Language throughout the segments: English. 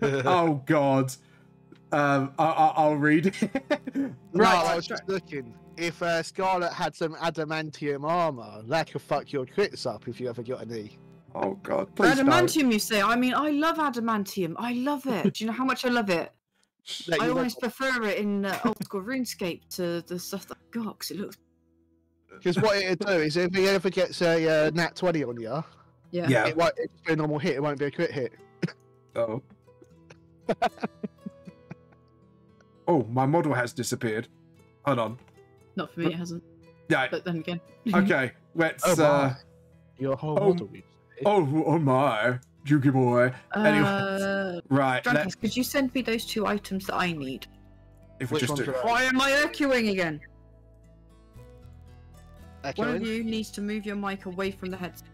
Oh God. I'll read it. Right, I was just looking. If Scarlet had some adamantium armor, that could fuck your crits up if you ever got any. Oh God, please Adamantium, don't. you say? I mean, I love adamantium. I love it. Do you know how much I love it? I always prefer it in old school RuneScape to the stuff that I've got, because it looks... Because what it'll do is if he ever gets a nat 20 on you, Yeah. it won't just be a normal hit, it won't be a crit hit. Oh. Oh, my model has disappeared. Hold on. Not for me, it hasn't. Yeah. But then again. Okay, let's... Your whole model. Oh my, Juki boy. Anyway, right. Drunkers, could you send me those 2 items that I need? If we just do... Why am I echoing again? Echoing? One of you needs to move your mic away from the headset.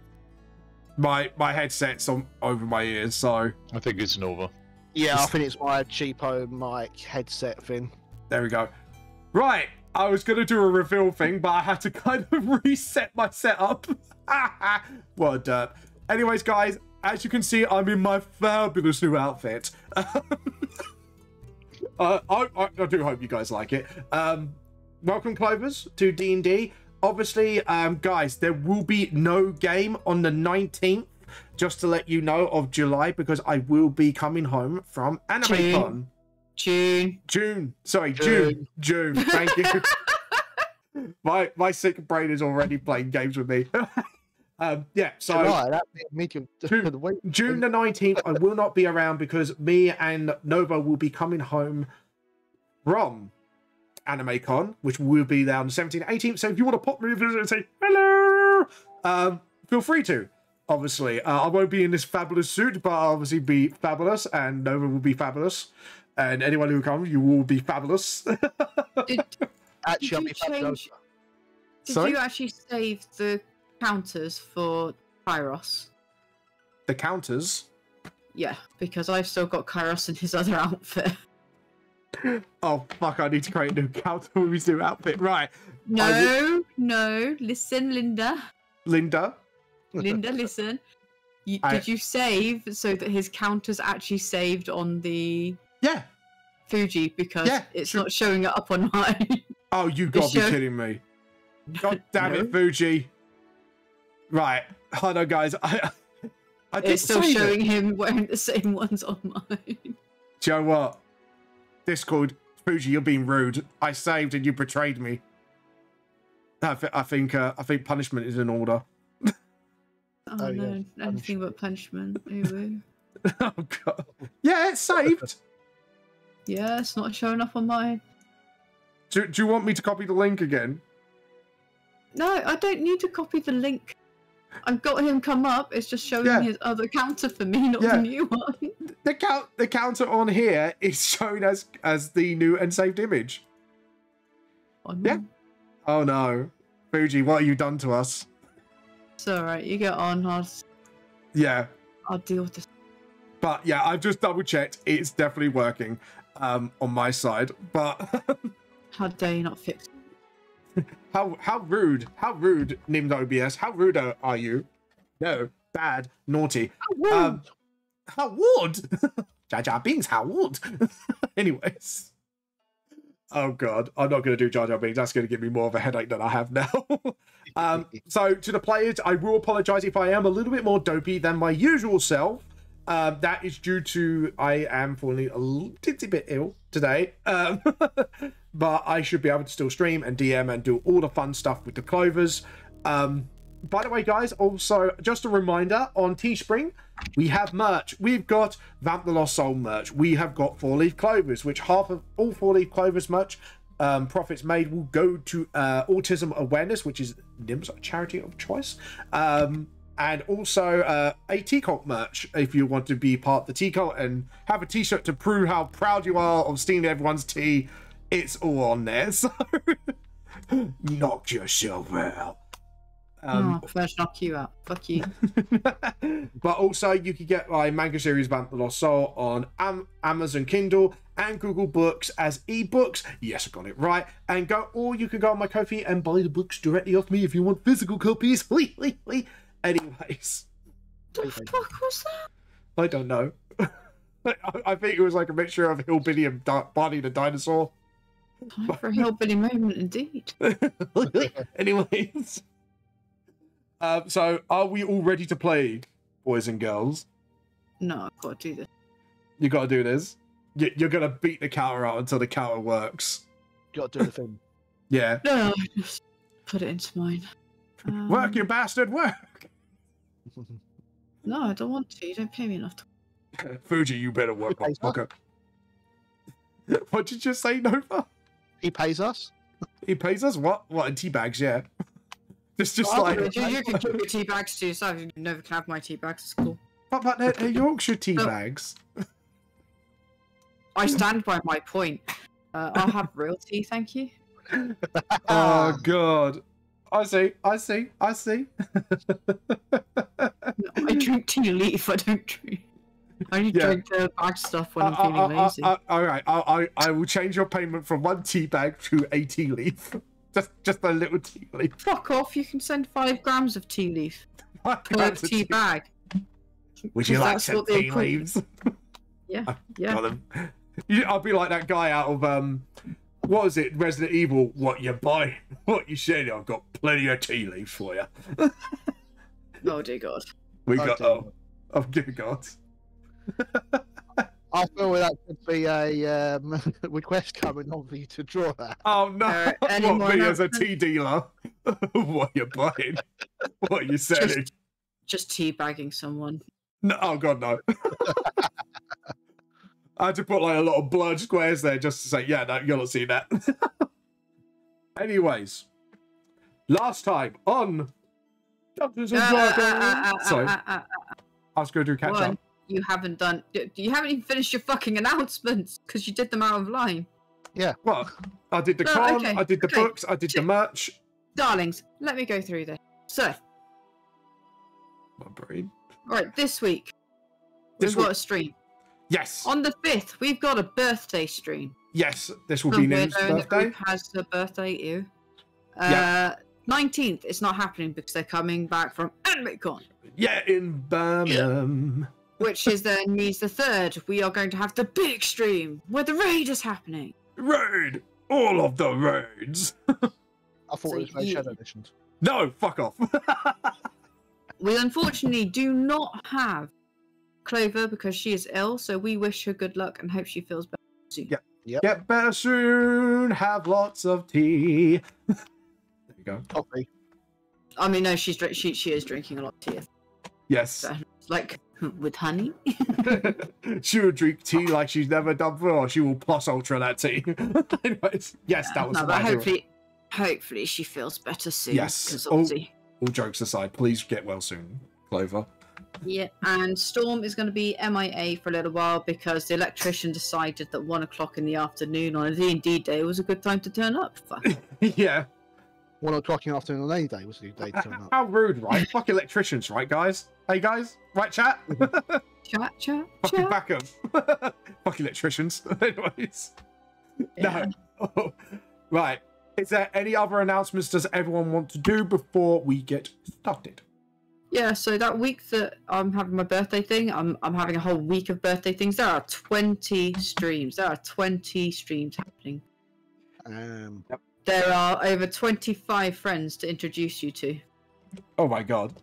My headset's over my ears, so... I think it's Nova. Yeah, I think it's my cheapo mic headset thing. There we go. Right, I was going to do a reveal thing, but I had to kind of reset my setup. What a derp. Anyways, guys, as you can see, I'm in my fabulous new outfit. I do hope you guys like it. Welcome, Clovers, to D&D. obviously, guys, there will be no game on the 19th, just to let you know, of July, because I will be coming home from AnimeCon. June. Sorry, June. Thank you. My sick brain is already playing games with me. Yeah, so June the 19th, I will not be around because me and Nova will be coming home from AnimeCon, which will be there on the 17th, 18th. So if you want to pop me a visit and say hello, feel free to. Obviously, I won't be in this fabulous suit, but I'll obviously be fabulous, and Nova will be fabulous, and anyone who comes, you will be fabulous. Did you actually save the counters for Kairos? The counters? Yeah, because I've still got Kairos in his other outfit. Oh, fuck, I need to create a new counter with his new outfit. Right. No, listen, Linda. Linda, listen. Did you save so that his counter's actually saved on the Fuji? Because it's not showing it up on mine. Oh, you gotta be kidding me. God damn it, Fuji. Right, hold on, guys. I it's still showing him wearing the same ones on mine. Do you know what? Discord, Fuji, you're being rude. I saved and you betrayed me. I think punishment is in order. Oh no, anything but punishment. Oh god. Yeah, it's saved. Yeah, it's not showing up on mine. Do you want me to copy the link again? No, I don't need to copy the link. I've got him come up. It's just showing his other counter for me, not the new one. The counter on here is shown as the new and saved image. Oh, no. Yeah. Oh no, Fuji, what have you done to us? It's alright. You get on. I'll deal with this. But yeah, I've just double checked. It's definitely working on my side. But how dare you not fix it? How rude named OBS. How rude are you? No, bad, naughty. How would Jar Jar Binks, how would anyways. Oh god, I'm not going to do Jar Jar Binks. That's going to give me more of a headache than I have now. So to the players, I will apologize if I am a little bit more dopey than my usual self. That is due to I am feeling a little bit ill today. But I should be able to still stream and DM and do all the fun stuff with the Clovers. By the way, guys, also just a reminder, on Teespring, we have merch. We've got Vamp the Lost Soul merch. We have got 4-Leaf Clovers, which half of all 4-Leaf Clovers merch profits made will go to autism awareness, which is NIM's charity of choice. And also a T-Cult merch if you want to be part of the T-Cult and have a t-shirt to prove how proud you are of stealing everyone's tea. It's all on there, so knock yourself out. First knock you out. Fuck you. But also, you can get my manga series Vamp the Lost Soul on Amazon Kindle and Google Books as ebooks. Yes, I got it right. And or you can go on my Ko-fi and buy the books directly off me if you want physical copies. Anyways, the fuck was that? I don't know. I think it was like a mixture of Hillbilly and Barney the Dinosaur. Time for a Hillbilly moment, indeed. Anyways. So, are we all ready to play, boys and girls? No, I've got to do this. You got to do this? You're going to beat the counter out until the counter works. Got to do the thing. Yeah. No, just put it into mine. Work, you bastard, work! No, I don't want to. You don't pay me enough to... Fuji, you better work, motherfucker. What did you say, Nova? He pays us. He pays us? What? What, in tea bags, yeah. Just like... You can keep your tea bags to yourself. You never can have my tea bags. It's cool. But they're Yorkshire tea bags. I stand by my point. I'll have real tea, thank you. Oh, God. I see. I drink tea leaf, I don't drink. I only drink the bag stuff when I'm feeling lazy. Alright, I will change your payment from 1 tea bag to a tea leaf. Just a little tea leaf. Fuck off, you can send 5 grams of tea leaf. Per tea bag. Would you like some tea leaves? Yeah, I'll be like that guy out of, what was it, Resident Evil, what you buy? What you said, I've got plenty of tea leaves for you. Oh dear God. We got oh dear God. I feel that could be a request coming on for you to draw that. Oh no! What, me as a tea dealer? What are you buying? What are you selling? Just teabagging someone. No, oh God, no. I had to put like a lot of blurred squares there just to say, yeah, no, you're not seeing that. Anyways, last time on Dungeons and Dragons. Sorry, I was going to do catch up. You haven't even finished your fucking announcements because you did them out of line. Yeah. What? I did the con, I did the books, I did the merch. Darlings, let me go through this. So, my brain. Right, this week we've got a stream. Yes. On the 5th, we've got a birthday stream. Yes, this will be Nim's birthday. The has a birthday, ew. 19th, it's not happening because they're coming back from AnimeCon. Yeah, in Birmingham. Yeah. Which is then means the 3rd, we are going to have the big stream where the raid is happening. Raid! All of the raids! I thought it was no Shadow Editions. No, fuck off. We unfortunately do not have Clover because she is ill, so we wish her good luck and hope she feels better soon. Yep. Get better soon, have lots of tea. There you go. Coffee. I mean, no, she is drinking a lot of tea. Yes. So, like, with honey? She will drink tea like she's never done before. She will plus ultra that tea. Anyways, yes, that was hopefully she feels better soon. Yes. All jokes aside, please get well soon, Clover. Yeah, and Storm is going to be MIA for a little while because the electrician decided that 1 o'clock in the afternoon on a D&D day was a good time to turn up. Yeah. 1 o'clock in the afternoon on any day was a good day to turn up. How rude, right? Fuck electricians, right, guys? Hey, guys? Right, chat? Chat. Fucking back 'em. Fuck electricians. Anyways. Yeah. No. Oh. Right. Is there any other announcements does everyone want to do before we get started? Yeah, so that week that I'm having my birthday thing, I'm having a whole week of birthday things. There are 20 streams. There are 20 streams happening. Yep. There are over 25 friends to introduce you to. Oh my God.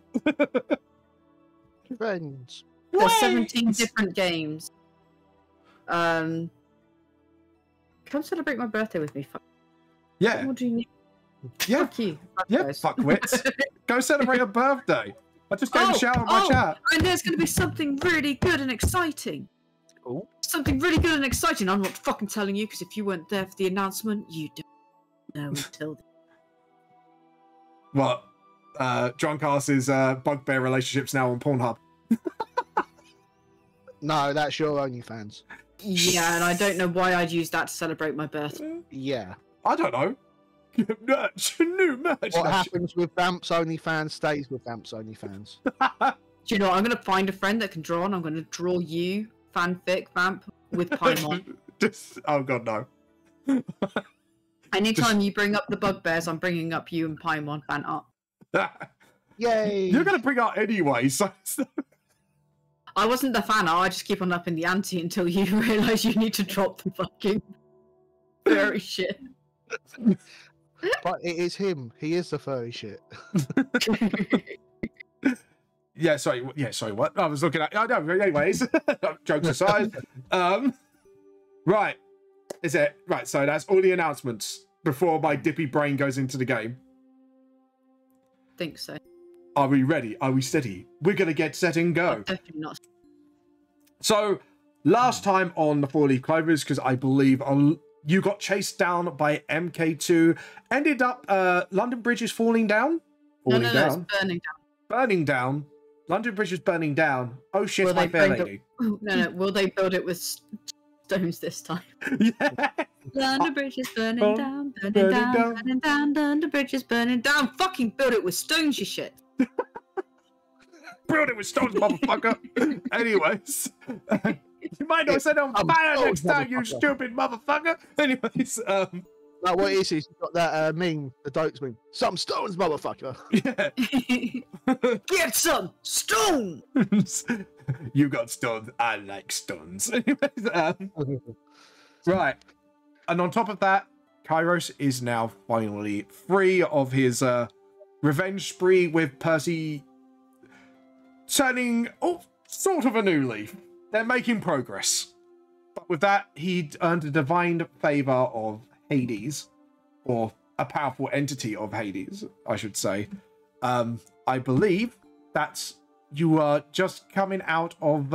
Friends. There's 17 different games. Come celebrate my birthday with me. Yeah. What do you need? Yeah. Fuck you. Yeah, fuckwits. Go celebrate a birthday. I just gave a shout out my chat. And there's going to be something really good and exciting. Oh. Something really good and exciting. I'm not fucking telling you because if you weren't there for the announcement, you don't know until then. What? Drunkass's bugbear relationships now on Pornhub. No, that's your OnlyFans. Yeah, and I don't know why I'd use that to celebrate my birthday. Yeah. I don't know. New merch. What happens with Vamps OnlyFans stays with Vamps OnlyFans. Do you know what? I'm going to find a friend that can draw, and I'm going to draw you, fanfic, Vamp, with Paimon. Oh god, no. Anytime you bring up the bugbears, I'm bringing up you and Paimon fan art. Yay! You're going to bring out anyway, so... I wasn't the fan art, I just keep on upping the ante until you realise you need to drop the fucking furry shit. But it is him. He is the furry shit. Yeah, sorry, what? I was looking at... Oh, no, anyways. Jokes aside. Right. Is it? Right, so that's all the announcements before my dippy brain goes into the game. Think so. Are we ready? Are we steady? We're going to get set and go. Definitely not. So, last time on the 4-Leaf Clovers, because I believe you got chased down by MK2, ended up London Bridge is falling down? No, it's burning down. Burning down? London Bridge is burning down. Oh shit, my fair lady. No, will they build it with stones this time? Yeah. London Bridge is burning down, burning down, London Bridge is burning down. Fucking build it with stones, you shit. Build it with stones, motherfucker. Anyways, you might not set on fire next time, you stupid motherfucker. Anyways, Like what it is he's got that meme, the Dokes meme. Some stones, motherfucker. Yeah. Get some stones. You got stones. I like stones. Anyways, right. And on top of that, Kairos is now finally free of his revenge spree, with Percy turning sort of a new leaf. They're making progress. But with that, he'd earned a divine favor of Hades, or a powerful entity of Hades, I should say. I believe that's you are just coming out of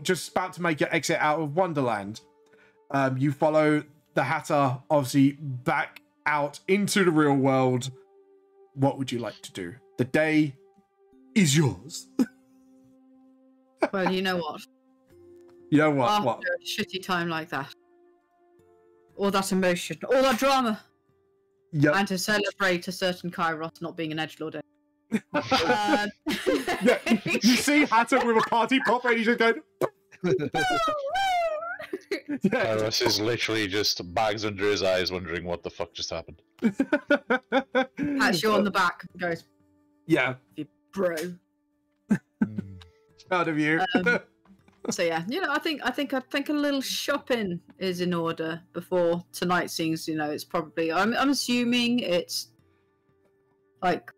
just about to make your exit out of Wonderland. You follow the Hatter, obviously, back out into the real world. What would you like to do? The day is yours. Well, you know what? You know what? After a shitty time like that, all that emotion, all that drama, and to celebrate a certain Kairos not being an edgelord. Yeah, you see Hatter with a party popper and he's just going... Kairos is literally just bags under his eyes wondering what the fuck just happened. Pats you on the back and goes, yeah, bro. Proud of you. So yeah, I think a little shopping is in order before tonight's scenes. It's probably I'm assuming it's like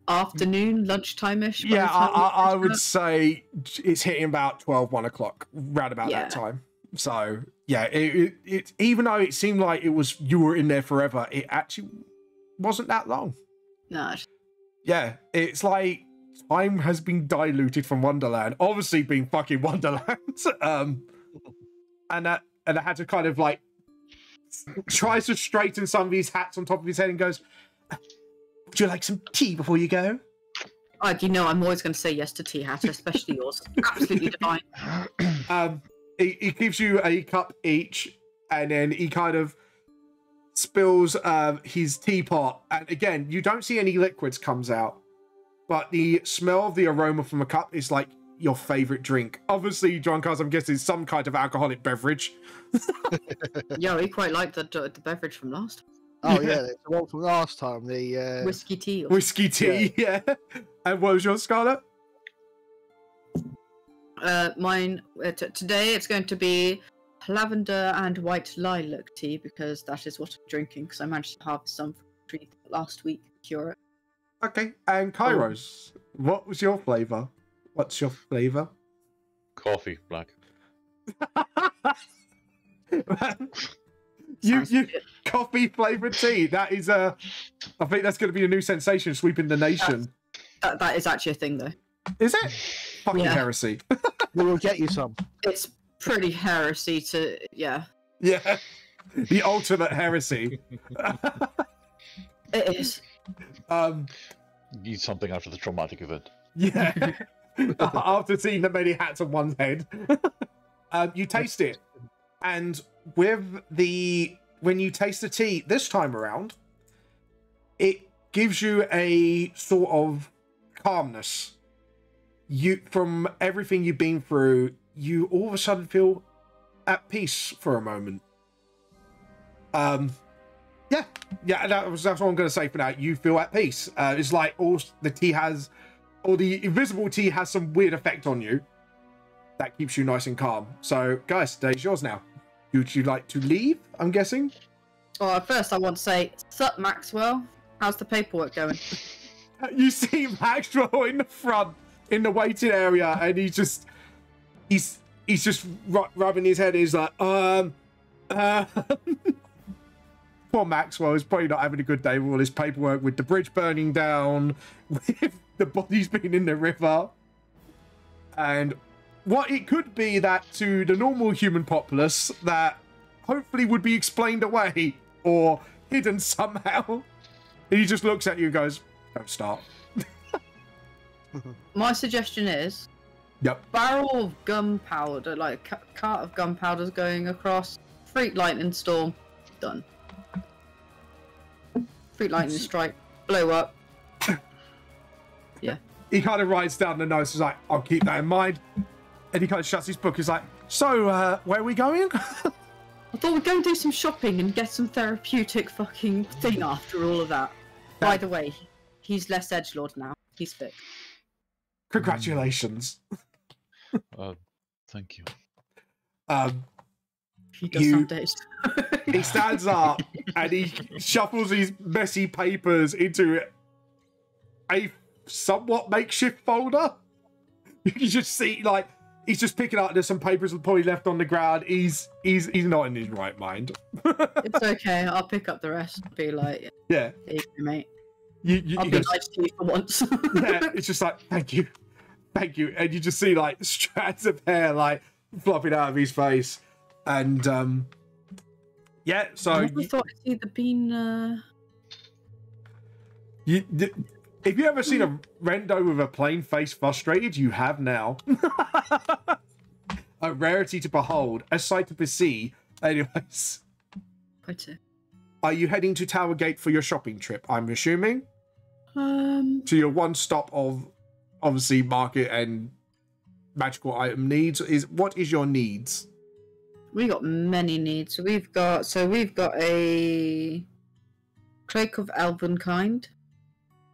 afternoon, lunchtime-ish. Yeah, I would say it's hitting about 1 o'clock, round about that time. So yeah, it even though it seemed like you were in there forever, it actually wasn't that long. No. Yeah, it's like time has been diluted from Wonderland, obviously being fucking Wonderland. And I had to kind of like tries to straighten some of these hats on top of his head and goes, would you like some tea before you go? I'm always going to say yes to tea, Hatter, especially yours. Absolutely divine. He gives you a cup each, and then he kind of spills his teapot. And again, you don't see any liquids comes out, but the smell of the aroma from a cup is like your favorite drink. Obviously, drunk as I'm guessing, some kind of alcoholic beverage. Yeah, we quite liked the beverage from last time. Oh yeah, the one from last time, the whiskey tea. Whiskey tea, yeah. And what was yours, Scarlett? Mine today it's going to be lavender and white lilac tea, because that is what I'm drinking, because I managed to harvest some from the tree last week. Cure it. Okay, and Kairos, what was your flavour? What's your flavour? Coffee, black. You coffee flavoured tea. That is I think that's going to be a new sensation sweeping the nation. That is actually a thing, though. Is it? Fucking heresy. We'll get you some. It's pretty heresy to Yeah, the ultimate heresy. It is. Need something after the traumatic event. Yeah. After seeing the many hats on one's head. You taste it. And when you taste the tea this time around, it gives you a sort of calmness. From everything you've been through, you all of a sudden feel at peace for a moment. Yeah, that's what I'm going to say for now. You feel at peace. It's like the invisible tea has some weird effect on you that keeps you nice and calm. So, guys, today's yours now. Would you like to leave, I'm guessing? Well, first I want to say, sup, Maxwell? How's the paperwork going? You see Maxwell in the front, in the waiting area, and he's just rubbing his head. He's like, Poor Maxwell is probably not having a good day with all his paperwork, with the bridge burning down, with the bodies being in the river. And what it could be that to the normal human populace that hopefully would be explained away or hidden somehow. And he just looks at you and goes, don't start. My suggestion is, barrel of gunpowder, like a cart of gunpowder's going across, freak lightning storm, done. Freak lightning strike, blow up. Yeah. He kind of writes down the notes, he's like, I'll keep that in mind. And he kind of shuts his book. He's like, so, where are we going? I thought we'd go and do some shopping and get some therapeutic fucking thing after all of that. By the way, he's less edgelord now. He's fit. Congratulations. Thank you. He does some days. He stands up and he shuffles these messy papers into a somewhat makeshift folder. You can just see, like, he's just picking up. There's some papers probably left on the ground. He's not in his right mind. It's okay. I'll pick up the rest and be like, yeah, here you go, mate. I'll be nice to you for once. Yeah, it's just like, thank you, and you just see like strands of hair like flopping out of his face, and yeah. So I never thought I'd see the bean. If you ever seen a rendo with a plain face frustrated, you have now. A rarity to behold, a sight to see. Anyways, are you heading to Tower Gate for your shopping trip? I'm assuming. To your one stop of obviously market and magical item needs. What is your needs? We got many needs. We've got a cloak of elven kind.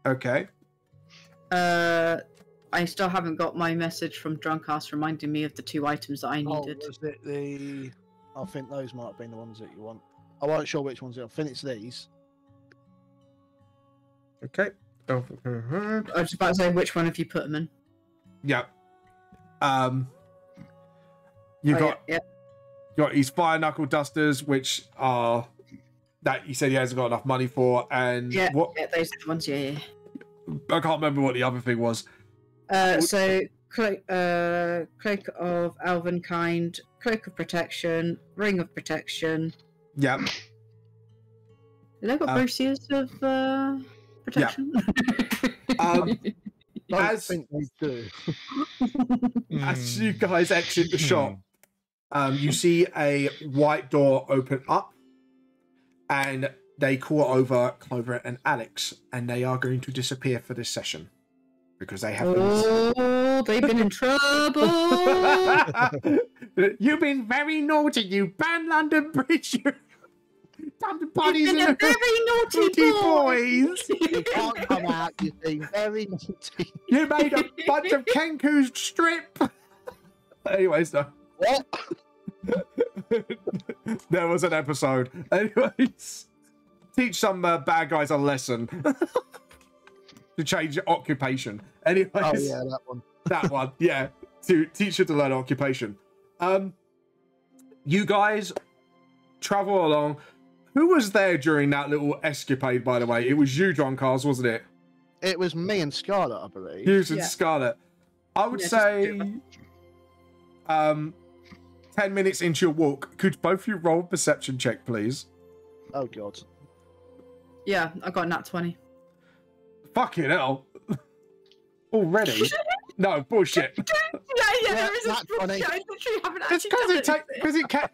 Okay. I still haven't got my message from Drunkass reminding me of the 2 items that I needed. Oh, was it the? I think those might have been the ones that you want. I wasn't sure which ones. I think it's these. Okay. I was about to say, which one have you put them in? Yeah. You got these fire knuckle dusters, which are that he said he hasn't got enough money for, and those are the ones. Yeah. I can't remember what the other thing was. So cloak of elven kind, cloak of protection, ring of protection. Yeah. Did I got braces of protection? Yeah. I think they do. As you guys exit the shop, you see a white door open up, and they call over Clover and Alex, and they are going to disappear for this session because they have. Oh, they've been in trouble. You've been very naughty. You banned London Bridge. You done the parties You've been a very naughty boys. You can't come out. You've been very naughty. You made a bunch of Kenku's strip. Anyways, though. What? There was an episode. Anyways, teach some bad guys a lesson to change your occupation. Anyways, oh yeah, that one. That one, yeah, to teach you to learn occupation. You guys travel along. Who was there during that little escapade? By the way, it was you, John Cars, wasn't it? It was me and Scarlett, I believe. You and Scarlett. I would say 10 minutes into your walk, could both of you roll a perception check, please? Oh, God. Yeah, I got a nat 20. Fucking hell. Already? No, bullshit. Yeah, there is a bullshit. I literally haven't actually done it.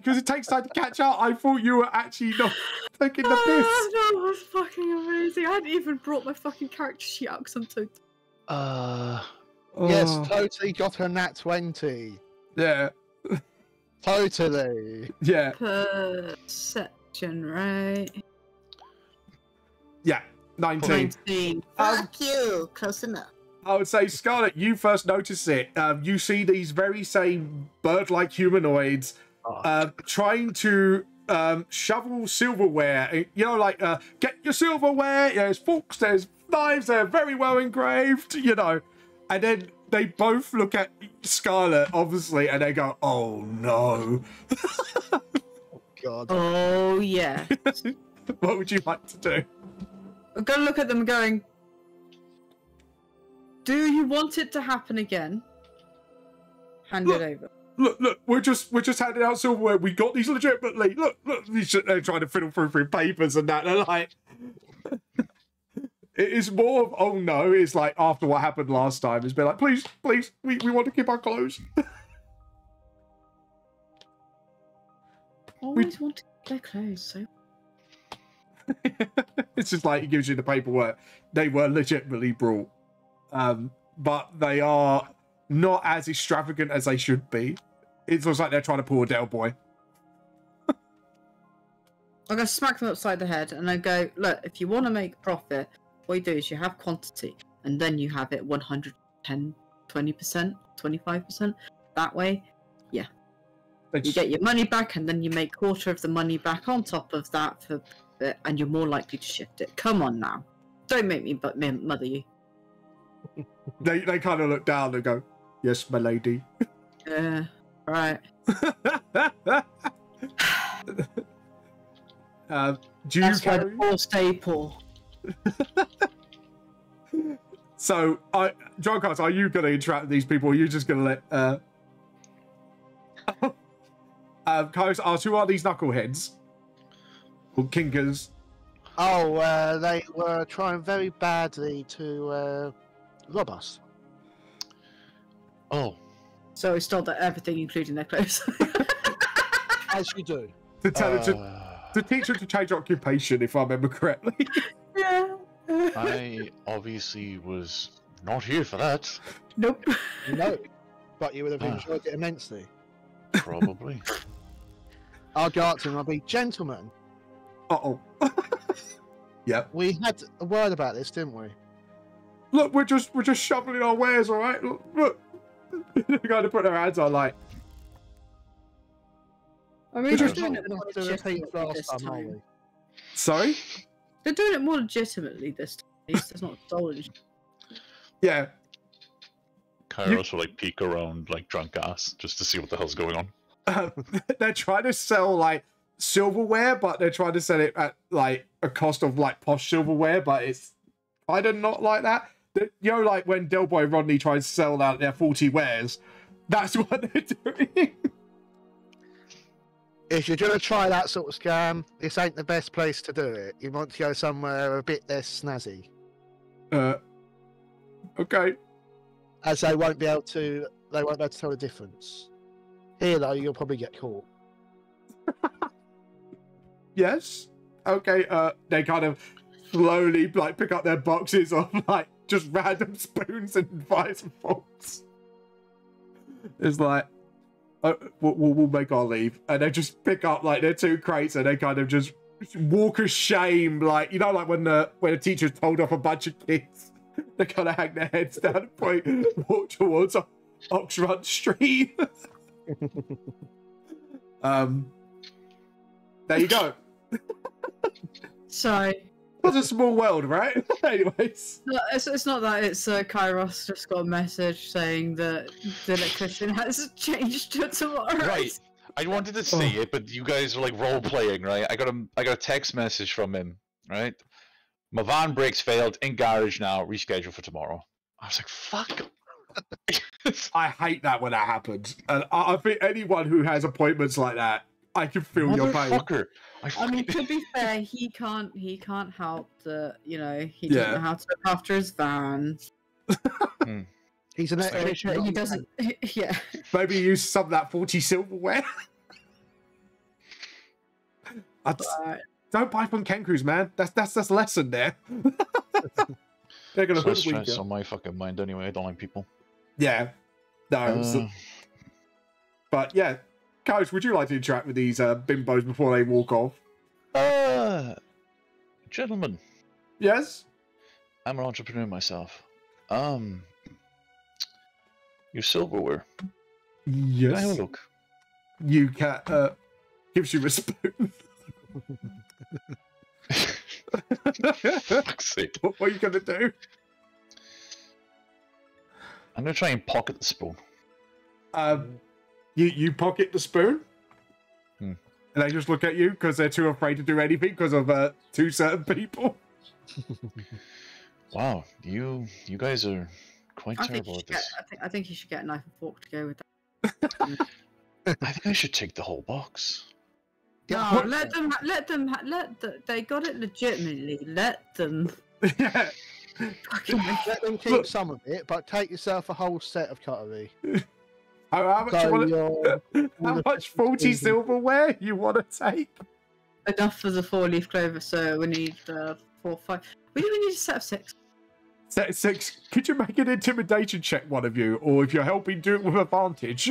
Because it takes time to catch up. I thought you were actually not taking the piss. That was fucking amazing. I hadn't even brought my fucking character sheet out because I'm so... Yes, totally got a nat 20. Yeah. Totally. Yeah. Perception, right? Yeah, 19. Fuck you. Close enough. I would say, Scarlett, you first notice it. You see these very same bird-like humanoids trying to shovel silverware. You know, like, get your silverware. There's forks, there's knives, they're very well engraved, you know. And then they both look at Scarlett, obviously, and they go, oh, no. Oh, God. Oh, yeah. What would you like to do? I'm going to look at them going, do you want it to happen again? Hand it over. Look, we're just handing out silverware. We got these legitimately. Look, they're trying to fiddle through papers and that. They're like, it is more of, oh no, it's like after what happened last time. It's been like, please, we want to keep our clothes. Always want to keep their clothes, so. It's just like, it gives you the paperwork. They were legitimately brought. But they are not as extravagant as they should be. It looks like they're trying to pull a Del Boy. I'm going to smack them upside the head and I go, look, if you want to make profit, what you do is you have quantity and then you have it 110, 20%, 25%. That way, yeah. You get your money back, and then you make quarter of the money back on top of that, and you're more likely to shift it. Come on now. Don't make me mother you. They kind of look down and go, "Yes, my lady." Right. Do you carry? Poor stay poor. So, John Carter, are you going to interact with these people, or are you just going to let... Kairos asks, who are these knuckleheads? Or kinkers? Oh, they were trying very badly to rob us. Oh. So we stole everything, including their clothes. As you do. To tell her to teach her to change occupation, if I remember correctly. Yeah. I obviously was not here for that. Nope. No, but you would have enjoyed it immensely. Probably. I'll go up to him. I'll be, gentlemen. Uh-oh. Yep. We had a word about this, didn't we? Look, we're just shoveling our wares, all right? Look. They're going to put their hands on, like... I mean, We're they're doing it more not going to repeat legitimately last this time, are we? time. Sorry? They're doing it more legitimately this time. At least it's not stolen. Yeah. Kairos will like peek around like drunk ass just to see what the hell's going on. They're trying to sell, like, silverware, but they're trying to sell it at, like, a cost of, like, posh silverware, but it's kind of not like that. You know, like, when Del Boy Rodney tries to sell out their 40 wares, that's what they're doing. If you're going to try that sort of scam, this ain't the best place to do it. You want to go somewhere a bit less snazzy. Okay. As they won't be able to tell the difference. Here, though, you'll probably get caught. Yes. Okay, they kind of slowly, like, pick up their boxes of, like, just random spoons and knives and forks. It's like, we'll make our leave. And they just pick up, like, their 2 crates and they kind of just walk of shame, like, you know, like when a teacher's told off a bunch of kids, they kind of hang their heads down and walk towards Oxford Street. There you go. So... It was a small world, right? Anyways. No, it's not that. It's Kairos just got a message saying that the electrician has changed to tomorrow. Right. I wanted to see it, but you guys are like role playing, right? I got a text message from him, right? My van brakes failed in garage now. Reschedule for tomorrow. I was like, fuck. I hate that when that happens, and I think anyone who has appointments like that, I can feel your pain. Motherfucker. I mean, to be fair, he can't help that, you know, he doesn't know how to look after his van. He's an electrician. He doesn't. Yeah. Maybe use some of that 40 silverware. Don't buy from Kenku's, man. That's a lesson there. They're gonna So hoodwink stress you. on my fucking mind anyway. I don't like people. Yeah. No. But yeah. Coach, would you like to interact with these bimbos before they walk off? Gentlemen. Yes? I'm an entrepreneur myself. Your silverware. Yes. Can I have a look? You can, gives you a spoon. Fuck's sake. What are you going to do? I'm going to try and pocket the spoon. You pocket the spoon? And they just look at you because they're too afraid to do anything because of 2 certain people. Wow, you guys are quite terrible at this. I think you should get a knife and fork to go with that. I think I should take the whole box. No, let them. They got it legitimately. Let them. Yeah. Let them keep some of it, but take yourself a whole set of cutlery. How much 40 silverware you want to take? Enough for the 4-leaf clover, so we need 4, 5. We need a set of 6. Set 6. Could you make an intimidation check, one of you? Or if you're helping, do it with advantage.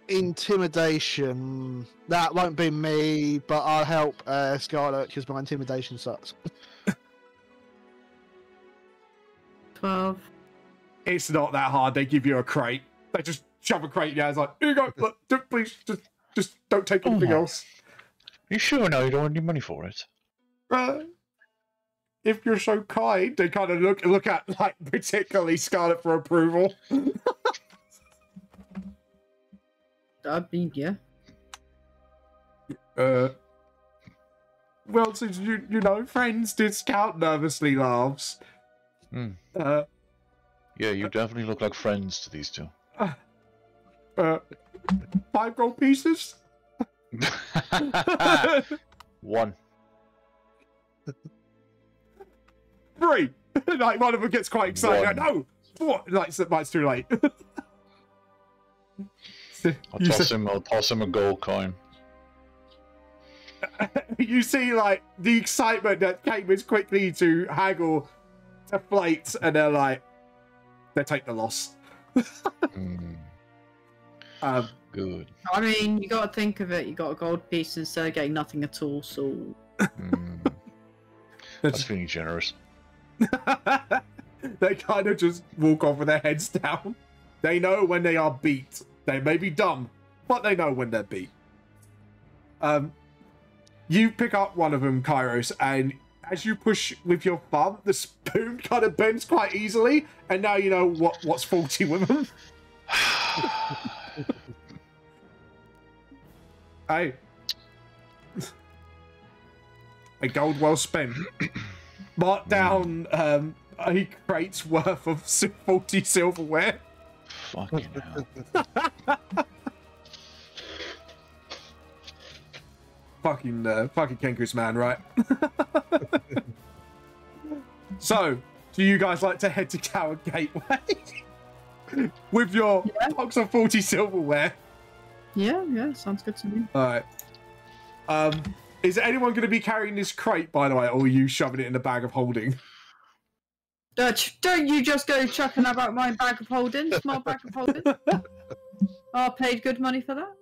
Intimidation. That won't be me, but I'll help Scarlet because my intimidation sucks. 12. It's not that hard. They give you a crate. They just shove a crate in your hands like, here you go. Look, please, just Just don't take anything else. Are you sure now you don't want any money for it? If you're so kind, they kind of look at, like, particularly Scarlet for approval. I mean, yeah. Well, since you know, friends discount nervously laughs. Yeah, you definitely look like friends to these two. 5 gold pieces? 1. 3. Like, one of them gets quite excited. 1. Like, no! 4. Like, it's too late. I'll toss him a gold coin. You see, like, the excitement that came as quickly to haggle deflates, and they're like, they take the loss. Good. I mean, you got to think of it. You got a gold piece instead of getting nothing at all. So That's being generous. They kind of just walk off with their heads down. They know when they are beat. They may be dumb, but they know when they're beat. You pick up one of them, Kairos, and as you push with your thumb, the spoon kind of bends quite easily, and now you know what's faulty with them. Hey. A gold well spent. Mark down a crate's worth of 40 silverware. Fucking hell. Fucking Kenku's man, right? So, do you guys like to head to Tower Gateway? With your box of 40 silverware? yeah, sounds good to me. Alright. Is anyone going to be carrying this crate, by the way, or are you shoving it in the bag of holding? Don't you just go chucking about my bag of holding, small bag of holding. I paid good money for that.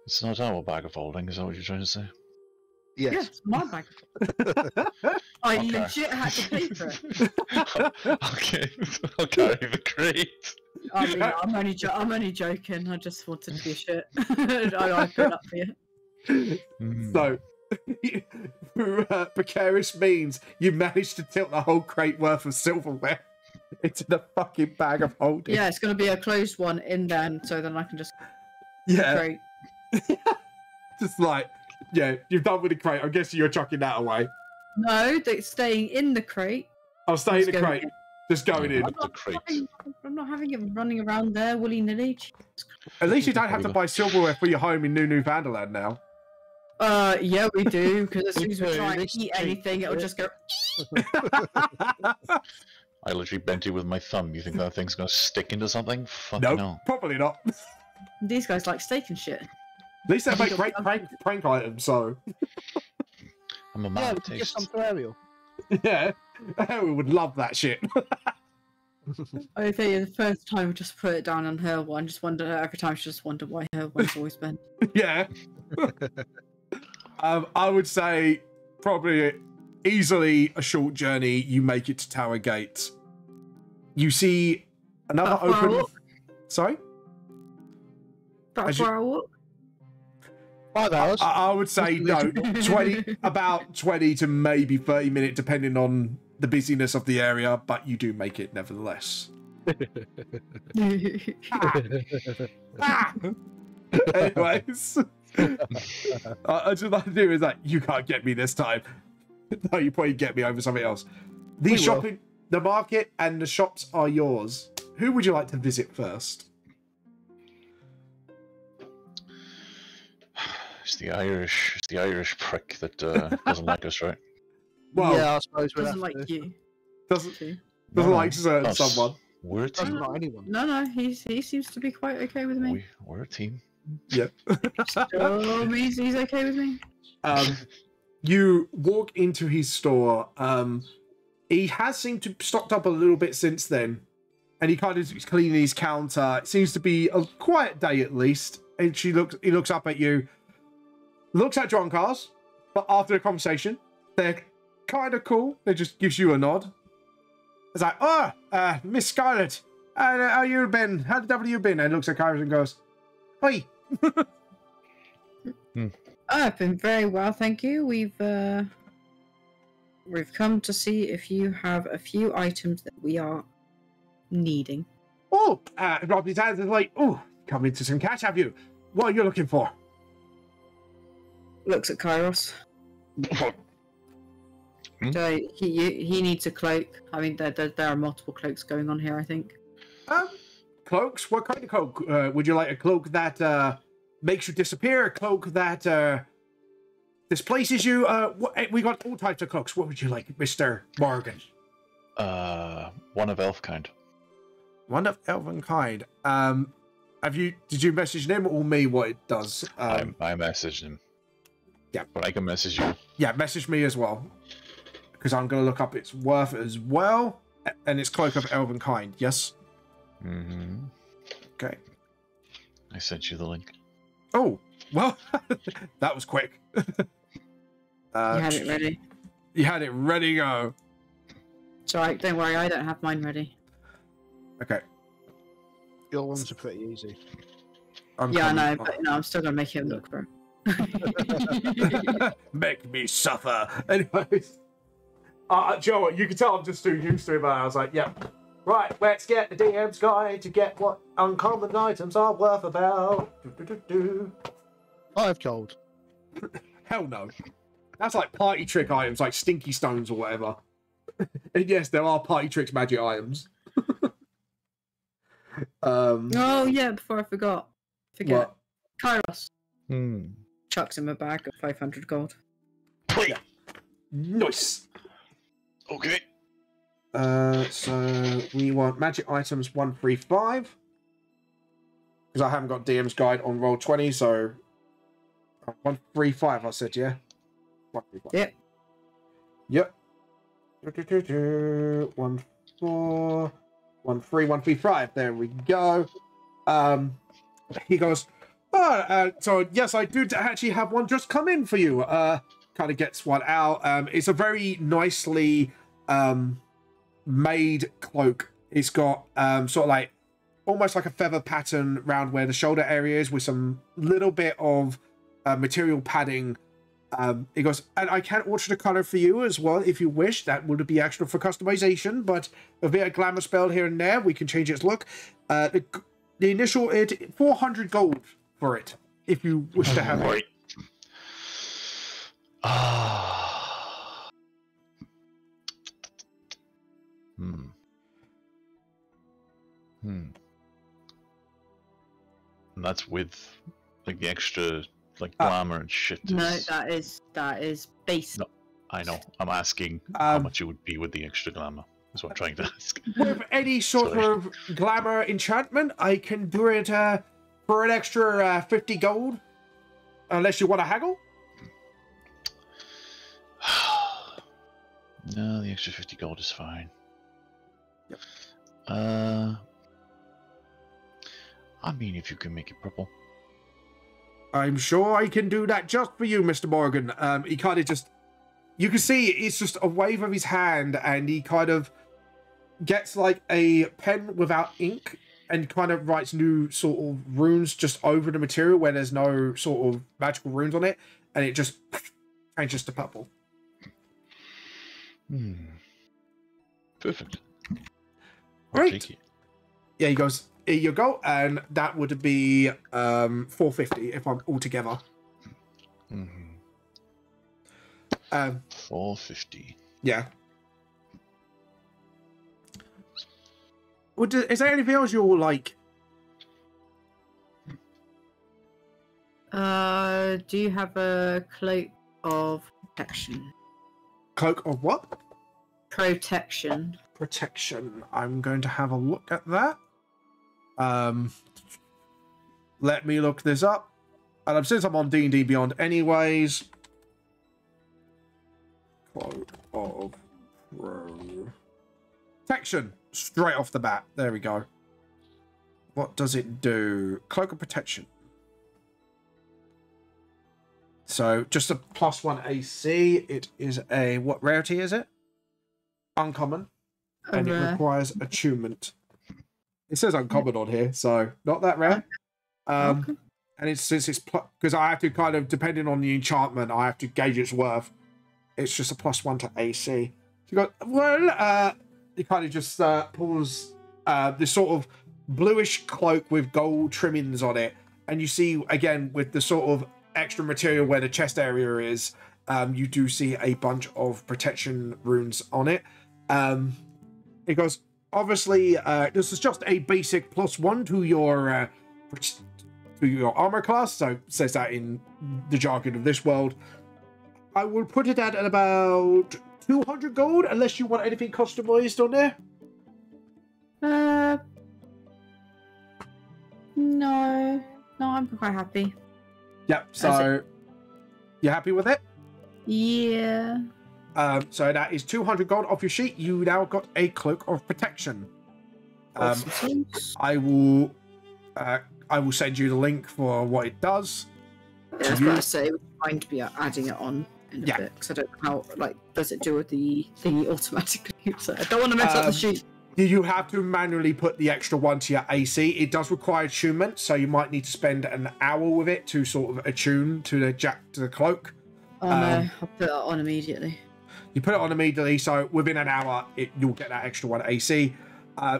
It's not our bag of holding, is that what you're trying to say? Yes. Yes, my bag. I legit had to pay for it. Okay, I'll carry the crate. I mean, I'm only joking. I just wanted to be a shit. I put it up for you. So, through precarious means, you managed to tilt the whole crate worth of silverware into the fucking bag of holding. Yeah, it's going to be a closed one in there, so then I can just Yeah. Just like, yeah, you've done with the crate. I'm guessing you're chucking that away. No, it's staying in the crate. I'll stay in the crate. Just going in. I'm not having it running around there willy-nilly. At least you don't have to buy silverware for your home in New Vanderland now. Yeah, we do, because as soon as we try and eat anything, it'll just go... I literally bent it with my thumb. You think that thing's gonna stick into something? Fucking Nope, no. probably not. These guys like steak and shit. At least they make great prank items, so... I'm a Yeah, man we of can get taste. some for Ariel. Yeah, we would love that shit. I think the first time we just put it down on her one, just wonder every time she just wondered why her one's always been. Yeah. I would say probably easily a short journey. You make it to Tower Gate. You see another open. Sorry. That's where I walk. 5 hours. I would say no. About 20 to maybe 30 minutes, depending on the busyness of the area. But you do make it nevertheless. Anyways, I just like to do is like, you can't get me this time. No, you probably get me over something else. The shopping, the market, and the shops are yours. Who would you like to visit first? It's the Irish prick that doesn't like us, right? Well, yeah, I suppose we'll Doesn't have like to. you. doesn't like someone. We're a Doesn't team. like anyone. No, he seems to be quite okay with me. We're a team. Yep. Oh, he's okay with me. You walk into his store. He has seemed to stocked up a little bit since then, and he kind of is cleaning his counter. It seems to be a quiet day at least. And he looks up at you, looks at Dronkars, but after the conversation, they're kind of cool. They just gives you a nod. It's like, oh, Miss Scarlet, how you been? How the devil you been? And looks at Kairos and goes, "Oi, I've been very well, thank you. We've come to see if you have a few items that we are needing. Oh, Robbie's hands is like, oh, come into some cash, have you? What are you looking for? Looks at Kairos. So he needs a cloak. I mean, there are multiple cloaks going on here, I think. Cloaks? What kind of cloak? Would you like a cloak that makes you disappear? A cloak that displaces you? We got all types of cloaks. What would you like, Mr. Morgan? One of elf kind. One of elven kind. Did you message him or me what it does? I messaged him. Yeah. But I can message you. Yeah, message me as well. Because I'm going to look up its worth as well. And it's cloak of elven kind, yes? Mm-hmm. Okay. I sent you the link. Oh, well, that was quick. You had it ready. You had it ready to go. It's alright, don't worry, I don't have mine ready. Okay. Your ones are pretty easy. Yeah, I know, but I'm still going to make him look for it. Make me suffer. Anyways. Joe, you can tell I'm just too used to it, but I was like, yeah. Right, let's get the DM's guide to get what uncommon items are worth about. 5 gold. Hell no. That's like party trick items, like stinky stones or whatever. And yes, there are party tricks magic items. Oh, yeah, before I forget. What? Kairos. Hmm. Chucks him a bag of 500 gold. Yeah. Nice. Okay. So we want magic items 135. Because I haven't got DM's guide on roll 20, so 135 I said, yeah? 135. Yep. 1 4 1 3 1 3 5. There we go. He goes, so yes, I do actually have one just come in for you. Kind of gets one out. It's a very nicely made cloak. It's got sort of like almost like a feather pattern around where the shoulder area is with some little bit of material padding. He goes, and I can alter the color for you as well if you wish. That would be extra for customization, but a bit of glamour spell here and there, we can change its look. The initial 400 gold for it if you wish to have it. And that's with like the extra like glamour and shit. No, that is base. No, I know. I'm asking how much it would be with the extra glamour. That's what I'm trying to ask. With any sort of glamour enchantment, I can do it for an extra 50 gold. Unless you want to haggle. No, the extra 50 gold is fine. Yep. I mean, if you can make it purple. I'm sure I can do that just for you, Mr. Morgan. He kind of just... You can see it's just a wave of his hand, and he kind of gets like a pen without ink and kind of writes new sort of runes just over the material where there's no sort of magical runes on it, and it just changes to purple. Perfect. Right. Take it. Yeah, he goes, here you go, and that would be 450 if I'm all together. 450. Yeah. Is there anything else you're like? Do you have a cloak of protection? Cloak of what? Protection. Protection. I'm going to have a look at that. Let me look this up. And since I'm on D&D Beyond anyways. Cloak of protection. Straight off the bat. There we go. What does it do? Cloak of protection. So just a +1 AC. It is a... What rarity is it? Uncommon. And it requires attunement. It says uncommon on here, so not that rare. Okay. and since it's because I have to kind of, depending on the enchantment, I have to gauge its worth. It's just a +1 to AC. So you got, well, you kind of just pulls this sort of bluish cloak with gold trimmings on it, and you see again with the sort of extra material where the chest area is, you do see a bunch of protection runes on it. It goes, obviously, this is just a basic +1 to your armor class, so it says that in the jargon of this world. I will put it at about 200 gold, unless you want anything customized on there. No, I'm quite happy. Yep. So you're happy with it? Yeah. So that is 200 gold off your sheet. You now got a cloak of protection. I will send you the link for what it does. Yeah, I was going to say, we might be adding it on in a bit, because I don't know how, does it do with the thingy automatically? So I don't want to mess up the sheet. You have to manually put the extra 1 to your AC. It does require attunement, so you might need to spend an hour with it to sort of attune to the cloak. Oh no, I'll put it on immediately. You put it on immediately, so within an hour, you'll get that extra 1 AC.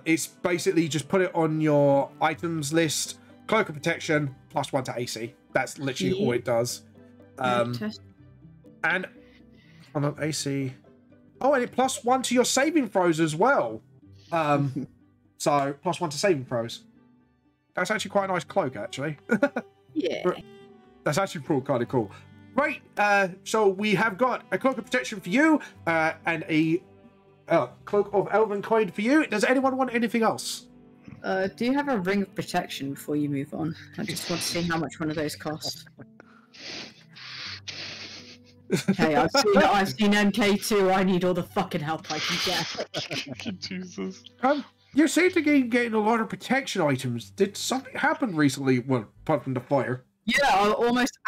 It's basically just put it on your items list, cloak of protection, +1 to AC. That's literally all it does. And on an AC. Oh, and it +1 to your saving throws as well. So +1 to saving throws. That's actually quite a nice cloak, actually. Yeah. That's actually kind of cool. Right, so we have got a cloak of protection for you, and a cloak of elven kind for you. Does anyone want anything else? Do you have a ring of protection before you move on? I just want to see how much one of those costs. Hey, I've seen MK2. I need all the fucking help I can get. Jesus. You seem to be getting a lot of protection items. Did something happen recently? Well, apart from the fire. Yeah, I almost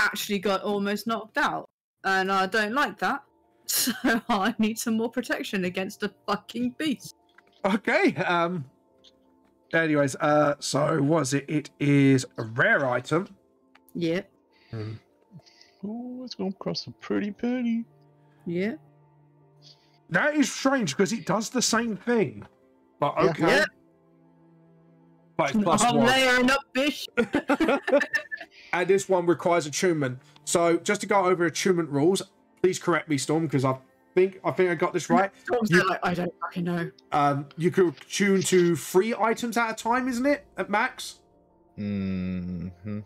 got knocked out, and I don't like that. So I need some more protection against a fucking beast. Okay. Anyways, so was it? It is a rare item. Yeah. Oh, it's going to cost a pretty penny. Yeah. That is strange because it does the same thing. But okay. Yeah. But it's +1. I'm layering up, bitch. And this one requires attunement. So just to go over attunement rules, please correct me, Storm, because I think I got this right. I don't fucking know. You could tune to 3 items at a time, isn't it? At max? Mm-hmm.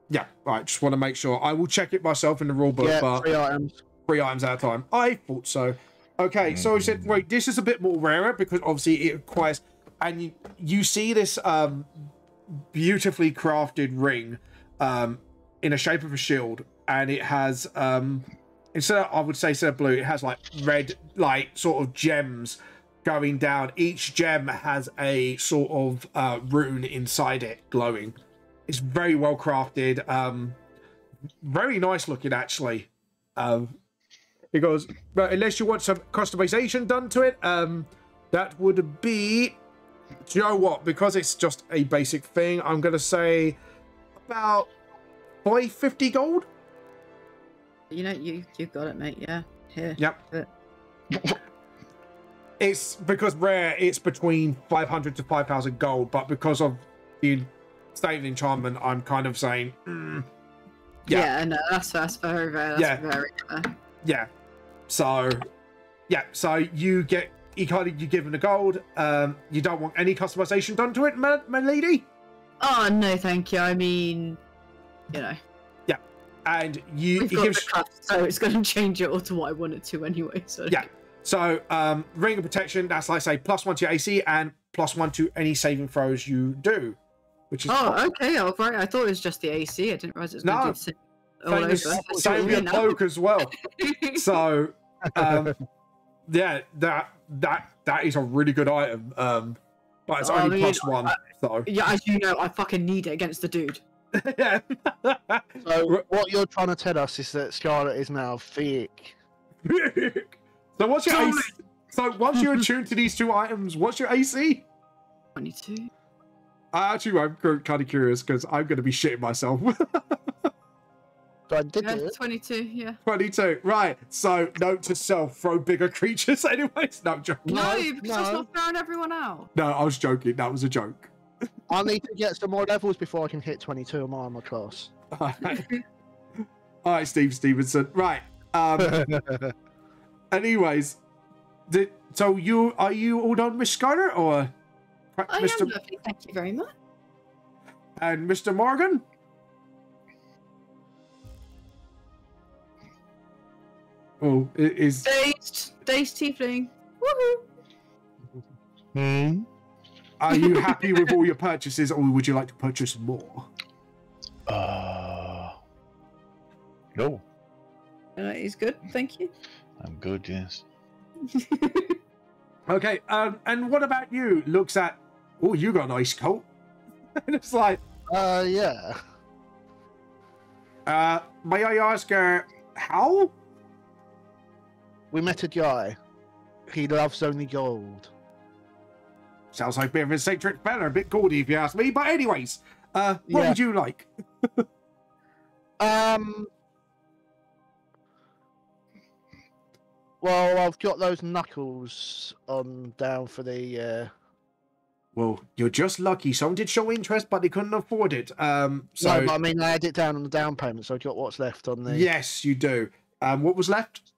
Yeah, right. Just want to make sure. I will check it myself in the rule book. Yeah, but 3 items. 3 items at a time. I thought so. Okay, so I said, wait, this is a bit more rarer because obviously it requires... And you see this beautifully crafted ring in a shape of a shield, and it has instead of blue, it has like red, like sort of gems going down. Each gem has a sort of rune inside it glowing. It's very well crafted, very nice looking actually. It goes, but unless you want some customization done to it, that would be, do you know what, because it's just a basic thing, I'm gonna say about 550 gold. You know, you got it, mate. Yeah. Here. Yep. It's because rare, it's between 500 to 5,000 gold, but because of the state of enchantment, I'm kind of saying, yeah, no, that's very rare. That's very rare. Yeah. So, yeah. So you're given the gold. You don't want any customization done to it, my lady? Oh no, thank you. I mean, you know. Yeah. And We've got the cuff, so it's going to change it all to what I want it to anyway. So yeah. So ring of protection. That's like say +1 to your AC and +1 to any saving throws you do. Which is okay. Oh, right. I thought it was just the AC. I didn't realize it was going to do the same all over. Same with your cloak as well. So, yeah, that is a really good item. But it's only +1. So yeah, as you know, I fucking need it against the dude. Yeah. So what you're trying to tell us is that Scarlet is now thick. So what's your AC? So once you're attuned to these 2 items, what's your AC? 22. Actually, I'm kind of curious because I'm going to be shitting myself. So I did Yeah, it. 22, yeah. 22, right. So, note to self, throw bigger creatures anyways. No, I'm joking. No, because that's no. not throwing everyone out. No, I was joking. That was a joke. I need to get some more levels before I can hit 22 on my armor class. All right, Steve Stevenson. Right. Anyways, so are you all done, Miss Skyler, or I Mr. am lovely, thank you very much. And Mr. Morgan? Oh, it is. Dazed tiefling. Woohoo! Are you happy with all your purchases, or would you like to purchase more? No. He's good, thank you. I'm good, yes. Okay, and what about you? Looks at, oh, you got a nice coat. And it's like, Yeah. may I ask, how? We met a guy. He loves only gold. Sounds like a bit of a eccentric fella, a bit gaudy if you ask me. But anyways, what Yeah. would you like? Well, I've got those knuckles on down for the. Well, you're just lucky. Someone did show interest, but they couldn't afford it. So No, but I mean, I had it down on the down payment, so I got what's left on the. yes, you do. What was left?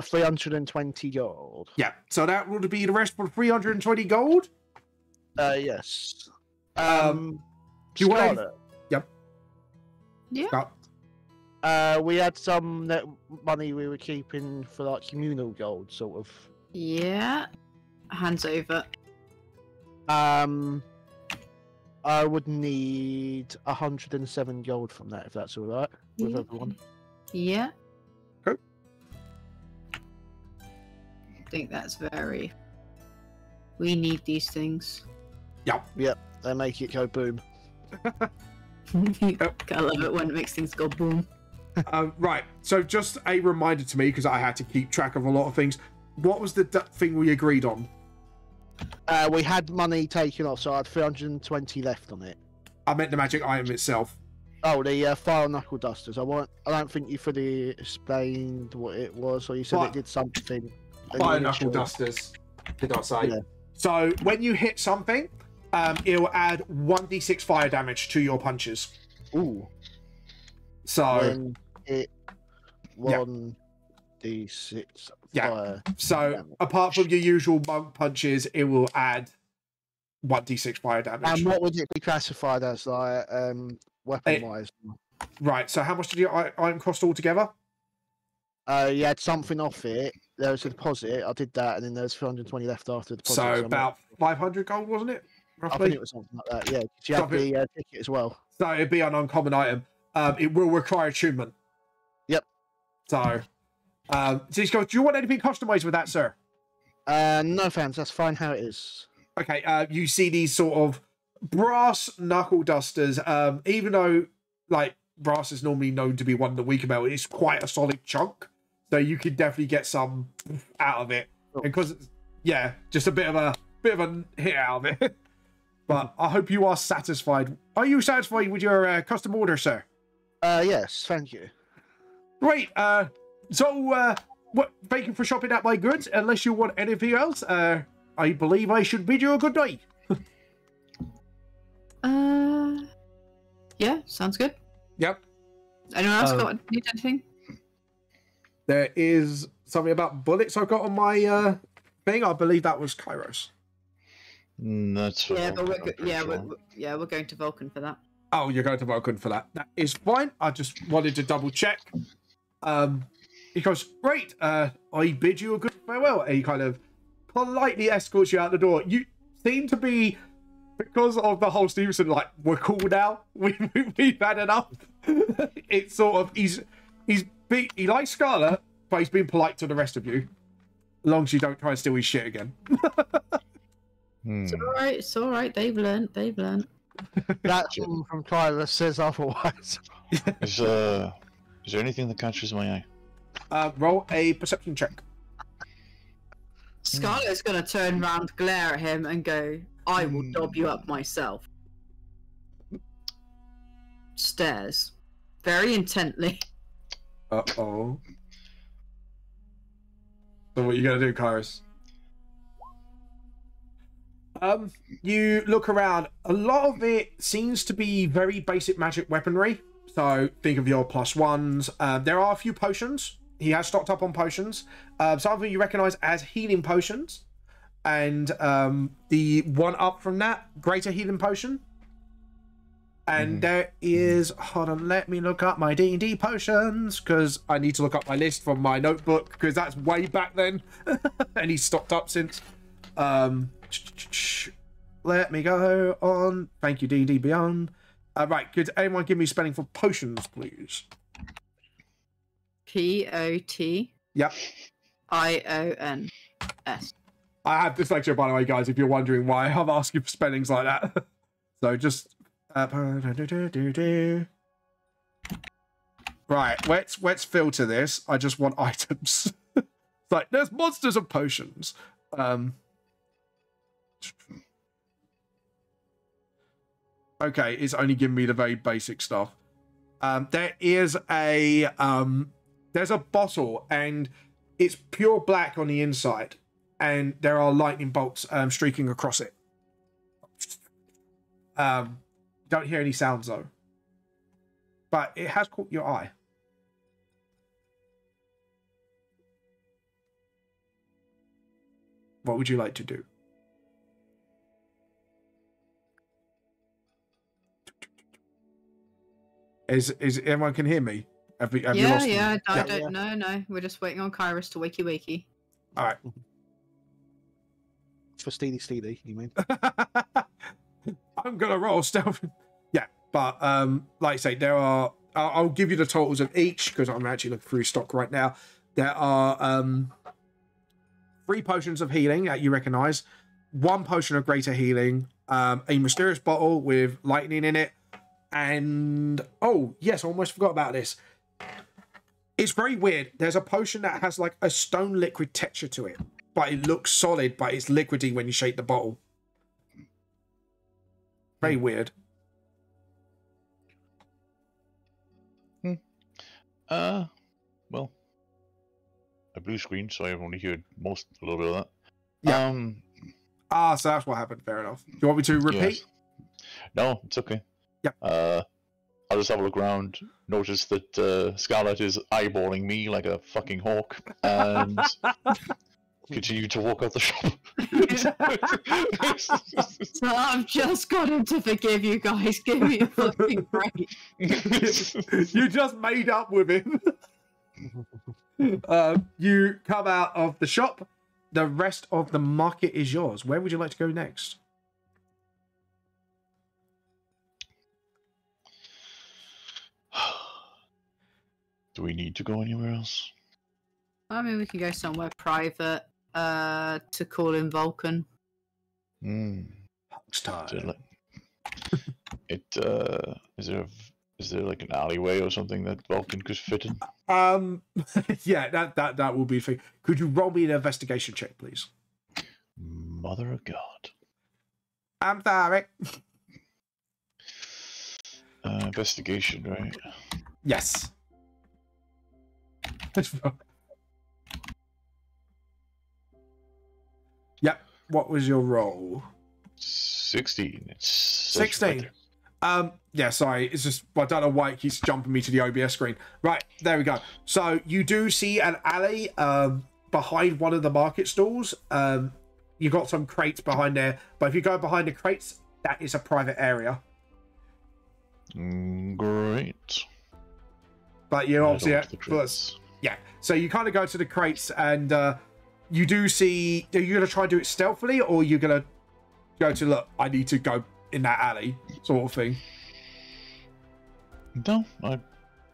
320 gold. Yeah. So that would be the rest for 320 gold. Yes. Do you want? Scarlet, Yeah. we had some money we were keeping for like communal gold, sort of. Yeah. Hands over. I would need 107 gold from that, if that's all right with Yeah. everyone. Yeah. Okay. I think that's very. We need these things. Yep, they make it go boom. I love it when it makes things go boom. Right. So just a reminder to me, because I had to keep track of a lot of things. What was the thing we agreed on? We had money taken off, so I had 320 left on it. I meant the magic item itself. Oh, the fire knuckle dusters. I don't think you fully explained what it was, or you said Fire- it did something. Fire knuckle dusters. Did I say? Yeah. So when you hit something, it will add 1d6 fire damage to your punches. Ooh. So When it 1d6 Yeah. fire. so damage. apart from your usual monk punches, it will add 1d6 fire damage. And what would it be classified as, like, weapon-wise? Right. So how much did your item cost altogether? You had something off it. There was a deposit. I did that, and then there's 320 left after the deposit. So I'm about 500 gold, wasn't it? I Roughly. think it was something like that. Yeah, you had Something- the ticket as well. So it'd be an uncommon item. It will require attunement. Yep. So, Cisco, do you want anything customized with that, sir? No, fans. That's fine how it is. Okay. You see these sort of brass knuckle dusters. Even though, like, brass is normally known to be one of the weaker metal, it's quite a solid chunk. So you could definitely get some out of it. Cool. Because, yeah, just a bit of a hit out of it. But I hope you are satisfied. Are you satisfied with your custom order, sir? Yes, thank you. Great. What? Thank you for shopping at my goods. Unless you want anything else, I believe I should bid you a good night. Yeah, sounds good. Yep. Anyone else need anything? There is something about bullets I've got on my thing. I believe that was Kairos. That's Yeah, but I'm pretty sure. we're going to Vulcan for that. Oh, you're going to Vulcan for that. That is fine. I just wanted to double check. He goes, great. I bid you a good farewell. And he kind of politely escorts you out the door. You seem to be, because of the whole Stevenson, like, we're cool now. We've had enough. It's sort of he likes Scarlet, but he's been polite to the rest of you. As long as you don't try and steal his shit again. It's all right. They've learned. That from Tyler says otherwise. Is there anything that catches my eye? Roll a perception check. Scarlett's gonna turn around, glare at him, and go, "I will dob you up myself." stares very intently. Uh-oh. So what are you going to do, Kairos? You look around. A lot of it seems to be very basic magic weaponry. So think of your +1s. There are a few potions. He has stocked up on potions. Some of them you recognize as healing potions. And the one up from that, greater healing potion. And there is, hold on, let me look up my D&D potions, because I need to look up my list from my notebook, because that's way back then. And he's stocked up since. Let me go on. Thank you, D&D Beyond. Right, could anyone give me spelling for potions, please? P-O-T. Yep. I-O-N-S. I have dyslexia, by the way, guys, if you're wondering why I'm asking for spellings like that. So just... Right, let's filter this. I just want items. It's like, there's monsters of potions. Okay, it's only giving me the very basic stuff. There is a there's a bottle, and it's pure black on the inside, and there are lightning bolts streaking across it. Don't hear any sounds though, but it has caught your eye. What would you like to do? Is everyone can hear me? Have you lost me? I don't know. No, we're just waiting on Kairos to wakey. All right. For Steely, you mean? I'm gonna roll stealth. Yeah, but like I say, there are. I'll give you the totals of each because I'm actually looking through stock right now. There are 3 potions of healing that you recognize, 1 potion of greater healing, a mysterious bottle with lightning in it, and oh yes, I almost forgot about this. It's very weird. There's a potion that has like a stone liquid texture to it, but it looks solid, but it's liquidy when you shake the bottle. Very weird. Well, a blue screen, so I've only heard a little bit of that. Yeah. So that's what happened. Fair enough. Do you want me to repeat? Yes. No, it's okay. Yeah. I'll just have a look around. Notice that Scarlet is eyeballing me like a fucking hawk, and continue to walk out the shop. So I've just got him to forgive you guys. Give me a fucking break. You just made up with him. You come out of the shop. The rest of the market is yours. Where would you like to go next? Do we need to go anywhere else? I mean, we can go somewhere private to call in Vulcan. It's time. Is there like an alleyway or something that Vulcan could fit in? Yeah, that will be a thing. Could you roll me an investigation check, please? Mother of God. I'm sorry. Investigation, right? Yes. Yep. What was your roll? 16. It's 16. Yeah, sorry. It's just, I don't know why it keeps jumping me to the OBS screen. Right, there we go. So you do see an alley behind one of the market stalls. You got some crates behind there, but if you go behind the crates, that is a private area. Great. But you obviously yeah. So you kind of go to the crates, and you do see. Are you going to try and do it stealthily, or are you going to go to look? I need to go in that alley, sort of thing. No, I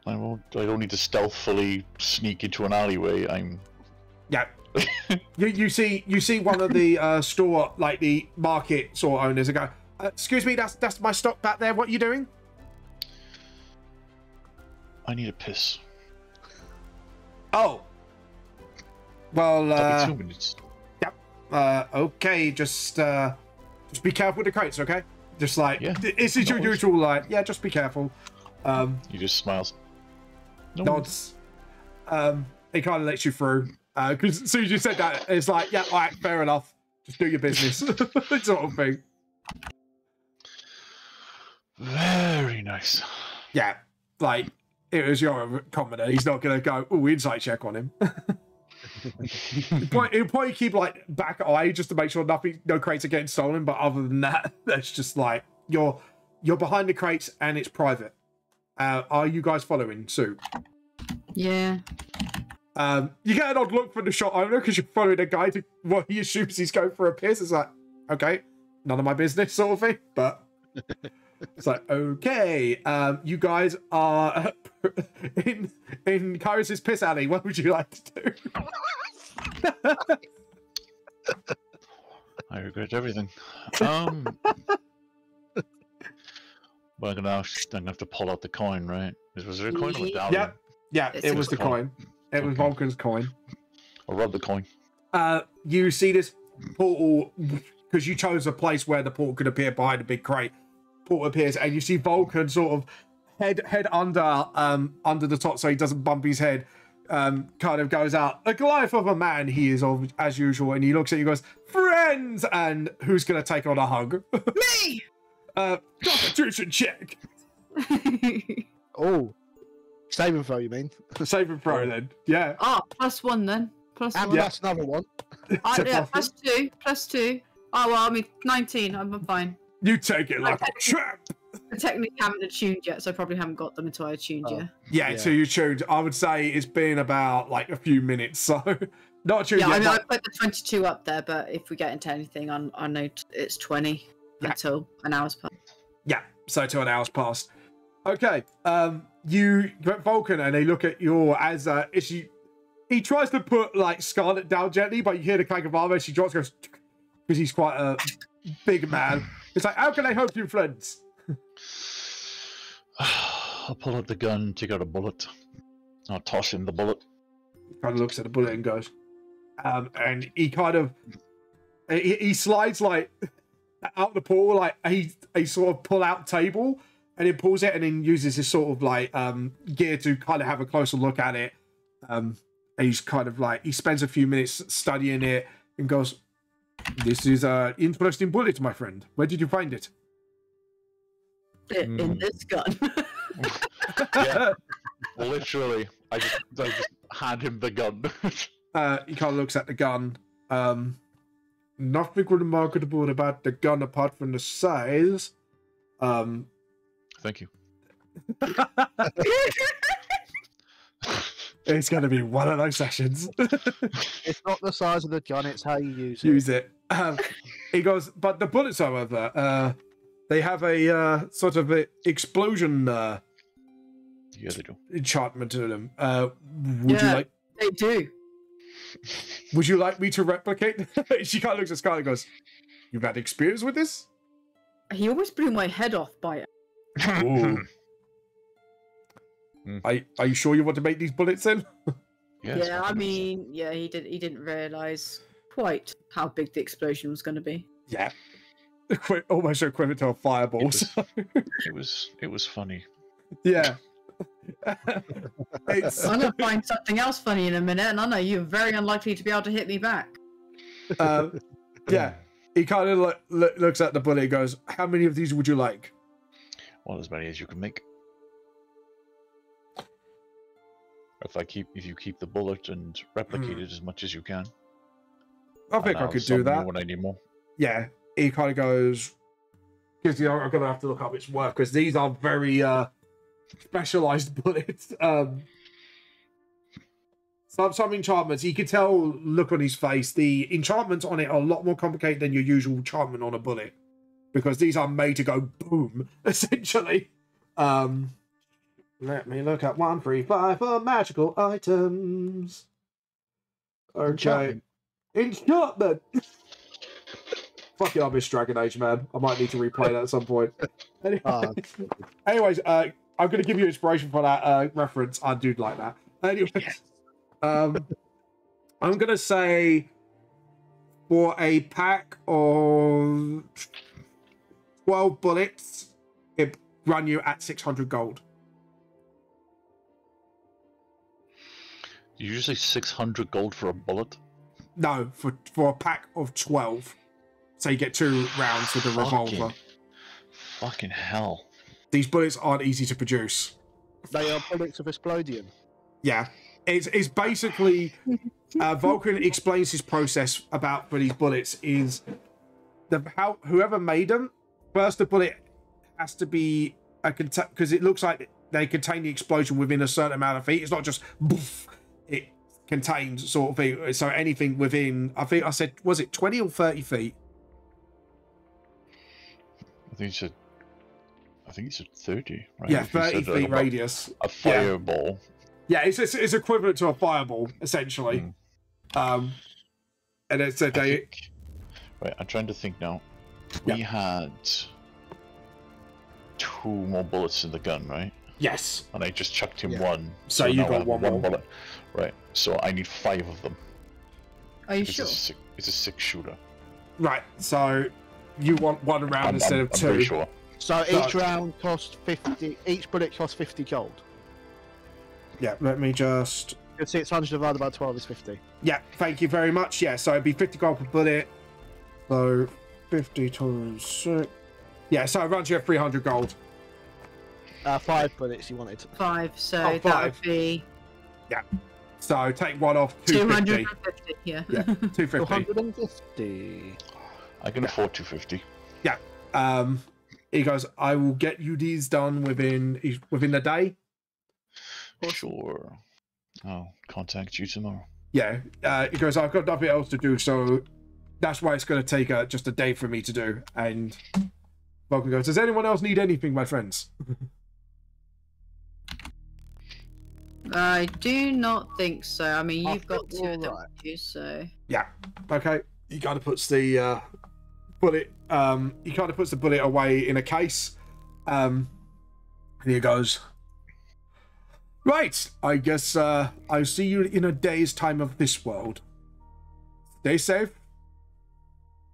won't. I don't need to stealthily sneak into an alleyway. Yeah. you see one of the store, like the market store owners, and go, excuse me, that's my stock back there. What are you doing? I need a piss. Oh. Well, That'll be 2 minutes. Yep. Okay, just be careful with the crates, okay? Just like, yeah, this is your usual, like, yeah, just be careful. He just smiles. No. Nods. He kind of lets you through. Because as soon as you said that, it's like, yeah, all right, fair enough. Just do your business, sort of thing. Very nice. Yeah, like, it was your commoner. He's not going to go, oh, insight check on him. He'll probably keep, like, back eye just to make sure no crates are getting stolen. But other than that, that's just like, you're behind the crates and it's private. Are you guys following suit? Yeah. You get an odd look from the shop owner because you're following a guy to what he assumes he's going for a piss. It's like, okay, none of my business sort of thing. But it's like, okay, you guys are in Kyrus's piss alley. What would you like to do? I regret everything. Well, I'm gonna have to pull out the coin, right? Was there a coin or a medallion? Yeah, it was the coin. It was Vulcan's coin. I'll rub the coin. You see this portal because you chose a place where the portal could appear behind a big crate. Portal appears, and you see Vulcan sort of head under the top so he doesn't bump his head. Kind of goes out. A Goliath of a man he is, as usual, and he looks at you and goes, friends! And who's going to take on a hug? Me! Constitution check. Oh. Save and throw, you mean? Save and throw, then. Yeah. Oh, +1 then. And that's another one. Yeah, +2. +2. Oh, well, I mean, 19. I'm fine. You take it like a trap. I technically haven't attuned yet, so I probably haven't got them until I attuned yet. Yeah, so you tuned. I would say it's been about, like, a few minutes, so... Not tuned yet. I mean, but... I put the 22 up there, but if we get into anything, I know it's 20 until an hour's passed. Yeah, so 2 hours passed. Okay, you get Vulcan and they look at your as he tries to put like Scarlet down gently, but you hear the clank of armor. She drops, goes because he's quite a big man. It's like, how can I help you, friends? I'll pull out the gun, take out a bullet. I'll toss in the bullet. He kind of looks at the bullet and goes, and he kind of he slides like out the portal, like a sort of pull out table. And he pulls it and then uses his sort of like gear to kind of have a closer look at it. And he's kind of like, he spends a few minutes studying it and goes, this is an interesting bullet, my friend. Where did you find it? In this gun. Yeah, literally. I just hand him the gun. He kind of looks at the gun. Nothing remarkable about the gun apart from the size. Thank you. It's going to be one of those sessions. It's not the size of the gun, it's how you use it. Use it. He goes, but the bullets, however, they have a sort of a explosion yeah, they do. enchantment to them. Would you like... They do. Would you like me to replicate? She kind of looks at Scarlet and goes, you've had experience with this? He always blew my head off by it. Ooh. Are you sure you want to make these bullets then? Yes, yeah, I mean, yeah, he didn't realise quite how big the explosion was going to be. Yeah. Almost equivalent to a fireball. It was funny. Yeah. I'm going to find something else funny in a minute, and I know you're very unlikely to be able to hit me back. Yeah. He kind of looks at the bullet and goes, how many of these would you like? Well, as many as you can make. If you keep the bullet and replicate it as much as you can. I think I could do that. When I need more. Yeah. He kind of goes, because I'm going to have to look up its work, because these are very specialized bullets. Some enchantments, you can tell, look on his face, the enchantments on it are a lot more complicated than your usual enchantment on a bullet. Because these are made to go boom, essentially. Let me look at 1, 3, 5 for magical items. Okay. Enchantment! Fuck it, I miss Dragon Age, man. I might need to replay that at some point. Anyways, I'm going to give you inspiration for that reference. I do like that. Anyways, I'm going to say for a pack of 12 bullets, it run you at 600 gold. usually 600 gold for a bullet. No, for a pack of 12. So you get 2 rounds with a revolver. Fucking hell. These bullets aren't easy to produce. They are bullets of explodium. Yeah. It's basically... Vulcan explains his process for these bullets is... whoever made them, first the bullet has to be... because it looks like they contain the explosion within a certain amount of feet. It's not just... Boof, it contains sort of thing. So anything within... I think I said... Was it 20 or 30 feet? I think you said 30, right? Yeah, 30 feet radius. A fireball. Yeah, it's equivalent to a fireball, essentially. And it's a day. Right, I'm trying to think now. We had 2 more bullets in the gun, right? Yes. And I just chucked him 1. So you got one more bullet. Right, so I need 5 of them. Are you sure? It's a 6-shooter. Right, so you want 1 round instead of 2. I'm pretty sure. So each round costs 50. Each bullet costs 50 gold. Yeah, let me just... It's 600 divided by 12 is 50. Yeah, thank you very much. Yeah, so it'd be 50 gold per bullet. So 50 times 6. Yeah, so it runs you at 300 gold. 5 bullets you wanted. 5, so Oh, that 5. would be... Yeah. So take 1 off, 250. 250, yeah. Yeah, 250. 250. I can afford 250. Yeah. He goes, I will get you these done within the day. Sure. I'll contact you tomorrow. Yeah. He goes, I've got nothing else to do, so that's why it's going to take just a day for me to do. And Vulcan goes, does anyone else need anything, my friends? I do not think so. I mean, you've got think 2 of we're them, right. so... Yeah. Okay. He kind of puts the bullet. He kind of puts the bullet away in a case. And he goes, right. I guess I'll see you in a day's time of this world. Stay safe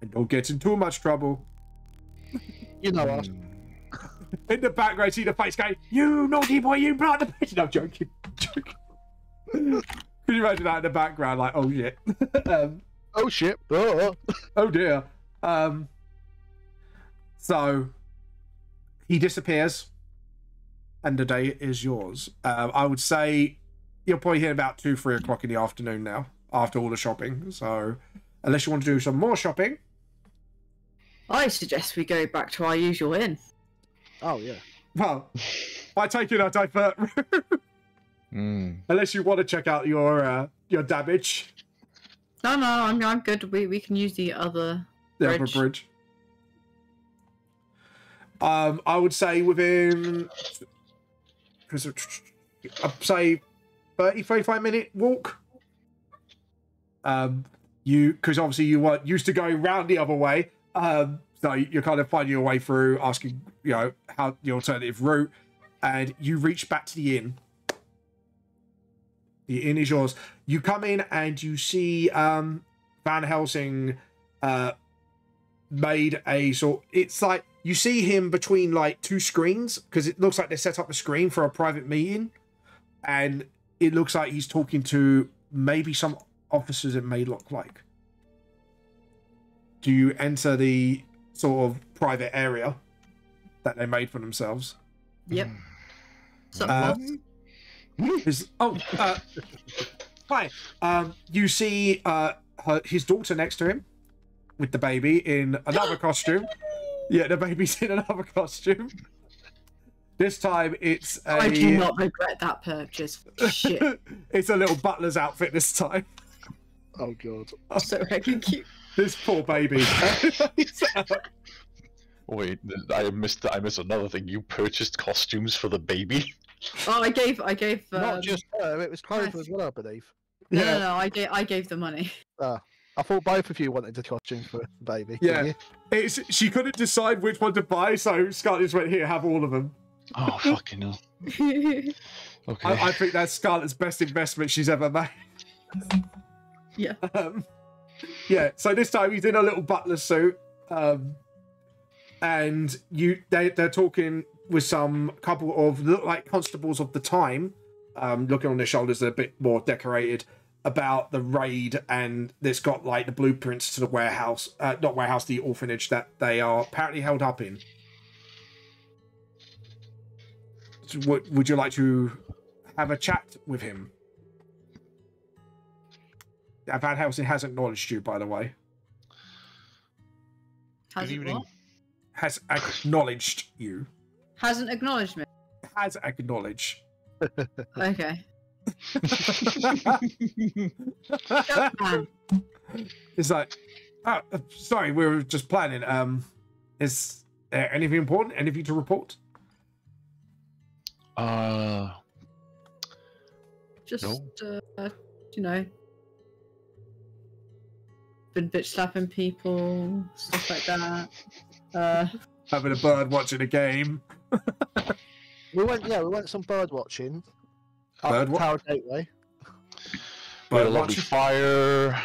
and don't get in too much trouble. You know us. In the background, I see the face going, you naughty boy, you brought the bitch. No, joking. Could you imagine that in the background? Like, oh shit. Oh shit. Oh. Oh dear. So he disappears and the day is yours. I would say you're probably here about 2-3 o'clock in the afternoon now after all the shopping. So unless you want to do some more shopping, I suggest we go back to our usual inn. Oh yeah. well, I take it I divert route. Unless you want to check out your damage. No, I'm good. We can use the other bridge. Upper bridge. I would say within, I'd say 30-35 minute walk. Because obviously you weren't used to going round the other way. So you're kind of finding your way through, asking, how the alternative route, and you reach back to the inn. The inn is yours. You come in and you see Van Helsing made a sort... It's like you see him between like 2 screens because it looks like they set up a screen for a private meeting, and it looks like he's talking to maybe some officers, it may look like. Do you enter the sort of private area that they made for themselves? Yep. Hi. You see his daughter next to him with the baby in another costume. Yeah, the baby's in another costume. This time it's a... I do not regret that purchase. Shit. It's a little butler's outfit this time. Oh god. So fucking cute. This poor baby. Wait, I missed another thing. You purchased costumes for the baby? Oh, I gave. Not just her, it was Clovers as well, I believe. No, I gave the money. I thought both of you wanted the costume for the baby. Yeah. She couldn't decide which one to buy, so Scarlett just went, here, have all of them. Oh, fucking hell. Okay. I think that's Scarlett's best investment she's ever made. Yeah. Yeah, so this time he's in a little butler suit. And they're talking with some couple of look like constables of the time looking on their shoulders, they're a bit more decorated, about the raid, and it's got like the blueprints to the warehouse, not warehouse, the orphanage that they are apparently held up in. Would you like to have a chat with him? Van Helsing has acknowledged you, by the way. Has it what? Has acknowledged you. Hasn't acknowledged me. Has acknowledged. Okay. Shut man. It's like, oh, sorry, we were just planning. Is there anything important? Anything to report? Just No. You know, been bitch slapping people, stuff like that. Having a bird watching a game. We went some bird watching. Bird Tower Gateway. We had a lovely watching. fire.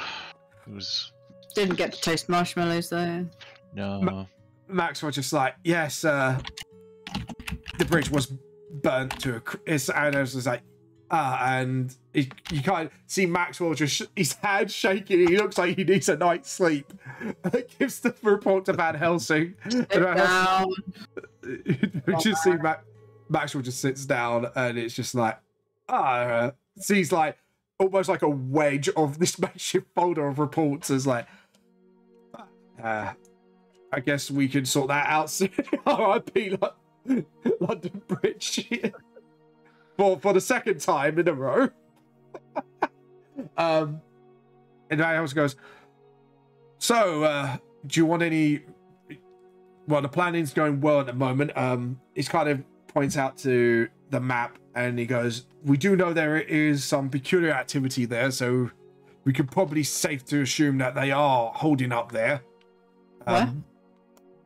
It was Didn't get to taste marshmallows though. no. Max was just like, yes, the bridge was burnt to and I was like, and you can't see Maxwell just his hand shaking. He looks like he needs a night's sleep. Gives the report to Van Helsing. Just see Maxwell just sits down, and it's just like, sees like almost like a wedge of this makeshift folder of reports. Is like, I guess we can sort that out soon. R.I.P. London Bridge. For the second time in a row. And Van Helsing goes, so, do you want any... Well, the planning's going well at the moment. He kind of points out to the map, and he goes, we do know there is some peculiar activity there, so we could probably safe to assume that they are holding up there. What?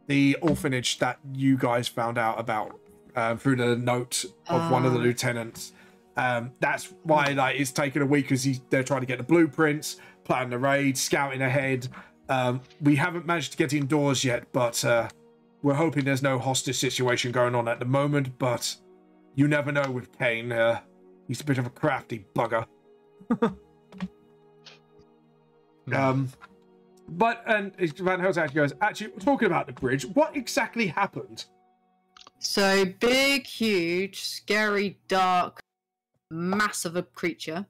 The orphanage that you guys found out about through the note of one of the lieutenants. That's why like it's taken a week, because they're trying to get the blueprints, plan the raid, scouting ahead. We haven't managed to get indoors yet, but we're hoping there's no hostage situation going on at the moment. But you never know with Kane. He's a bit of a crafty bugger. But Van Helsing actually goes, actually, talking about the bridge, what exactly happened? So big, huge, scary, dark, mass of a creature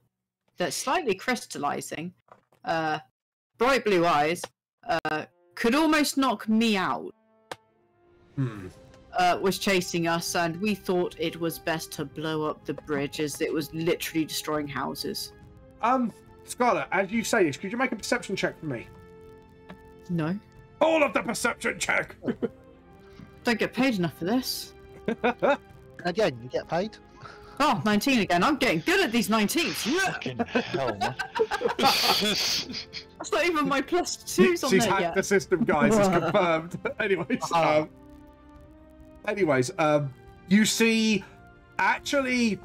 that's slightly crystallizing, bright blue eyes, could almost knock me out. Was chasing us, and we thought it was best to blow up the bridge as it was literally destroying houses. Scarlett, as you say this, could you make a perception check for me? No. All of the perception check! Don't get paid enough for this. Again, you get paid. Oh, 19 again. I'm getting good at these 19s. Yeah. Fucking hell, man. That's not even my +2s on She's there hacked yet. the system, guys. It's confirmed. Anyways, you see, actually,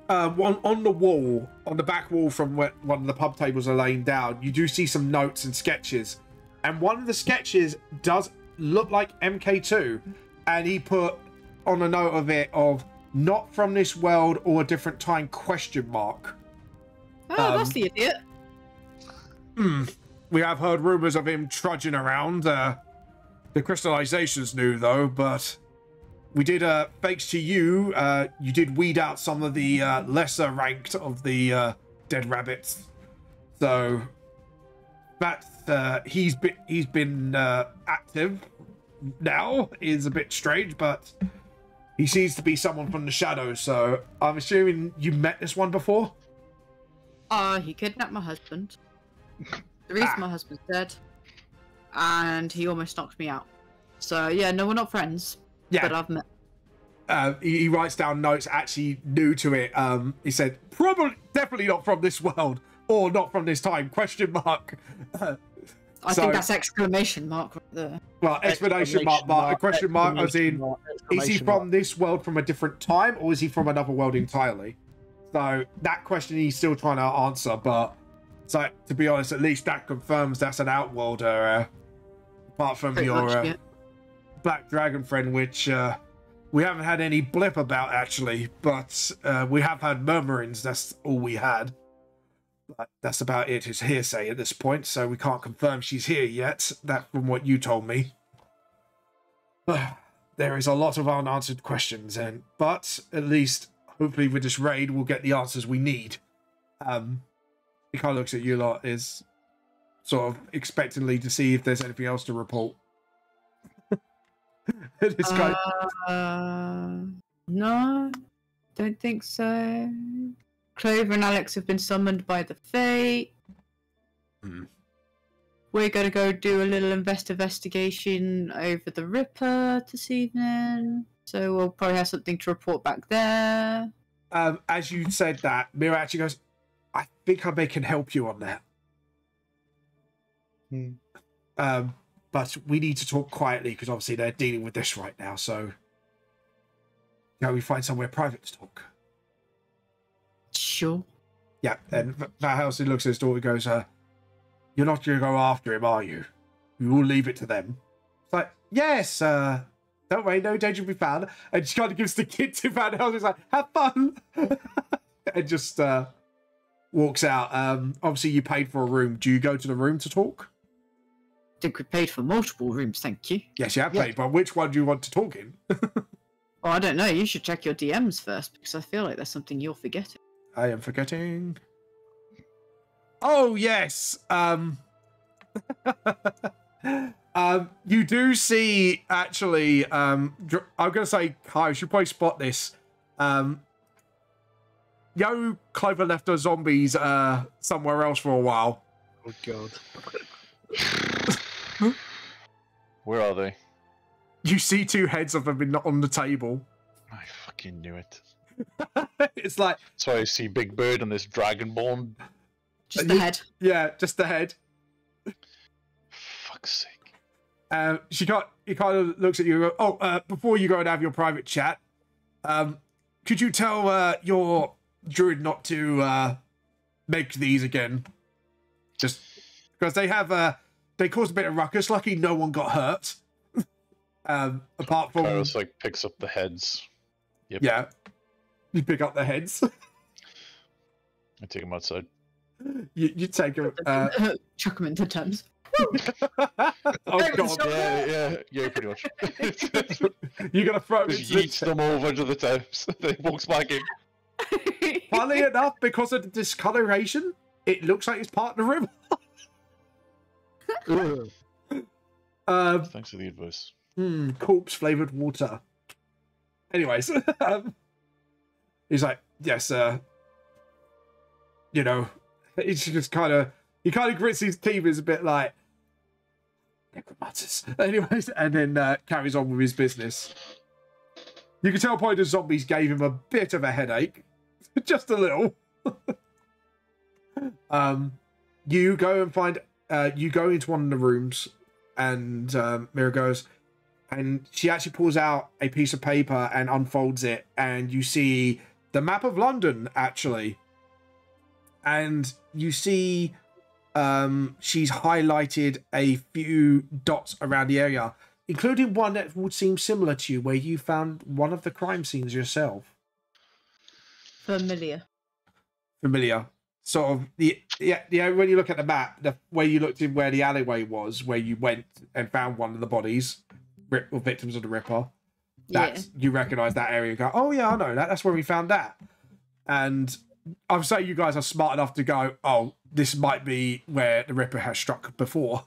on the wall, on the back wall from where one of the pub tables are laying down, you do see some notes and sketches. And one of the sketches does look like MK2. And he put on a note of it of not from this world or a different time ? Oh, that's the idiot. We have heard rumors of him trudging around. The crystallization's new though, but we did, thanks to you, you did weed out some of the lesser ranked of the dead rabbits. So that he's been active now is a bit strange, but he seems to be someone from the shadows. So I'm assuming you met this one before. He kidnapped my husband. The reason my husband's dead, and he almost knocked me out. So yeah, no, we're not friends. Yeah, but I've met. He writes down notes actually new to it. He said, definitely not from this world or not from this time ? I think that's exclamation mark right there. Well, explanation mark, question mark, as in, is he from this world from a different time, or is he from another world entirely? So that question he's still trying to answer, but so to be honest, at least that confirms that's an outworlder, apart from Pretty your much, yeah. Black Dragon friend, which We haven't had any blip about, actually, but we have had murmurings. That's all we had. But that's about it. It's hearsay at this point, so we can't confirm she's here yet. That from what you told me. There is a lot of unanswered questions, but at least, hopefully, with this raid, we'll get the answers we need. He kind of looks at you lot, is sort of expectantly to see if there's anything else to report. This guy... No, don't think so. Clover and Alex have been summoned by the Fate. We're going to go do a little investigation over the Ripper this evening. So we'll probably have something to report back there. As you said that, Mira actually goes, I think I can help you on that. But we need to talk quietly because obviously they're dealing with this right now. So, can we find somewhere private to talk? Sure. Yeah, and Valhalla looks at his daughter and goes, you're not going to go after him, are you? You will leave it to them. It's like, yes, don't worry, no danger will be found. And she kind of gives the kid to Valhalla. He's like, have fun. And just walks out. Obviously, you paid for a room. Do you go to the room to talk? I think we paid for multiple rooms, thank you. Yes, you have paid, but which one do you want to talk in? Oh, I don't know. You should check your DMs first, because I feel like there's something you're forgetting. I am forgetting. Oh, yes. You do see, actually, I'm going to say, Kai, you should probably spot this. Yo, Clover left her zombies somewhere else for a while. Oh, God. Where are they? You see two heads of them on the table. I fucking knew it. It's like... So I see Big Bird on this Dragonborn. Just the head. Yeah, just the head. Fuck's sake. He kind of looks at you and goes, oh, before you go and have your private chat, could you tell your druid not to make these again? Just because they have... they caused a bit of ruckus. Lucky no one got hurt. Apart from... Kairos, like, picks up the heads. Yep. Yeah. You pick up the heads. I take them outside. You take them... Chuck them into Thames. Oh, God. Yeah, pretty much. You're going to throw them Just into yeets them over to the Thames. Then he walks back in. Funnily enough, because of the discoloration, it looks like it's part of the river. Thanks for the advice. Corpse flavored water. Anyways, he's like, yes, you know, he's just he kind of grits his teeth. Is a bit like necromancers. Anyways, and then carries on with his business. You can tell probably the zombies gave him a bit of a headache, just a little. You go and find. You go into one of the rooms, and Mira goes, and she actually pulls out a piece of paper and unfolds it, and you see the map of London, actually. And you see she's highlighted a few dots around the area, including one that would seem similar to you, where you found one of the crime scenes yourself. Familiar. Sort of when you look at the map, the way you looked in where the alleyway was, where you went and found one of the bodies, or victims of the Ripper. You recognise that area and go, oh yeah, I know that. That's where we found that. And I'm saying you guys are smart enough to go, oh, this might be where the Ripper has struck before.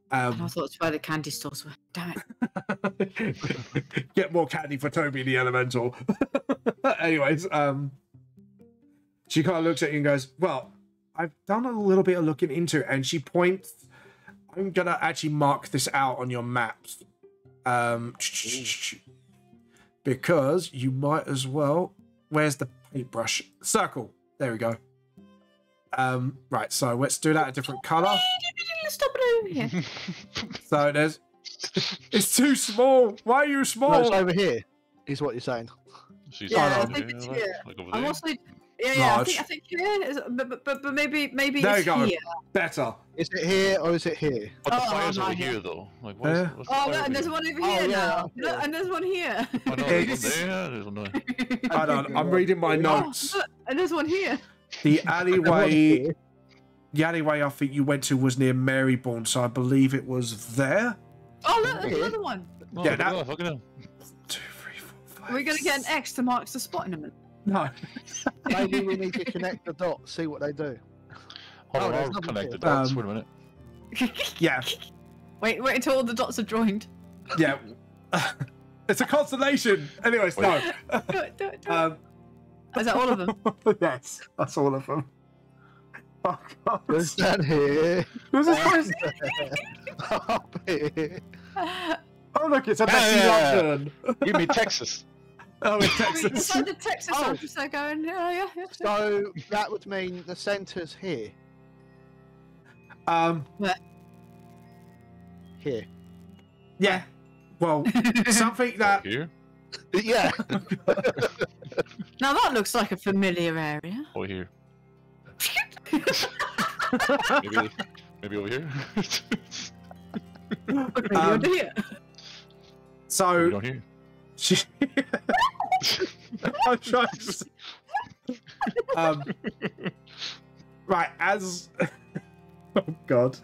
And I thought it's where the candy stores were. Damn it. Get more candy for Toby the Elemental. Anyways, she kind of looks at you and goes, well, I've done a little bit of looking into it. And she points, I'm going to actually mark this out on your maps. Because you might as well, where's the paintbrush? Circle. There we go. Right, so let's do that a different colour. Stop it over here. So there's... It's too small. Why are you small? No, it's over here, is what you're saying. Yeah, I think it's here. Like over I'm there. also I large. think here is, but maybe There you it's go. here. Better. Is it here or is it here? But the Oh, fire's not over here. here, though. Like, what's the Oh, fire look, over and there's here? one over Oh, here yeah, now. up Look, here. and there's one here. Oh, no, It's- there's one there. There's one there. Hold on, I'm reading my Oh, notes. look, and there's one here. The alleyway, I think you went to was near Marybourne, so I believe it was there. Oh, look, there's another one. Oh, Yeah, look at that- that, fucking hell. 2, 3, 4, 5. We're gonna get an X to mark the spot in a minute. No. Maybe we need to connect the dots, see what they do. Hold on, there's I'll nothing connect here. the dots. Wait a minute. Yeah. Wait until all the dots are joined. Yeah. It's a constellation. Anyways, no. Do it. Is that all of them? Yes, that's all of them. Oh, God. There's that here. Was this supposed- Up here. Oh, look, it's a messy Yeah. London. Give me Texas. Oh, in We Texas. decided Texas Oh. I'm just there going, yeah. So that would mean the centre's here. Here. Yeah. Well, something that Here Yeah. Now that looks like a familiar area. or here. Maybe over here. Maybe Um, under here. Maybe so down here. she. I'm trying to. Right, as. Oh God,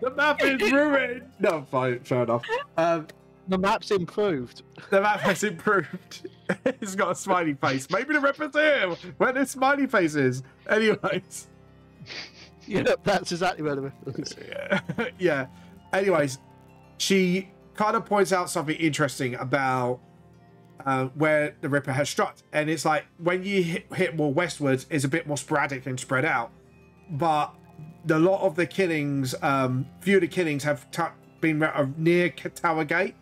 the map is ruined. No, fine, fair enough. The map's improved. The map has improved. It's got a smiley face. Maybe the Ripper's here where the smiley face is. Anyways. Yeah, that's exactly where the reference is. Yeah. Anyways, she kind of points out something interesting about where the Ripper has struck. And it's like when you hit more westwards, it's a bit more sporadic and spread out. But a lot of the killings, few of the killings have been near Tower Gate.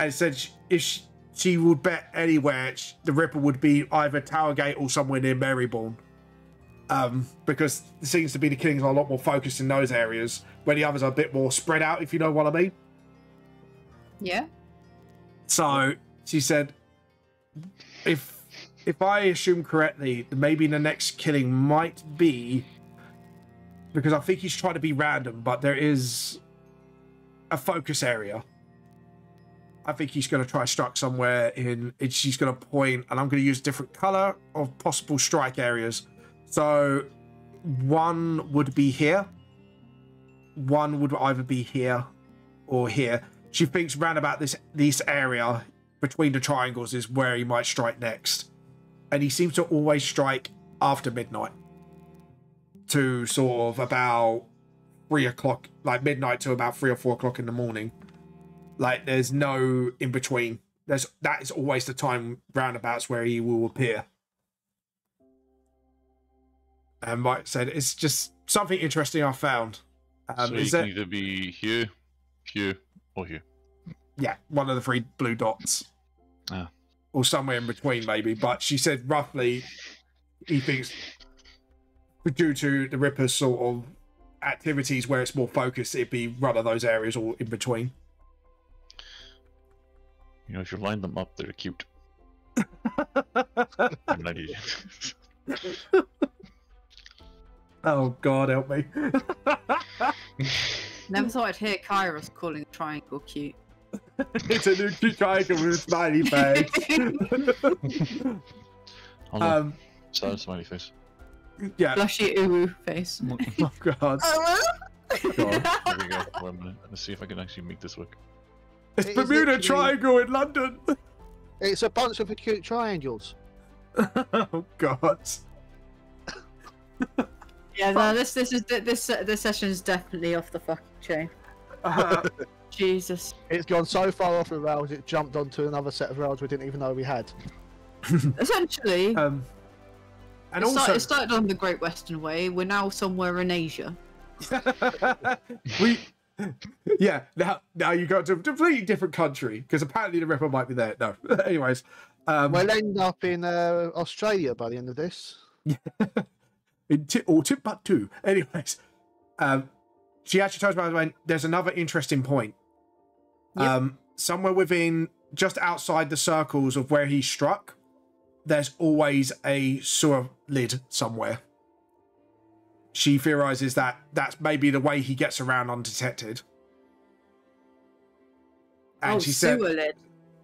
And said if she would bet anywhere, the Ripper would be either Tower Gate or somewhere near Marybourne. Because it seems to be the killings are a lot more focused in those areas, where the others are a bit more spread out, if you know what I mean. Yeah. So she said, if I assume correctly, maybe the next killing might be, because I think he's trying to be random, but there is a focus area. I think he's going to try strike somewhere she's going to point, and I'm going to use a different color of possible strike areas. So one would be here. One would either be here or here. She thinks round about this area between the triangles is where he might strike next. And he seems to always strike after midnight. To sort of about 3 o'clock, like midnight to about 3 or 4 o'clock in the morning. Like there's no in between. That is always the time roundabouts where he will appear. And Mike said it's just something interesting I found. So you can either be here, here, or here. Yeah, one of the 3 blue dots. Ah. Or somewhere in between maybe. But she said roughly he thinks due to the Ripper's sort of activities where it's more focused, it'd be one of those areas or in between. You know, if you line them up, they're cute. I'm not idiot. Oh God, help me. Never thought I'd hear Kairos calling a triangle cute. It's a new cute triangle with a smiley face. Hold on. Sad smiley face. Yeah. Blushy uwu face. Oh God. God. Here we go. Wait a minute. Let's see if I can actually make this work. It's It is Bermuda literally- Triangle in London. It's a bunch of acute triangles. Oh God. Yeah, no, this session is definitely off the fucking chain. Jesus. It's gone so far off the rails, it jumped onto another set of rails we didn't even know we had. Essentially, And it also, it started on the Great Western Way. We're now somewhere in Asia. yeah. Now you go to a completely different country because apparently the Ripper might be there. No. Anyways, We'll end up in Australia by the end of this. or Timbuktu. Anyways, she actually tells me when there's another interesting point. Yep. Somewhere within, just outside the circles of where he struck, there's always a sewer lid somewhere. She theorizes that that's maybe the way he gets around undetected. And she said, sewer lid.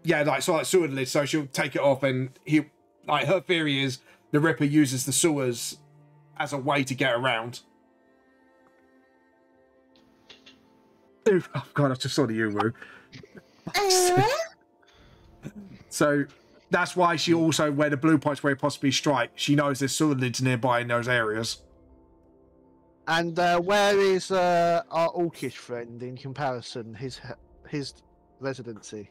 yeah, like sewer lid. So she'll take it off, and her theory is the Ripper uses the sewers as a way to get around. Oh God, I just saw the Uwu. So that's why she also, where the blue points where possibly strike, she knows there's sewer lids nearby in those areas. And where is our Orcish friend in comparison? His residency.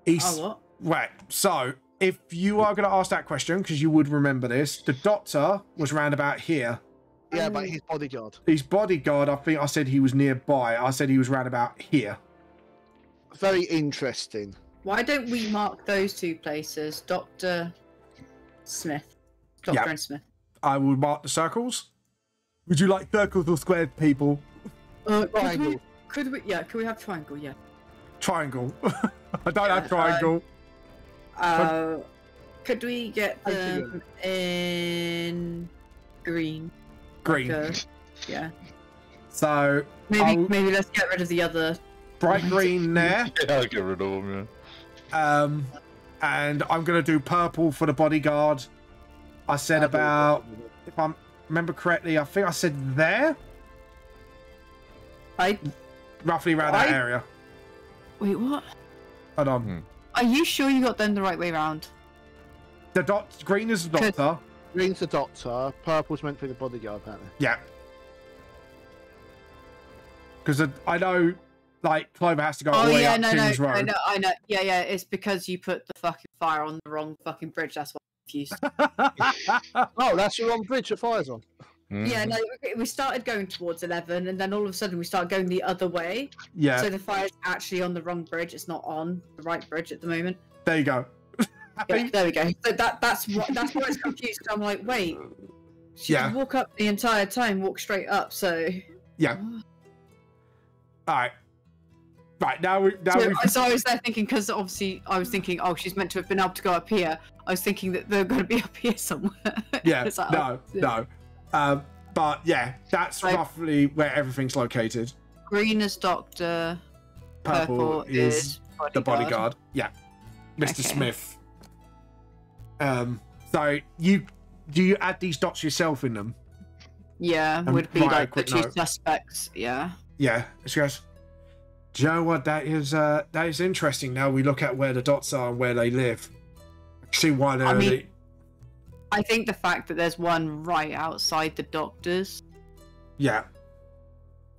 What? Right. So if you are going to ask that question, because you would remember this, the Doctor was round about here. Yeah, but his bodyguard. His bodyguard, I think I said he was nearby. I said he was round about here. Very interesting. Why don't we mark those two places? Dr. Smith. Doctor and Smith. I will mark the circles. Would you like circles or squares, people? Triangle. Could we have triangle? Yeah. Triangle. I don't have triangle. Could we get them in green? Green. Yeah. So maybe let's get rid of the other bright green there. Yeah, I'll get rid of them. Yeah. And I'm gonna do purple for the bodyguard. I said about, if I remember correctly, I think I said there. Roughly around that area. Wait, what? Hold on. Are you sure you got them the right way round? The green is the Doctor. Green's the Doctor. Purple's meant to be the bodyguard, apparently. Yeah. Because I know, like, Clover has to go all the way up King's Road. I know. Yeah. It's because you put the fucking fire on the wrong fucking bridge. That's why I'm confused. Oh, that's the wrong bridge the fire's on. Yeah, no, we started going towards 11, and then all of a sudden we started going the other way. Yeah. So the fire's actually on the wrong bridge. It's not on the right bridge at the moment. There you go. Yeah, there we go. So that's why it's confused. I'm like, wait, she can walk up the entire time, walk straight up. So yeah. All right. Right now so I was there thinking, because obviously I was thinking, oh, she's meant to have been able to go up here. I was thinking that they're going to be up here somewhere. Yeah. Like, no. But yeah, that's roughly where everything's located. Green is Doctor. Purple is the bodyguard. Yeah. Mr. Smith. So do you add these dots yourself in them? Yeah, would be like the two suspects. Yeah. Yeah. She goes, do you know what? That is interesting. Now we look at where the dots are and where they live. See why they're. I think the fact that there's one right outside the Doctor's. Yeah.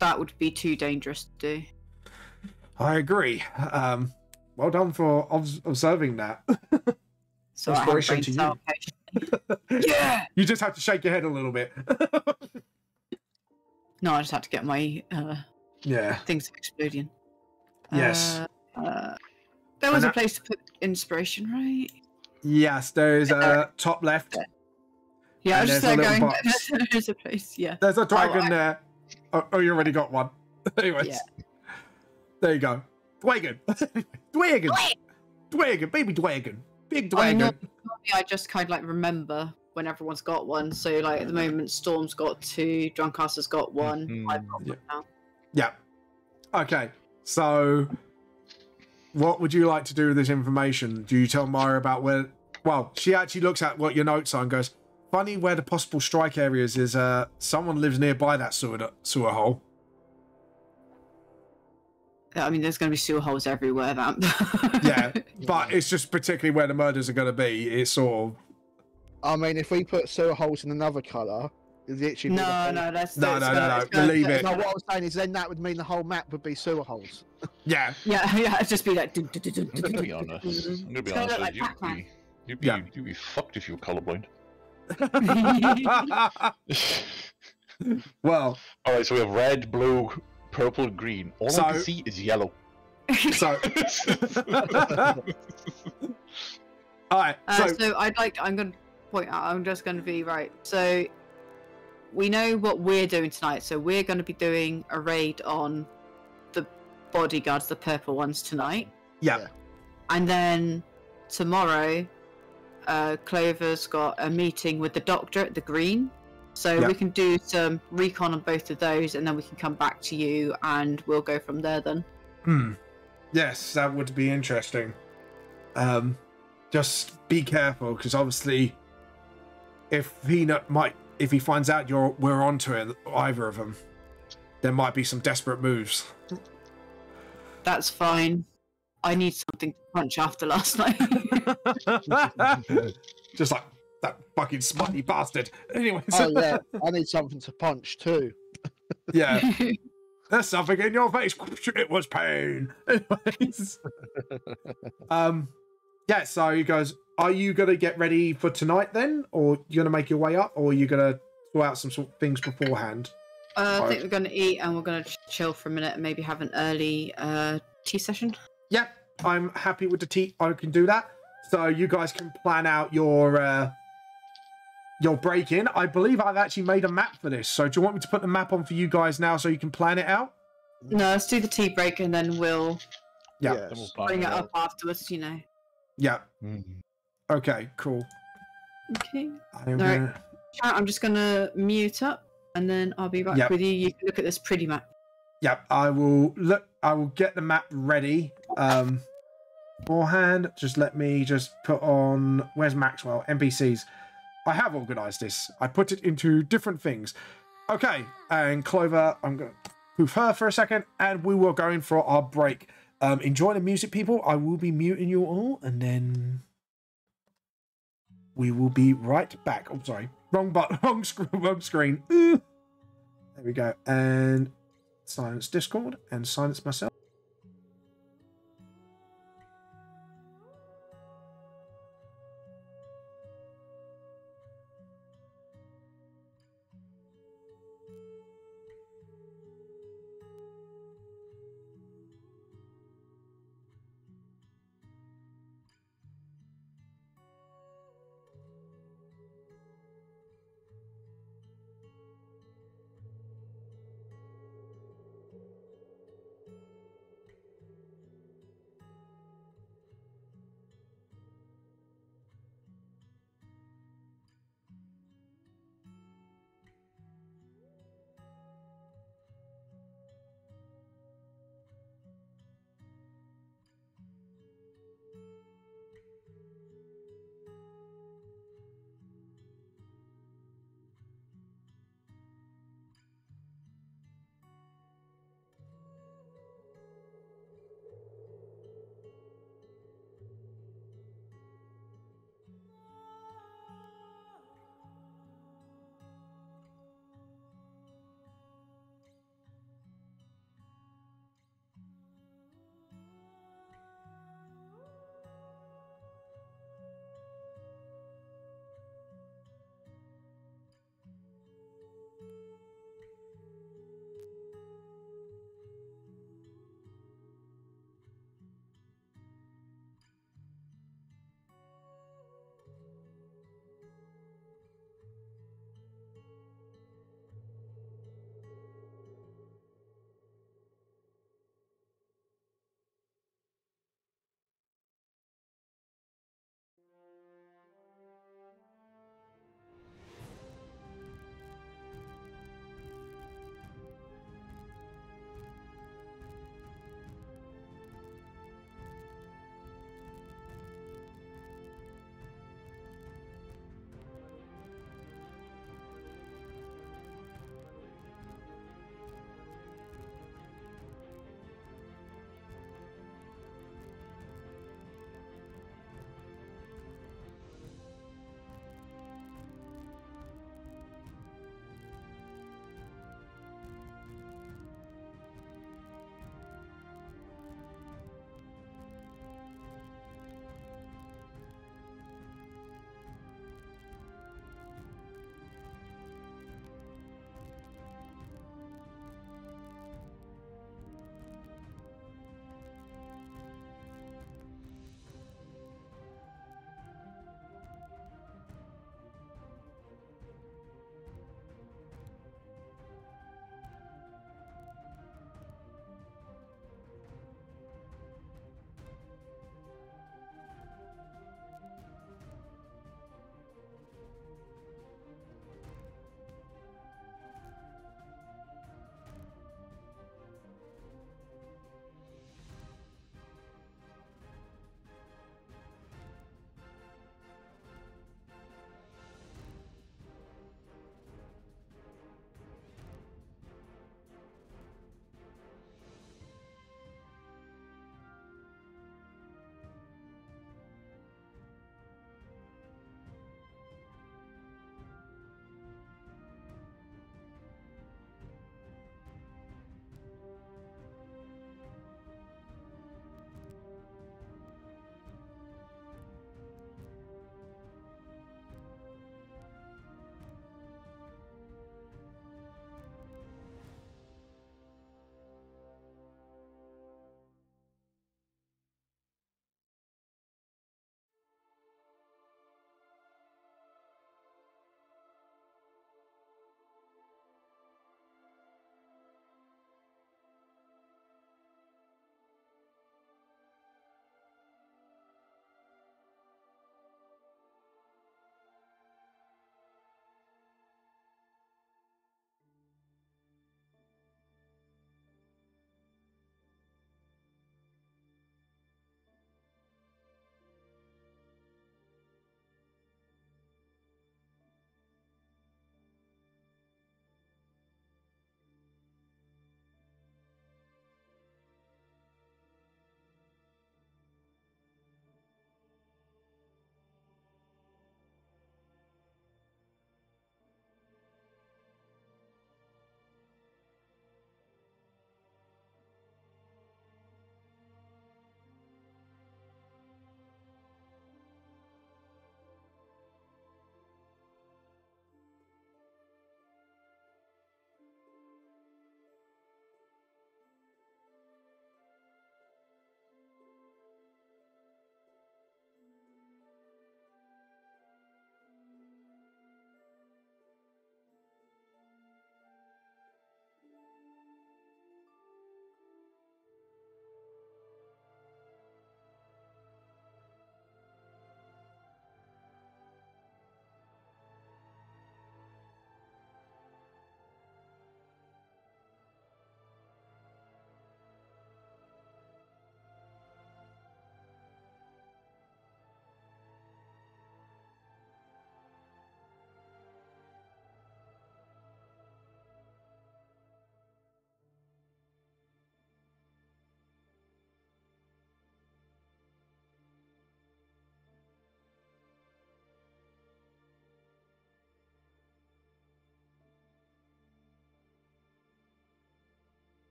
That would be too dangerous to do. I agree. Well done for observing that. So inspiration to you. Yeah. You just have to shake your head a little bit. No, I just had to get my things exploding. Yes. There was a place to put inspiration, right? Yes, there is a top left. Yeah, I was just there going, there's a place, yeah. There's a dragon there. Oh, you already got one. Anyways. Yeah. There you go. Dwagon. Dwagon, baby Dwagon. Big Dwagon. I just kind of like remember when everyone's got one. So like at the moment, Storm's got 2, Druncaster's got 1. I've got 1 now. Yeah. Okay. So what would you like to do with this information? Do you tell Mara about where... Well, she actually looks at what your notes are and goes, funny where the possible strike areas is someone lives nearby that sewer hole. I mean, there's going to be sewer holes everywhere. Yeah, but it's just particularly where the murders are going to be. It's sort of... I mean, if we put sewer holes in another colour, it's literally... No, believe it. No, what I was saying is then that would mean the whole map would be sewer holes. Yeah. Yeah, it'd just be like... I'm going to be honest. With you. You'd be fucked if you were colourblind. Well... Alright, so we have red, blue, purple, and green. All I can see is yellow. So... Alright, so I'm going to point out, I'm just going to be right. So we know what we're doing tonight. So we're going to be doing a raid on the bodyguards, the purple ones tonight. Yeah. And then tomorrow Clover's got a meeting with the doctor at the Green. So Yep. we can do some recon on both of those, and then we can come back to you, and we'll go from there then. Yes, that would be interesting. Just be careful, because obviously, if he finds out we're onto it, either of them, there might be some desperate moves. That's fine. I need something to punch after last night. Just like that fucking smutty bastard. Anyways. Oh yeah, I need something to punch too. Yeah. There's something in your face. It was pain. Anyways. Yeah, so you guys, are you going to get ready for tonight then? Or you going to make your way up? Or are you going to sort out some sort of things beforehand? I think we're going to eat, and we're going to chill for a minute and maybe have an early tea session. Yeah, I'm happy with the tea. I can do that. So you guys can plan out your break-in. I believe I've actually made a map for this. So do you want me to put the map on for you guys now so you can plan it out? No, let's do the tea break, and then we'll Yeah. Yes. bring it up afterwards, you know. Yeah. Mhm. Okay, cool. Okay. I'm All gonna... Chat, I'm just going to mute up, and then I'll be back with you. You can look at this pretty map. Yep, I will get the map ready. Beforehand, just let me just put on, where's Maxwell? NPCs. I have organized this. I put it into different things. Okay, and Clover, I'm gonna poof her for a second, and we will go in for our break. Enjoy the music, people. I will be muting you all, and then we will be right back. Oh, sorry, wrong button, wrong screen. There we go, and silence Discord and silence myself.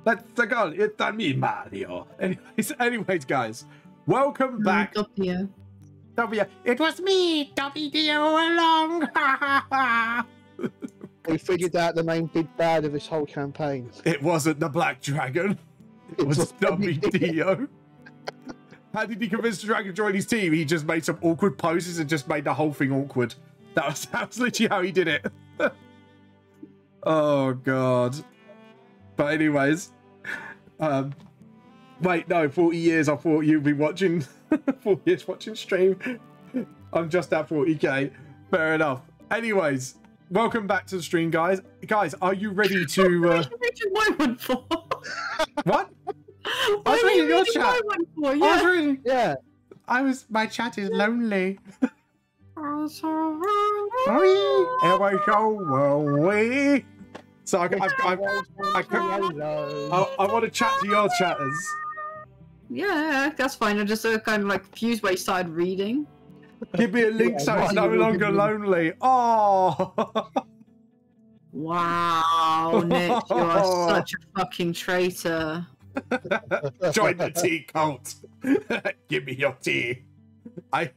Let's go. It's me, Mario. Anyways, guys, welcome back. Doppio. It was me, Doppio, all along. We figured out the main big bad of this whole campaign. It wasn't the Black Dragon. It was Doppio. How did he convince the dragon to join his team? He just made some awkward poses and just made the whole thing awkward. That was literally how he did it. Oh, God. But anyways, wait, no, 40 years. I thought you'd be watching 40 years watching stream. I'm just at 40k. Fair enough. Anyways, welcome back to the stream, guys. Guys, are you ready to? What are you reading my one for? What? What I was are you reading your reading chat. my one for? I was Yeah. reading. Yeah. My chat is lonely. Hello. So I want to chat to your chatters. Yeah, that's fine. I just kind of like confused why you started reading. Give me a link so it's no longer lonely. Oh. Wow, Nick, you are such a fucking traitor. Join the tea cult. Give me your tea. I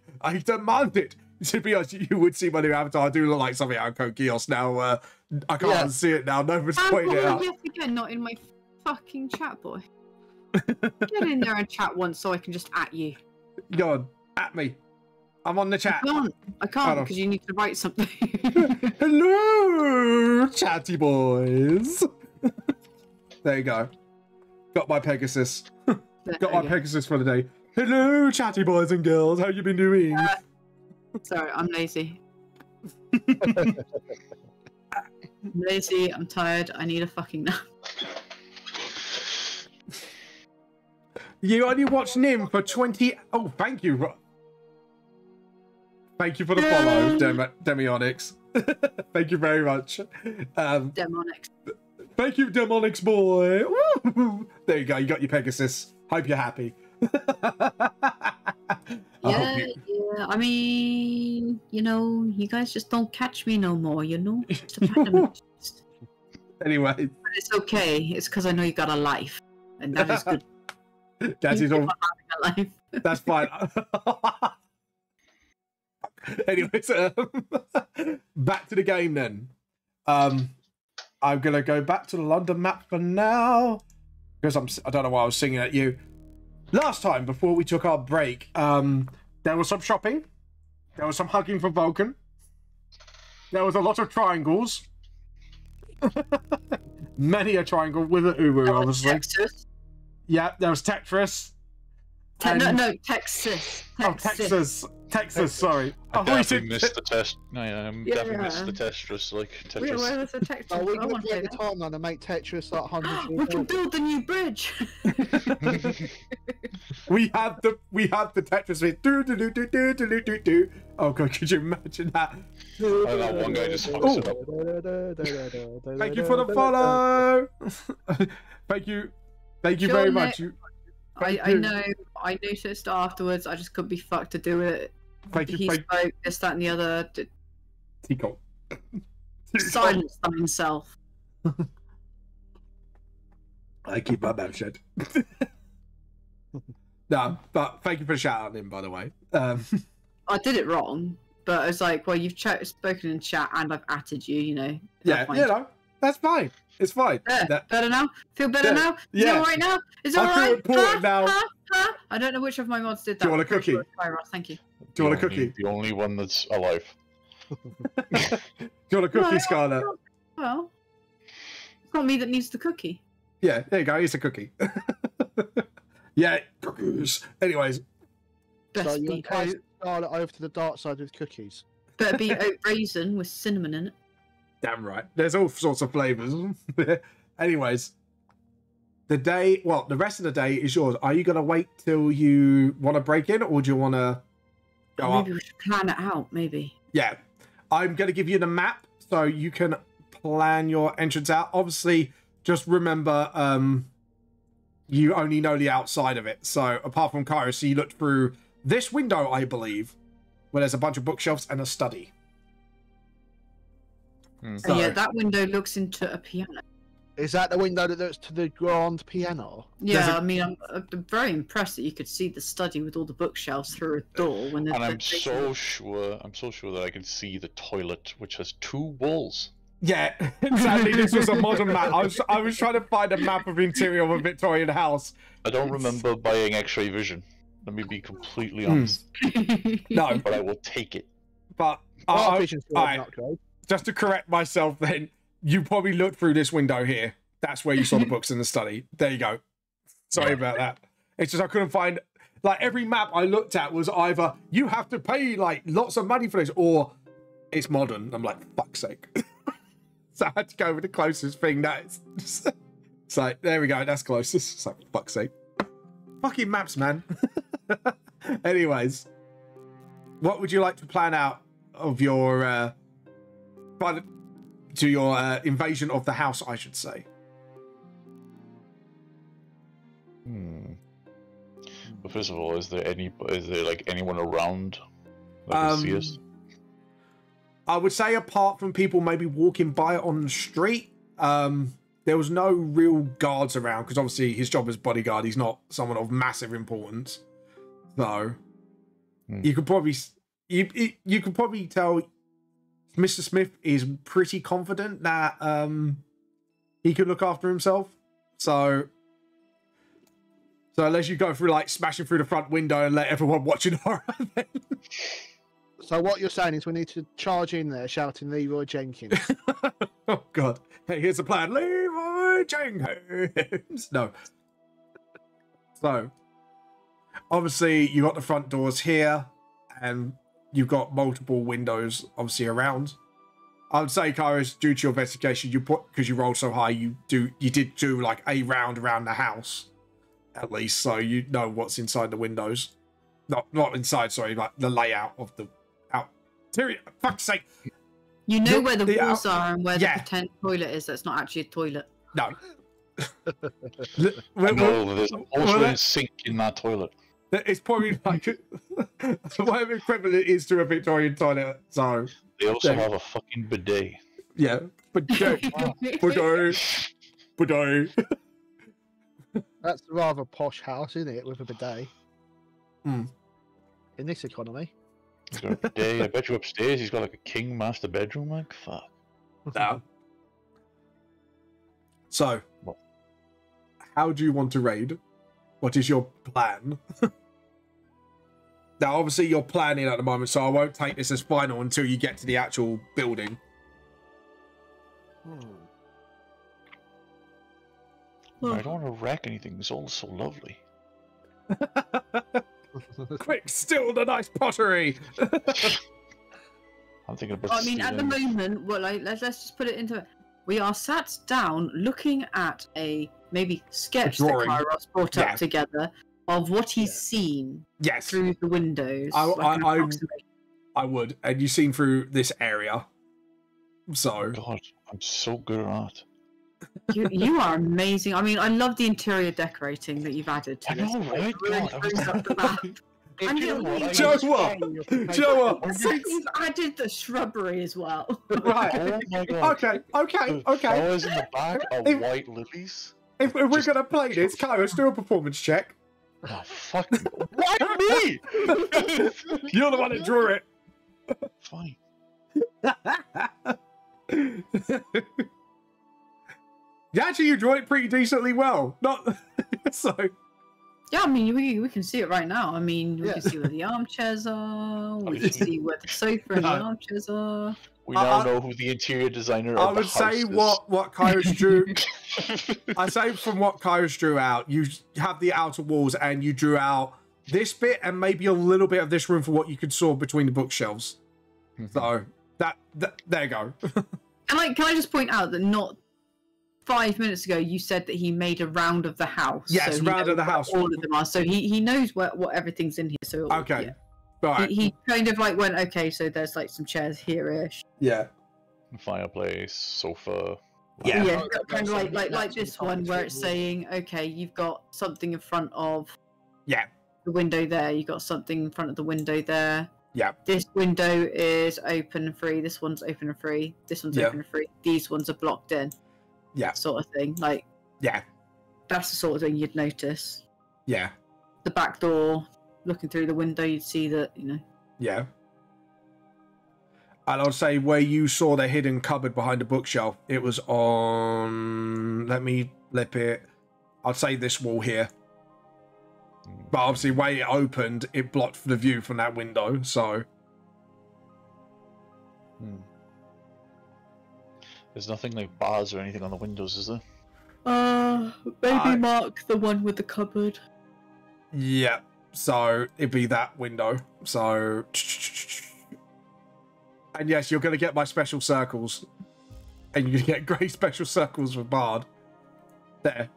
demand it. To be honest, you would see my new avatar. I do look like something out of Code Geass now. I can't see it now. No one's pointing it out. Yes, again, not in my fucking chat, boy. Get in there and chat once so I can just at you. Go on, at me. I'm on the chat. I can't because you need to write something. Hello, chatty boys. There you go. Got my Pegasus. Got my Pegasus for the day. Hello, chatty boys and girls. How you been doing? Sorry, I'm lazy. I'm lazy, I'm tired, I need a fucking nap. You only watched Nim for 20... Oh, thank you. Thank you for the follow, Demionyx. Thank you very much. Demonics. Thank you, Demonics boy. Woo! There you go, you got your Pegasus. Hope you're happy. Yeah, I mean, you know, you guys just don't catch me no more, you know? It's a random Anyway. But it's okay, it's because I know you got a life. And that is good. That is all. A life. That's fine. Anyways, back to the game then. I'm gonna go back to the London map for now because I don't know why I was singing at you. Last time, before we took our break, there was some shopping, there was some hugging for Vulcan, there was a lot of triangles, many a triangle with an Uwu, obviously. Texas. Yeah, there was Tetris. No, Texas. Oh, Texas, sorry. I definitely missed the test. No, yeah, definitely missed the Tetris, like Tetris. Where was the Tetris? Oh, we can get the timeline and make Tetris like 100 We can build the new bridge. we have the Tetris with do. Oh god, could you imagine that? Oh, that one guy just fucks it up. Thank you for the follow. Thank you very much. I know. I noticed afterwards. I just couldn't be fucked to do it. He spoke this, that, and the other. Tico. Silenced on himself. I keep my mouth shut. No, but thank you for shouting him, by the way. I did it wrong, but it's like, well, you've spoken in chat and I've atted you. You know. Yeah, you know, that's fine. It's fine. Better now? Feel better now? Is it alright now? Is it alright? I feel important now. I don't know which of my mods did that. Do you want a cookie? Thank you. Do you want a cookie? The only one that's alive. Do you want a cookie, Scarlett? Well, it's not me that needs the cookie. Yeah, there you go. It's a cookie. Yeah, cookies. Anyways. So you carry Scarlett over to the dark side with cookies. Better be oat raisin with cinnamon in it. Damn right. There's all sorts of flavors. Anyways, the rest of the day is yours. Are you going to wait till you want to break in, or do you want to go up? Maybe we should plan it out, maybe. Yeah. I'm going to give you the map so you can plan your entrance out. Obviously, just remember you only know the outside of it. So apart from Cairo, so you look through this window, I believe, where there's a bunch of bookshelves and a study. So, yeah, that window looks into a piano. Is that the window that looks to the grand piano? Yeah, I mean, I'm very impressed that you could see the study with all the bookshelves through a door. And I'm so sure that I can see the toilet, which has 2 walls. Yeah, sadly, this was a modern map. I was trying to find a map of interior of a Victorian house. I don't remember buying X-ray vision. Let me be completely honest. No, but I will take it. But just to correct myself, then you probably looked through this window here. That's where you saw the books in the study. There you go. Sorry about that. It's just I couldn't find, like, every map I looked at was either you have to pay like lots of money for this, or it's modern. I'm like, fuck's sake. So I had to go with the closest thing. That is. So there we go. That's closest. So fuck's sake. Fucking maps, man. Anyways, what would you like to plan out of your invasion of the house, I should say? But first of all, is there like anyone around that can see us? I would say apart from people maybe walking by on the street, there was no real guards around, because obviously his job as bodyguard, he's not someone of massive importance. So you could probably you could probably tell Mr. Smith is pretty confident that he could look after himself. So unless you go through like smashing through the front window and let everyone watch in horror, then... So what you're saying is we need to charge in there shouting Leroy Jenkins. Oh God! Hey, here's the plan, Leroy Jenkins. No. So obviously you got the front doors here, and you've got multiple windows obviously around. I would say, Kairos, due to your investigation, because you rolled so high, you did do like a round around the house, at least, so you know what's inside the windows. Not inside, sorry, like the layout of the interior. Fuck's sake. You know where the walls are and where the pretend toilet is. That's not actually a toilet. No. No, there's also a sink in that toilet. It's probably like whatever equivalent it is to a Victorian toilet. So they also have a fucking bidet. Yeah, bidet. Bidet. That's a rather posh house, isn't it, with a bidet? In this economy. He's got a bidet. I bet you upstairs he's got like a king master bedroom. Like, fuck. No. So, how do you want to raid? What is your plan? Now, obviously, you're planning at the moment, so I won't take this as final until you get to the actual building. I don't want to wreck anything. It's all so lovely. Quick, steal the nice pottery. I'm thinking about. I mean, at the moment, well, let's just put it into it. We are sat down looking at a maybe sketch that Kairos brought up together of what he's seen through the windows. I would, and you've seen through this area. So God, I'm so good at art. You are amazing. I mean, I love the interior decorating that you've added to this. I know, right? And you know what? You've added the shrubbery as well. Right. Oh my God. Okay. Flowers in the back are white lilies. If we're going to play this, Kairos, do a performance check. Oh, fuck. Why me? You're the one that drew it. Fine. Yeah, actually, you draw it pretty decently well. Not so. Yeah, I mean, we can see it right now. I mean, we can see where the armchairs are. We can see where the sofa and the armchairs are. We now know who the interior designer I of would the say house what Kairos drew. I say from what Kairos drew out, you have the outer walls and you drew out this bit and maybe a little bit of this room for what you could saw between the bookshelves. So that there you go. Can I just point out that not 5 minutes ago you said that he made a round of the house. Yes, so round of the house. All of them are. So he knows what everything's in here. So okay. Yeah. Right. He kind of like went, okay, so there's like some chairs here-ish. Yeah. Fireplace, sofa. Yeah, kind of like this one where it's saying, okay, you've got something in front of the window there. You've got something in front of the window there. Yeah. This window is open and free. This one's open and free. This one's open and free. These ones are blocked in. Yeah. Sort of thing. Like, Yeah. that's the sort of thing you'd notice. Yeah. The back door, looking through the window, you'd see that, you know. Yeah. And I'll say where you saw the hidden cupboard behind the bookshelf, it was on... Let me flip it. I'd say this wall here. But obviously, the way it opened, it blocked the view from that window, so... There's nothing like bars or anything on the windows, is there? Maybe mark the one with the cupboard. Yeah, so it'd be that window. So... And yes, you're going to get my special circles. And you're going to get grey special circles for Bard. There.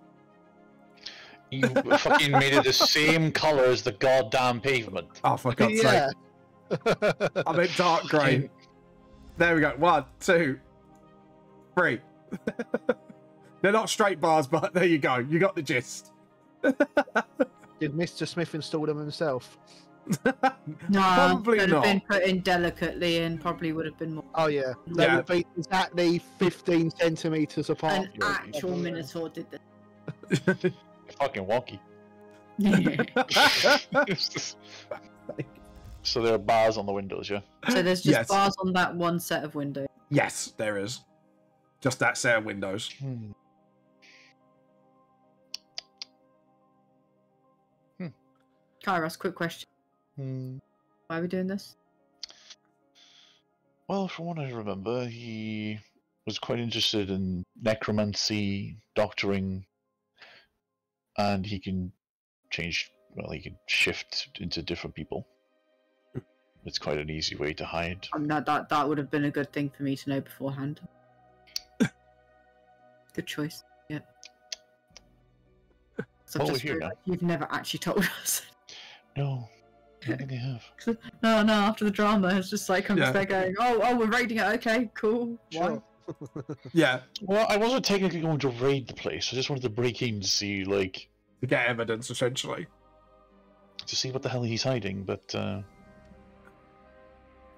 You fucking made it the same colour as the goddamn pavement. Oh, for God's sake. I meant dark grey. There we go. 1, 2, 3. They're not straight bars, but there you go. You got the gist. Did Mr. Smith install them himself? No, Probably could have not. been put in delicately and probably would have been more. Oh yeah, they Yeah. would be exactly 15 centimeters apart. An actual Minotaur did this. Fucking wonky. So there are bars on the windows, yeah? So there's just Yes. bars on that one set of windows. Yes, there is. Just that set of windows. Kairos, quick question. Why are we doing this? Well, from what I remember, he was quite interested in necromancy, doctoring, and he can change, well, he can shift into different people. It's quite an easy way to hide. That would have been a good thing for me to know beforehand. Good choice. Yeah. So Well, just we're here realised now. you've never actually told us. No, I don't think I have. No, after the drama, it's just like I'm just there going, oh, we're raiding it. Okay, cool. Sure. Yeah, Well, I wasn't technically going to raid the place. I just wanted to break in to see, like, to get evidence, essentially. to see what the hell he's hiding. But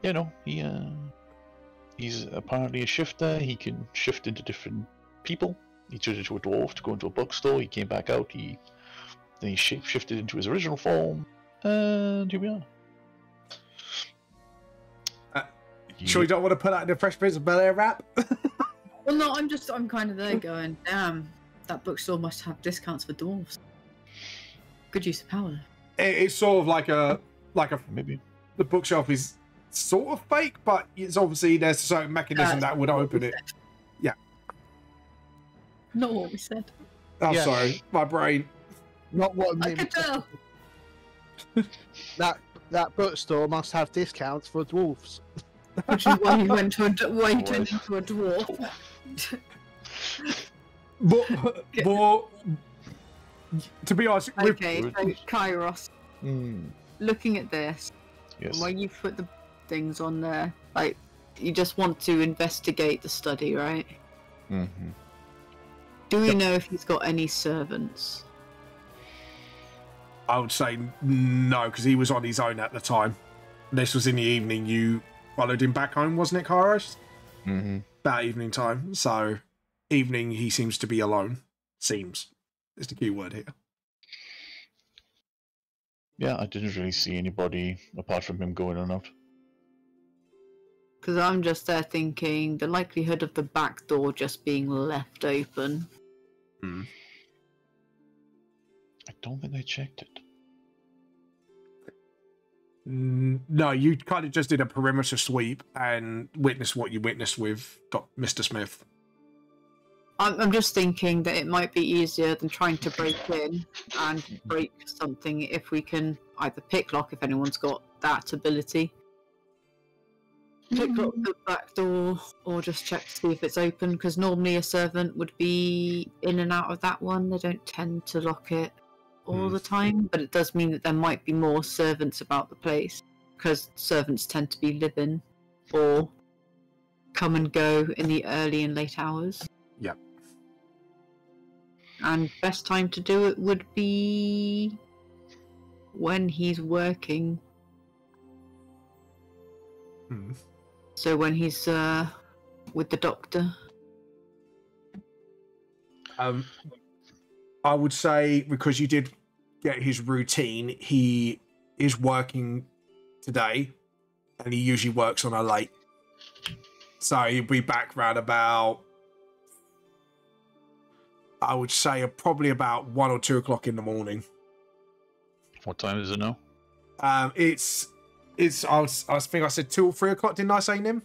you know, he's apparently a shifter. He can shift into different people. He turned into a dwarf to go into a bookstore. He came back out. Then he shifted into his original form, and here we are. Sure, you don't want to put that in a Fresh Prince of Bel-Air rap? Well, no, I'm kind of there going, damn, that bookstore must have discounts for dwarves. Good use of power. It's sort of like a Maybe. the bookshelf is sort of fake, but it's obviously there's a certain mechanism that would open it. Yeah. Not what we said. Oh, Yeah. sorry, my brain. Not what I could tell. that bookstore must have discounts for dwarfs. Which is why he went to why he turned into a dwarf. But to be honest, Okay, so Kairos, Hmm. looking at this, Yes. when you put the things on there, like, you just want to investigate the study, right? Mm-hmm. Do we know if he's got any servants? I would say no, because he was on his own at the time. This was in the evening. You followed him back home, wasn't it, Kairos? Mm-hmm. About evening time. So, evening, he seems to be alone. Seems. Is the key word here. Yeah, I didn't really see anybody apart from him going in and out. Because I'm just there thinking the likelihood of the back door just being left open. Hmm. I don't think I checked it. No, you kind of just did a perimeter sweep and witnessed what you witnessed with Mr. Smith. I'm just thinking that it might be easier than trying to break in and break something if we can either pick lock if anyone's got that ability. Pick lock the back door or just check to see if it's open, because normally a servant would be in and out of that one. They don't tend to lock it all the time, but it does mean that there might be more servants about the place, because servants tend to be live-in or come and go in the early and late hours. Yep. And best time to do it would be when he's working. So when he's with the doctor. I would say, because you did get his routine, he is working today, and he usually works on a late. So he'll be back round about, I would say, probably about 1 or 2 o'clock in the morning. What time is it now? It's. I think I said 2 or 3 o'clock. Didn't I say him?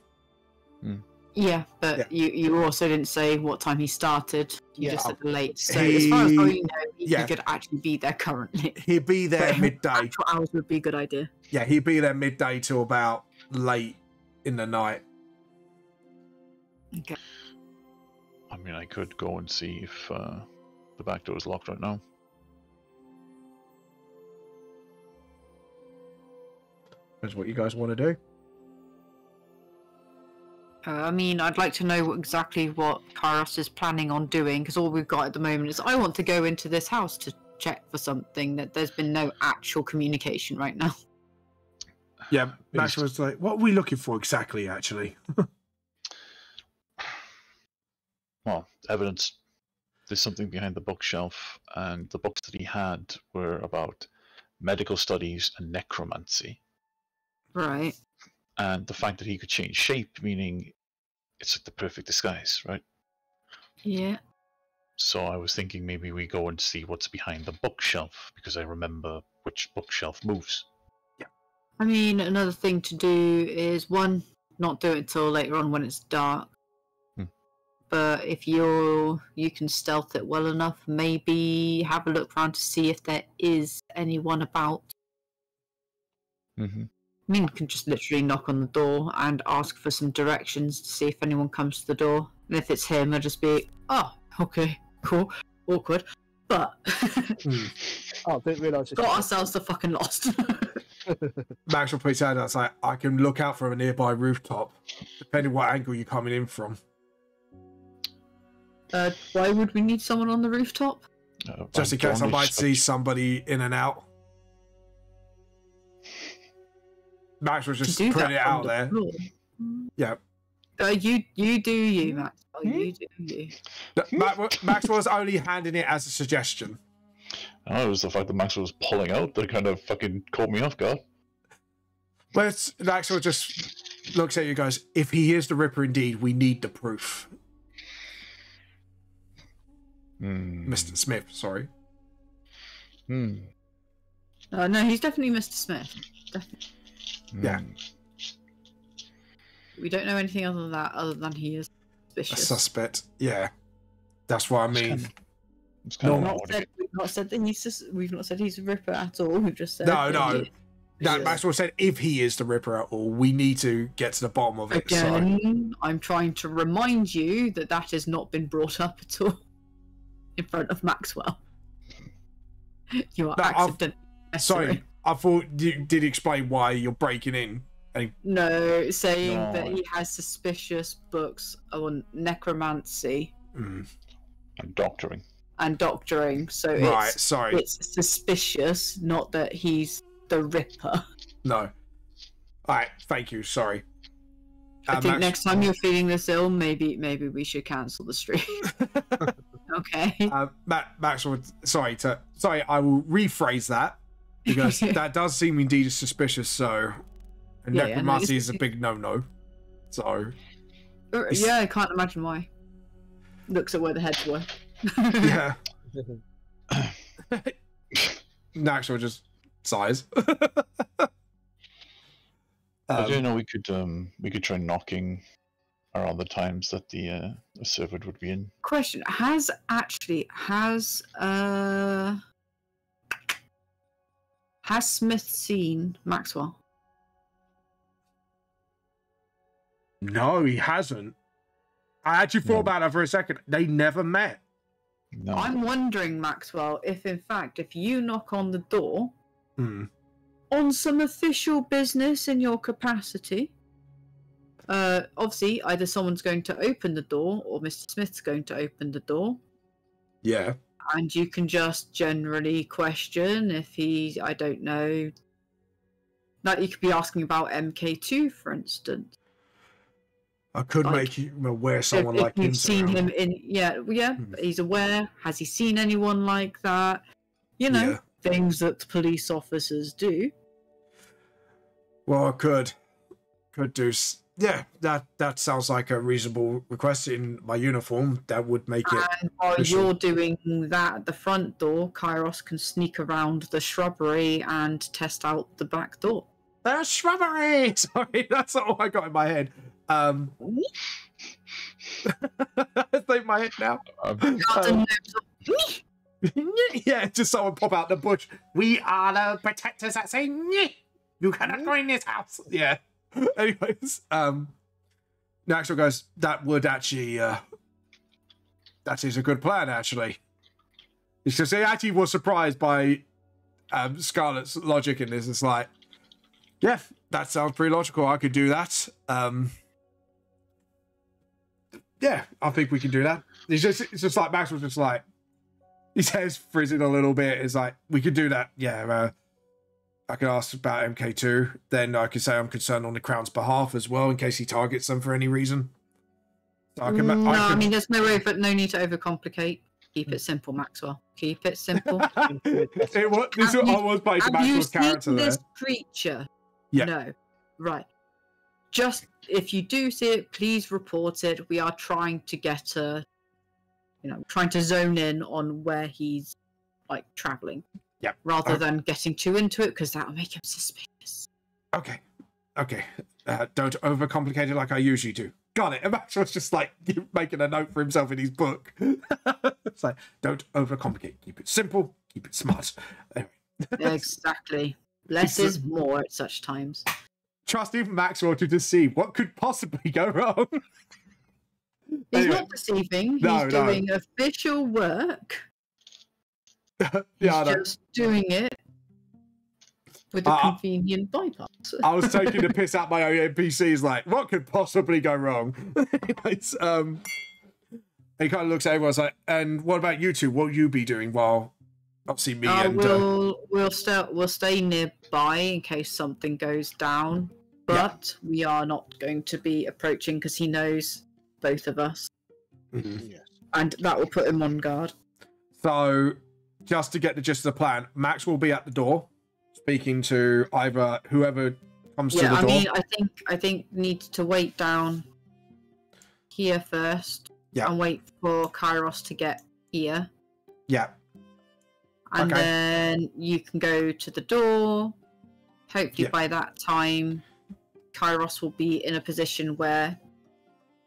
Yeah, but Yeah. You also didn't say what time he started. You just said late. So He- as far as you know, he yeah. could actually be there currently. He'd be there But midday. Actual hours would be a good idea. Yeah, he'd be there midday till about late in the night. Okay. I mean, I could go and see if the back door is locked right now. That's what you guys want to do. I mean, I'd like to know exactly what Kairos is planning on doing, because all we've got at the moment is I want to go into this house to check for something. That there's been no actual communication right now. Yeah, Max was like, "What are we looking for exactly?" Actually, Well, evidence. There's something behind the bookshelf, and the books that he had were about medical studies and necromancy. Right. And the fact that he could change shape, meaning it's like the perfect disguise, right? Yeah. So I was thinking maybe we go and see what's behind the bookshelf, because I remember which bookshelf moves. I mean, another thing to do is, one, not do it until later on when it's dark. But if you can stealth it well enough, maybe have a look around to see if there is anyone about. Mm-hmm. I mean, you can just literally knock on the door and ask for some directions to see if anyone comes to the door. And if it's him, I'll just be, oh, okay, cool, awkward. But Oh, didn't realise. got ourselves the fucking lost. Max will put his hand out. It's like, I can look out from a nearby rooftop, depending what angle you're coming in from. Why would we need someone on the rooftop? Just in case I might see somebody in and out. Max was just putting it out there. Yeah. You do you, Max. Oh, you do you. Max was only handing it as a suggestion. Oh, it was the fact that Maxwell was pulling out that kind of fucking caught me off guard. But Maxwell just looks at you guys. If he is the Ripper indeed, we need the proof. Mr. Smith, sorry. No, he's definitely Mr. Smith. Definitely. Yeah. We don't know anything other than that, other than he is A suspicious. suspect. Yeah. That's what I mean. It's kind No, of odd. We've not said that we've not said he's a Ripper at all. We've just said No. that No, Maxwell said if he is the Ripper at all, we need to get to the bottom of it. Again, I'm trying to remind you that that has not been brought up at all in front of Maxwell. You are accidentally. Sorry, I thought you did explain why you're breaking in. No, saying that he has suspicious books on necromancy Mm. And doctoring. and doctoring. So Right, sorry. it's suspicious, not that he's the Ripper. No. Alright, thank you, sorry. I think next time you're feeling this ill, maybe we should cancel the stream. Okay. Maxwell, sorry, I will rephrase that, because that does seem indeed suspicious, so... And Yeah, necromancy no, is a big no-no. So... Yeah, I can't imagine why. Looks at where the heads were. Yeah. Maxwell just sighs. I do know we could try knocking around the times that the servant would be in. Question: Has Smith seen Maxwell? No, he hasn't. I actually thought about that for a second. They never met. No. I'm wondering, Maxwell, if in fact, if you knock on the door on some official business in your capacity, obviously either someone's going to open the door or Mr. Smith's going to open the door. Yeah. And you can just generally question if he, I don't know, like you could be asking about MK2, for instance. I could Like, make you aware someone if like him. you've seen him in, yeah, he's aware. Has he seen anyone like that? You know, things that police officers do. Well, I could do. Yeah, that sounds like a reasonable request in my uniform. That would make it. And while you're doing that at the front door, Kairos can sneak around the shrubbery and test out the back door. The shrubbery! Sorry, that's all I got in my head. It's in my head now. Yeah, just someone pop out the bush. We are the protectors that say, you cannot go in this house. Yeah. Anyways, Naxel goes, that would actually, that is a good plan, actually. Because he actually was surprised by Scarlett's logic in this. It's like, yeah, that sounds pretty logical. I could do that. Yeah, I think we can do that. It's just like Max was just like, his hair's frizzing a little bit. It's like, we could do that. Yeah, I could ask about MK2. Then I could say I'm concerned on the Crown's behalf as well, in case he targets them for any reason. So I mean, there's no need to overcomplicate. Keep it simple, Maxwell. Keep it simple. I was playing Maxwell's character there. This creature? Yeah. No. Right. Just, if you do see it, please report it. We are trying to get trying to zone in on where he's, like, traveling. Yeah. Rather than getting too into it, because that'll make him suspicious. Okay. Don't overcomplicate it like I usually do. Got it. And Maxwell's just like making a note for himself in his book. It's like, don't overcomplicate. Keep it simple. Keep it smart. Anyway. Exactly. Less is more at such times. Trust even Maxwell to deceive. What could possibly go wrong? He's not deceiving. He's doing official work. He's just doing it with a convenient bypass. I was taking the piss out my own NPCs, like, what could possibly go wrong? Anyways, he kind of looks at everyone like, and what about you two? What will you be doing while obviously me and we'll stay nearby in case something goes down, but we are not going to be approaching because he knows both of us. Mm-hmm. Yes. And that will put him on guard. So just to get the gist of the plan, Max will be at the door speaking to either whoever comes to the door. Yeah, I think need to wait down here first and wait for Kairos to get here. Yeah. And then you can go to the door. Hopefully by that time, Kairos will be in a position where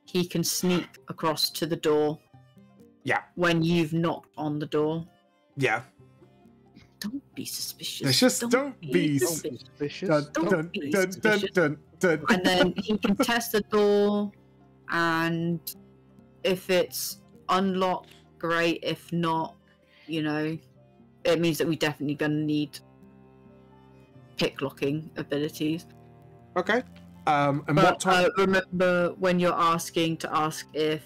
he can sneak across to the door. Yeah. When you've knocked on the door. Yeah. Don't be suspicious. It's just don't be suspicious. Don't be suspicious. And then he can test the door, and if it's unlocked, great. If not, it means that we're definitely going to need pick-locking abilities. Okay. And what time? Remember when you're asking to ask if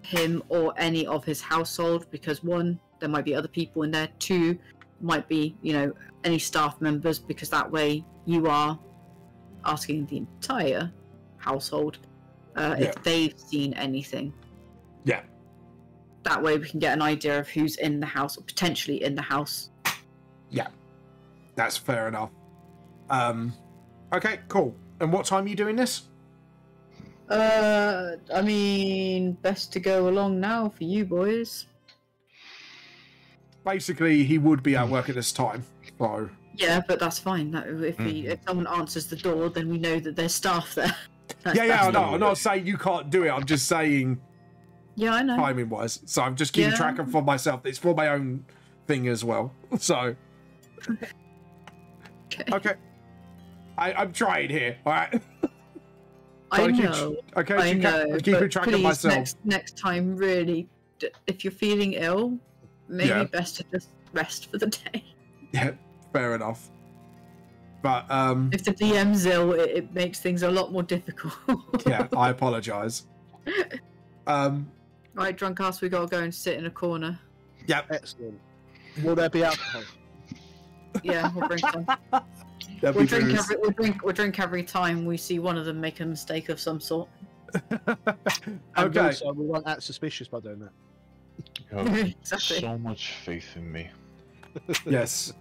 him or any of his household, because one, there might be other people in there. Two, might be, any staff members, because that way you are asking the entire household if they've seen anything. Yeah. That way we can get an idea of who's in the house, or potentially in the house. Yeah. That's fair enough. Okay, cool. And what time are you doing this? I mean, best to go along now for you boys. Basically, he would be at work at this time, so... Yeah, but that's fine. If someone answers the door, then we know that there's staff there. I know. I'm not saying you can't do it. I'm just saying... Yeah, I know. Timing-wise. So I'm just keeping track of for myself. It's for my own thing as well. So... Okay. I'm trying here, alright? I know. I know. Keeping track of myself. Next time, really, if you're feeling ill, maybe best to just rest for the day. Yeah, fair enough. But if the DM's ill, it makes things a lot more difficult. Yeah, I apologise. Right, drunk ass, we gotta go and sit in a corner. Yep. Excellent. Will there be alcohol? Yeah, we'll drink some. We'll drink every time we see one of them make a mistake of some sort. And Okay. also, we weren't that suspicious by doing that. You have Exactly. so much faith in me. Yes.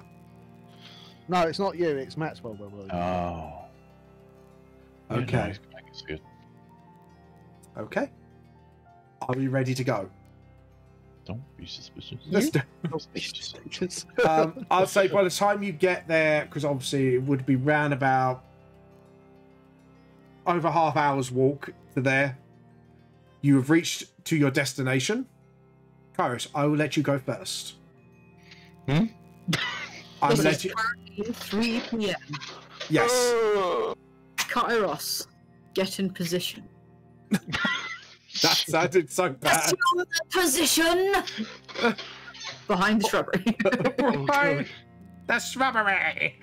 No, it's not you. It's Maxwell. Oh. Okay. Yeah, no, I can see it. Okay. Are we ready to go? Don't be suspicious. Let's do. I'll say by the time you get there, because obviously it would be round about over half hour's walk to there. You have reached to your destination. Kairos, I will let you go first. I'll This let is you. 3 p.m. Yes. Kairos, get in position. That sounded so bad. Position! Behind the shrubbery. Right. The shrubbery.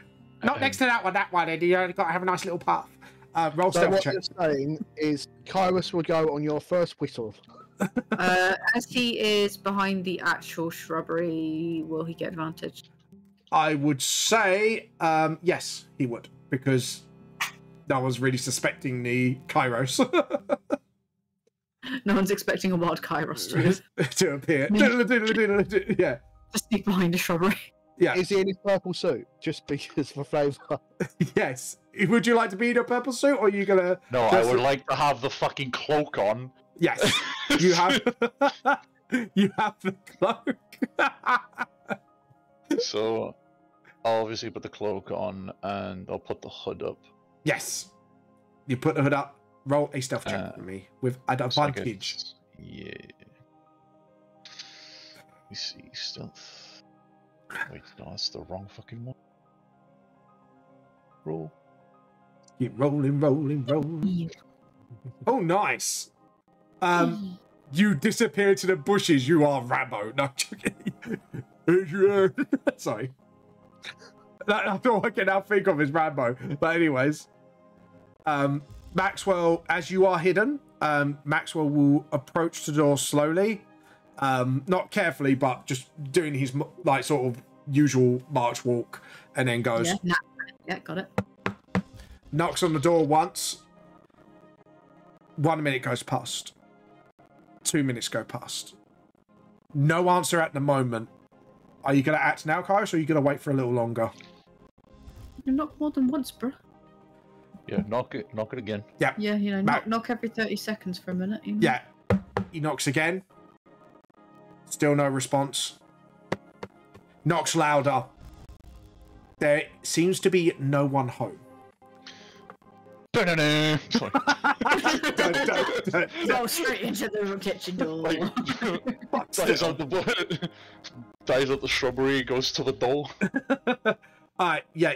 Not next to that one. That one, Eddie. You only got to have a nice little path. Roll So stealth what check. you're saying is Kairos will go on your first whistle. As he is behind the actual shrubbery, will he get advantage? I would say yes, he would, because no one's really suspecting the Kairos No one's expecting a wild Kairos to appear. Yeah, to sneak behind a shrubbery. yeah, Is he in his purple suit? Just because for flavour. yes. Would you like to be in a purple suit, or are you gonna? No, I would like to have the fucking cloak on. Yes, you have. You have the cloak. So, I'll obviously put the cloak on, and I'll put the hood up. Yes, you put the hood up. Roll a stealth check for me with an Looks like advantage. it's- Yeah. Let me see, stealth. Wait, no, that's the wrong fucking one. Roll. Keep rolling, rolling, rolling. Oh, nice. You disappear to the bushes. You are Rambo. No, Adrian. Sorry. That's all I can now think of is Rambo. But anyways, Maxwell, as you are hidden, Maxwell will approach the door slowly, not carefully, but just doing his like sort of usual march walk, and then goes. Yeah, got it. Knocks on the door once. 1 minute goes past. 2 minutes go past. No answer at the moment. Are you going to act now, Kairos, or are you going to wait for a little longer? Knock more than once, bro. Yeah, knock it again. Yeah, you know, Mac- knock every 30 seconds for a minute. You know? Yeah. He knocks again. Still no response. Knocks louder. There seems to be no one home. Sorry. Don't. Go straight into the kitchen door. Like, dies out the shrubbery, goes to the door. Alright, yeah,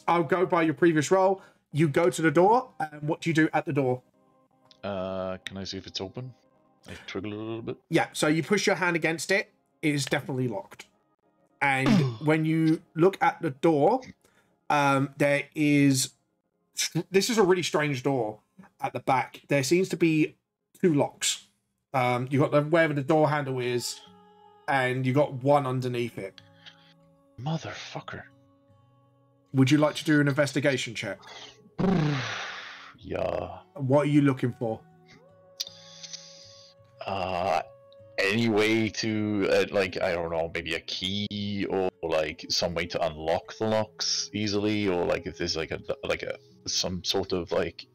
I'll go by your previous roll. You go to the door, and what do you do at the door? Can I see if it's open? I twiggle it a little bit. Yeah, so you push your hand against it. It is definitely locked. And when you look at the door, there is... This is a really strange door at the back. There seems to be 2 locks. You got wherever the door handle is, and you got one underneath it. Motherfucker. Would you like to do an investigation check? Yeah. What are you looking for? Any way to, like, I don't know, maybe a key or like some way to unlock the locks easily, or like if there's like a some sort of like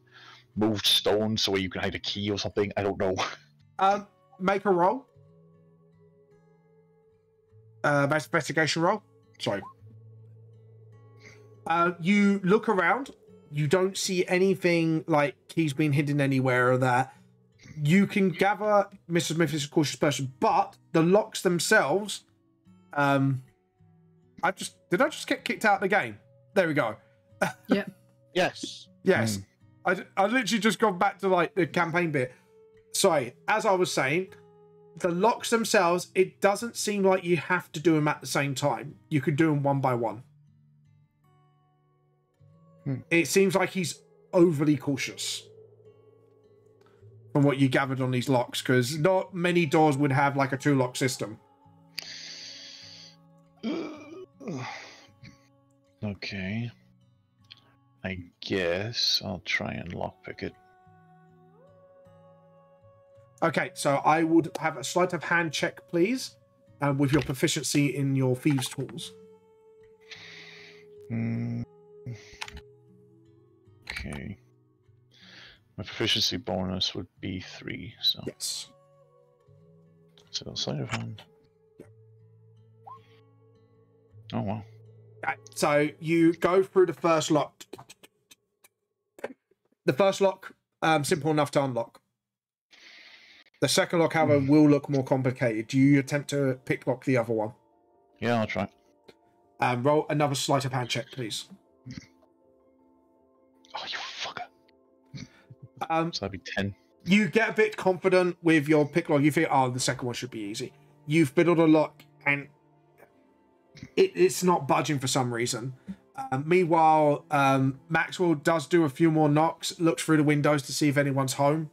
moved stone so where you can hide a key or something. I don't know. Make a roll. Investigation roll. Sorry. You look around. You don't see anything like keys being hidden anywhere or that. You can gather Mr. Smith is a cautious person, but the locks themselves, did I just get kicked out of the game? There we go. Yeah. Yes. Yes. I literally just gone back to like the campaign bit. Sorry, as I was saying, the locks themselves, it doesn't seem like you have to do them at the same time. You could do them one by one. It seems like he's overly cautious from what you gathered on these locks, because not many doors would have like a 2-lock system. Okay. I guess I'll try and lockpick it. Okay, so I would have a sleight of hand check, please, with your proficiency in your thieves' tools. Okay. My proficiency bonus would be 3, so... Yes. So, sleight of hand. Oh, wow. Right, so you go through the first lock. The first lock, simple enough to unlock. The second lock, however, will look more complicated. Do you attempt to pick lock the other one? Yeah, I'll try. Roll another sleight of hand check, please. Oh, you fucker. So that'd be 10. You get a bit confident with your pick lock. You think, oh, the second one should be easy. You've fiddled a lock, and it's not budging for some reason. Meanwhile, Maxwell does do a few more knocks, looks through the windows to see if anyone's home.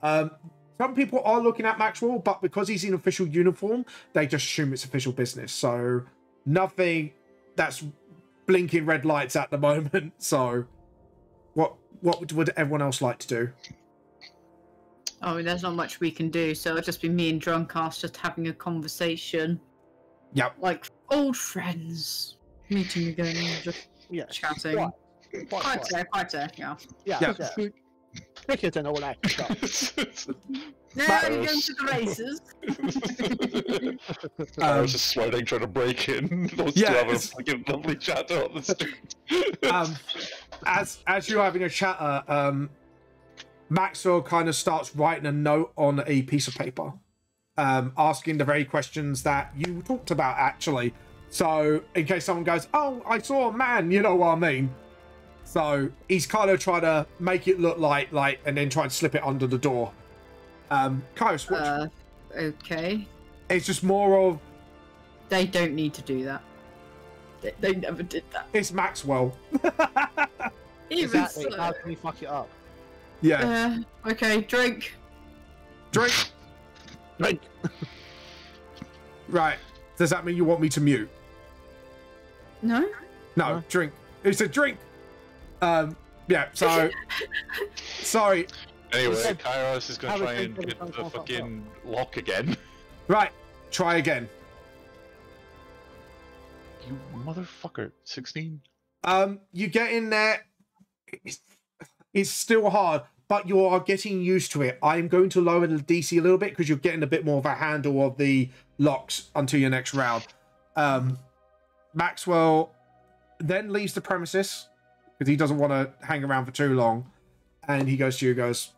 Some people are looking at Maxwell, but because he's in official uniform, they just assume it's official business. So nothing that's blinking red lights at the moment. So what would everyone else like to do? I mean, there's not much we can do, so it'll just be me and drunk ass just having a conversation. Yep. Like old friends meeting again and just chatting. Quite fair, yeah. Yeah. Cricket and all that stuff. Now you're going to the races. I was just sweating, trying to break in. Those two have a fucking lovely chatter on the street. As you're having a chatter, Maxwell kind of starts writing a note on a piece of paper, asking the very questions that you talked about, actually. So, in case someone goes, oh, I saw a man, you know what I mean? So, he's kind of trying to make it look like, and then try and slip it under the door. Kairos, what? Okay. It's just more of... They don't need to do that. They never did that. It's Maxwell. Exactly. How can we fuck it up? Yeah. Okay, drink. Drink. Drink. Right. Does that mean you want me to mute? No. No, drink. It's a drink. Yeah, so... Sorry. Anyway, Kairos is going to try and get the fucking lock again. Right. Try again. You motherfucker. 16? You get in there. It's still hard, but you are getting used to it. I'm going to lower the DC a little bit because you're getting a bit more of a handle of the locks until your next round. Maxwell then leaves the premises because he doesn't want to hang around for too long. And he goes to you, goes,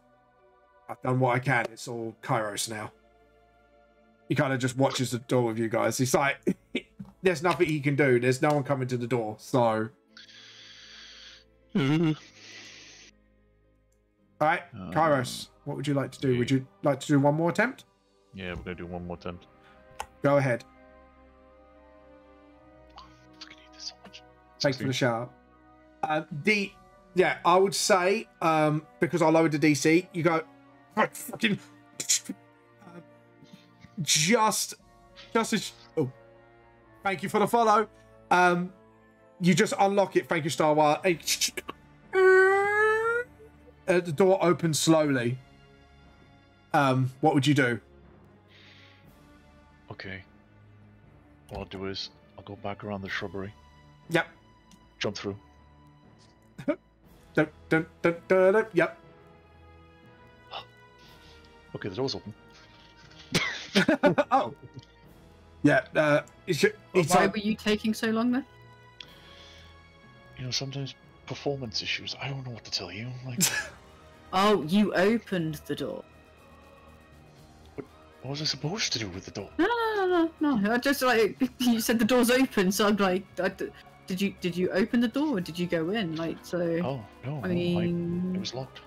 I've done what I can. It's all Kairos now. He kind of just watches the door with you guys. He's like, there's nothing he can do. There's no one coming to the door. So... All right, Kairos, what would you like to do? Would you like to do one more attempt? Yeah, we're going to do one more attempt. Go ahead. I fucking hate this so much. Thanks for the shout out. Yeah, I would say, because I lowered the DC, you go, fucking, just as, oh, thank you for the follow. You just unlock it, thank you, Star Wars. The door opens slowly. What would you do? Okay. What I'll do is, I'll go back around the shrubbery. Yep. Jump through. Dun, dun, dun, dun, dun. Yep. Okay, the door's open. Oh. Yeah. Why were you taking so long then? You know, sometimes performance issues. I don't know what to tell you. Like, oh, you opened the door. what was I supposed to do with the door? No. I just like you said the door's open, so I'm like, did you open the door or did you go in? Like, so. Oh no, I mean, it was locked.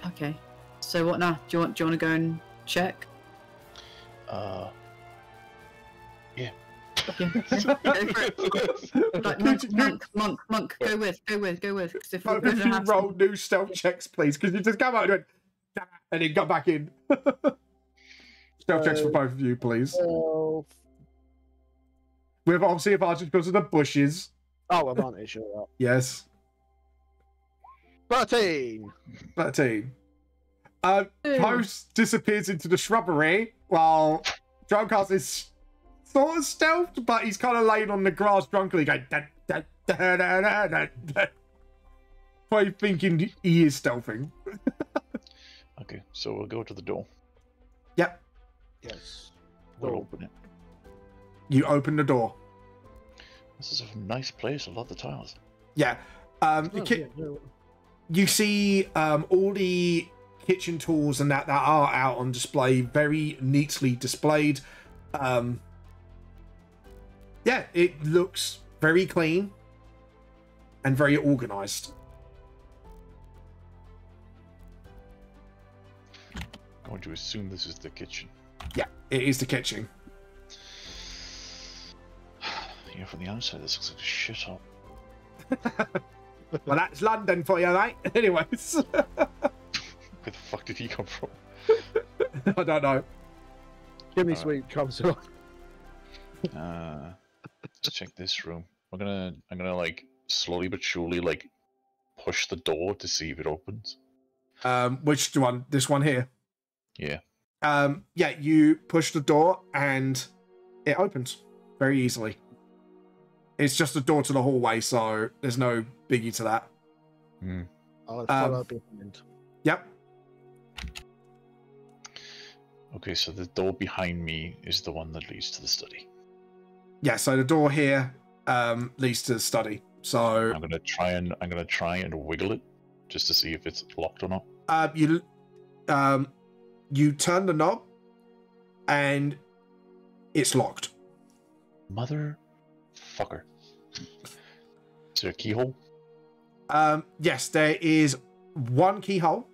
Okay. So what now? Do you want to go and check? Yeah. Okay. Go for it. Like, monk, go with. Because if we're Both going of to you have roll new stealth checks, please, because you just come out and went, and then got back in. Stealth checks for both of you, please. With obviously advantage because of the bushes. Oh, advantage, sure. Yes. 13. 13. Post disappears into the shrubbery while Drunkcast is sort of stealthed, but he's kind of laying on the grass drunkenly going, da, da, da, da, da, da, da. Probably thinking he is stealthing. Okay, so we'll go to the door. Yep. Yes. We'll open it. You open the door. This is a nice place. I love the tiles. Yeah. You see all the kitchen tools and that are out on display, very neatly displayed. Yeah, it looks very clean and very organized. I'm going to assume this is the kitchen. Yeah, it is the kitchen. Yeah, from the outside, this looks like a shithole. Well, that's London for you, mate. Anyways. Where the fuck did he come from? I don't know. Jimmy Sweet comes on. Let's check this room. I'm gonna like slowly but surely like push the door to see if it opens. Which one? This one here? Yeah. Yeah, you push the door and it opens very easily. It's just a door to the hallway, so there's no biggie to that. I'll follow behind. Yep. Okay, so the door behind me is the one that leads to the study. Yeah, so the door here leads to the study. So I'm gonna try and wiggle it just to see if it's locked or not. you turn the knob and it's locked. Motherfucker. Is there a keyhole? Yes, there is one keyhole.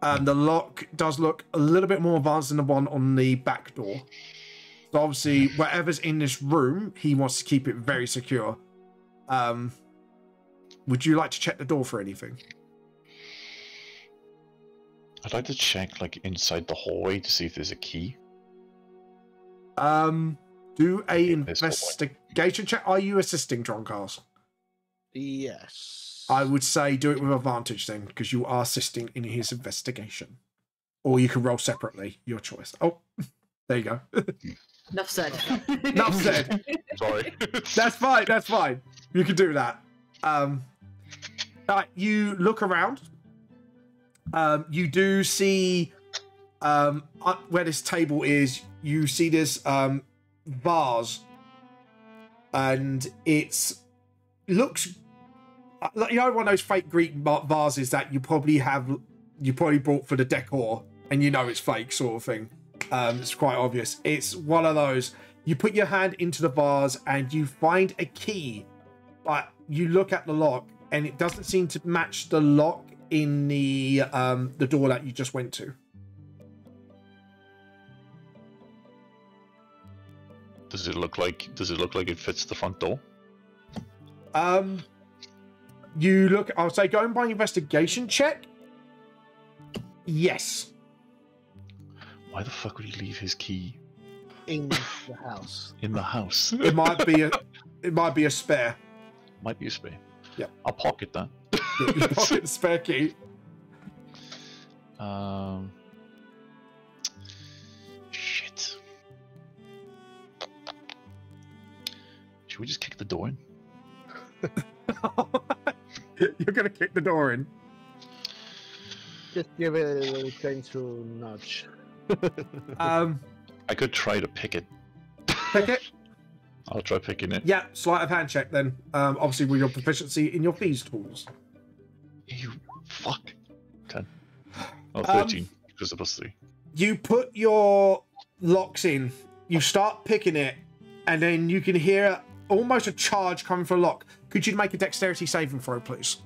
The lock does look a little bit more advanced than the one on the back door. So obviously, whatever's in this room, he wants to keep it very secure. Would you like to check the door for anything? I'd like to check like inside the hallway to see if there's a key. Do a investigation check. Are you assisting Droncast? Yes. I would say do it with advantage then, because you are assisting in his investigation. Or you can roll separately, your choice. Oh, there you go. Enough said. Enough said. Sorry. That's fine. That's fine. You can do that. You look around. You do see where this table is. You see this vase, and looks like, you know, one of those fake Greek vases that you probably bought for the decor, and you know it's fake, sort of thing. It's quite obvious. It's one of those. You put your hand into the vase and you find a key, but you look at the lock and it doesn't seem to match the lock in the door that you just went to. Does it look like it fits the front door? You look. I'll say go and buy an investigation check. Yes. Why the fuck would he leave his key In the house. in the house? It might be a spare. Might be a spare. Yeah. I'll pocket that. You pocket the spare key. Shit. Should we just kick the door in? You're gonna kick the door in. Just give it a little gentle nudge. I could try to pick it. Pick it. I'll try picking it. Yeah, sleight of hand check then. Obviously with your proficiency in your thieves tools. You fuck. 10. Oh, 13 because of +3. You put your locks in. You start picking it, and then you can hear almost a charge coming from a lock. Could you make a dexterity saving throw, please?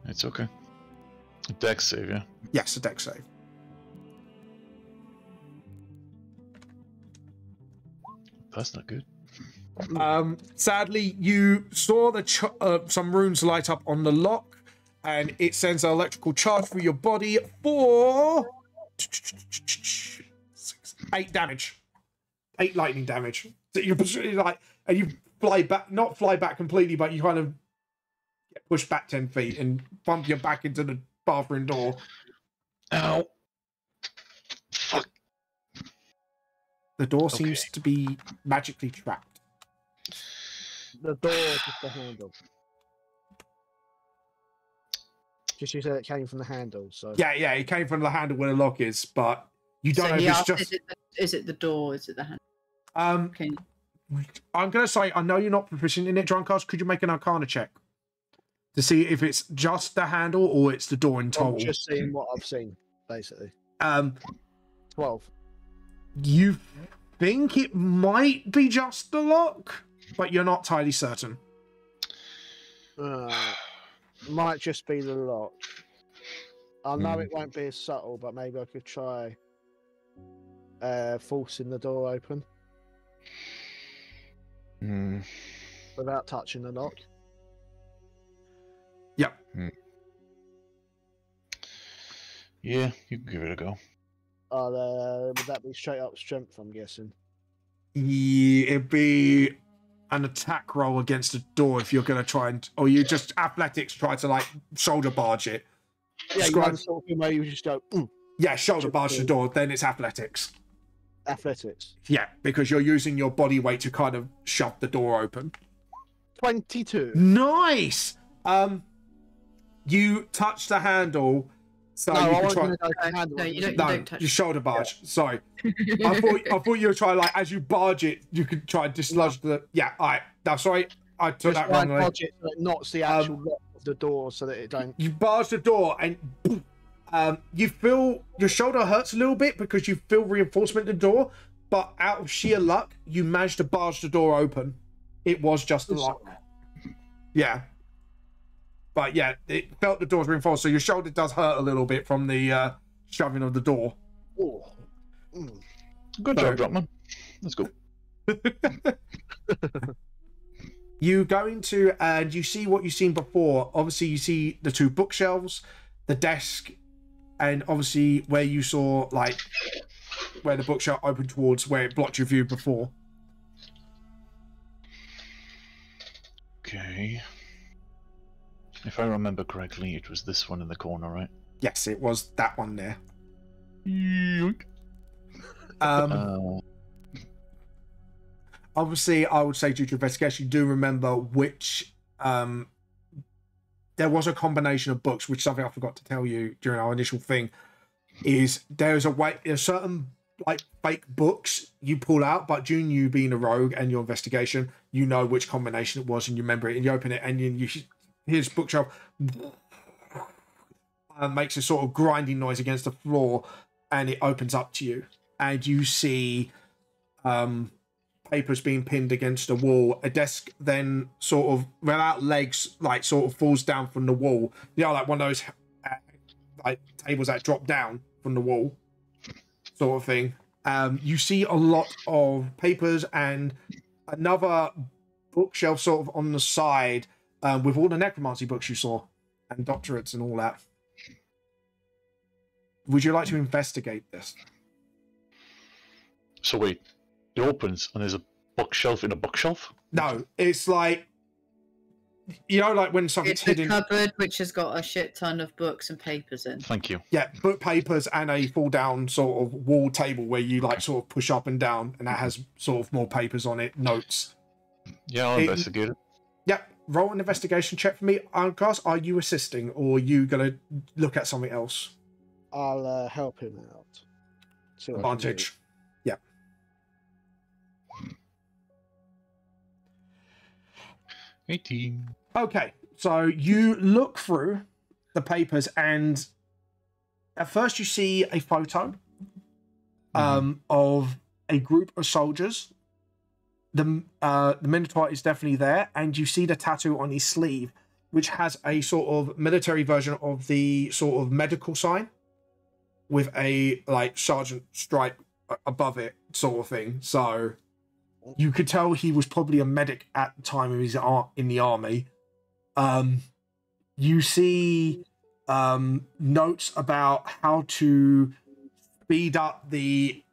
It's okay. Dex save, yeah? Yes, a dex save. That's not good. Sadly, you saw some runes light up on the lock, and it sends an electrical charge through your body for 8 damage. 8 lightning damage. So you're like, and you fly back, not fly back completely, but you kind of get pushed back 10 feet and bump your back into bathroom door. Ow. Fuck. The door seems to be magically trapped. The door, just the handle. Just you said it came from the handle, so... Yeah, it came from the handle where the lock is, but you don't know if it's just... Is it the door? Is it the handle? Okay. I'm going to say, I know you're not proficient in it, Drunkcast. Could you make an Arcana check? To see if it's just the handle or it's the door in total. I'm just seeing what I've seen, basically. 12. You think it might be just the lock, but you're not entirely certain. Might just be the lock. I know it won't be as subtle, but maybe I could try forcing the door open. Without touching the lock. Yep. Yeah, you can give it a go. Would that be straight up strength, I'm guessing? Yeah, it'd be an attack roll against the door if you're going to try and... Or you just athletics try to, like, shoulder barge it. Yeah, you know the sort of thing where you just go... Yeah, shoulder barge the door, then it's athletics. Athletics. Yeah, because you're using your body weight to kind of shove the door open. 22. Nice! You touch the handle, so no, you can try... No, you don't touch your shoulder barge. Yeah. Sorry. I thought you were trying, like, as you barge it, you could try and dislodge the... Yeah, all right. No, sorry. I took that wrongly. Barge it so it knocks the actual lock of the door so that it don't... You barge the door and... you feel your shoulder hurts a little bit because you feel reinforcement in the door, but out of sheer luck, you managed to barge the door open. It was just a lock. Yeah. But yeah, it felt the door's reinforced, so your shoulder does hurt a little bit from the shoving of the door. Good job, Dropman. Let's go. You go into and you see what you've seen before. Obviously, you see the two bookshelves, the desk, and obviously where you saw, like, where the bookshelf opened towards where it blocked your view before. Okay. If I remember correctly, it was this one in the corner, right? Yes, it was that one there. Yoink. Obviously, I would say due to investigation, you do remember which... there was a combination of books, which something I forgot to tell you during our initial thing, is there's certain, like, fake books you pull out, but June, you being a rogue and your investigation, you know which combination it was and you remember it, and you open it and you here's bookshelf makes a sort of grinding noise against the floor, and it opens up to you, and you see papers being pinned against a wall. A desk then sort of without legs, like, sort of falls down from the wall. You know, like one of those like tables that drop down from the wall, sort of thing. You see a lot of papers and another bookshelf sort of on the side with all the necromancy books you saw and doctorates and all that. Would you like to investigate this? So wait, it opens and there's a bookshelf in a bookshelf? No, it's like, you know, like when something's It's a hidden. cupboard which has got a shit ton of books and papers in. Thank you. Yeah, book papers and a fall down sort of wall table where you, like, sort of push up and down, and that has sort of more papers on it, notes. Yeah, I'll investigate it. Yeah, roll an investigation check for me. Uncast, are you assisting or are you going to look at something else? I'll help him out. See what I can do. Advantage. Yeah. Okay, so you look through the papers and at first you see a photo of a group of soldiers. The Minotaur is definitely there, and you see the tattoo on his sleeve, which has a sort of military version of the sort of medical sign with a, like, sergeant stripe above it, sort of thing. So you could tell he was probably a medic at the time of his in the army. You see notes about how to speed up the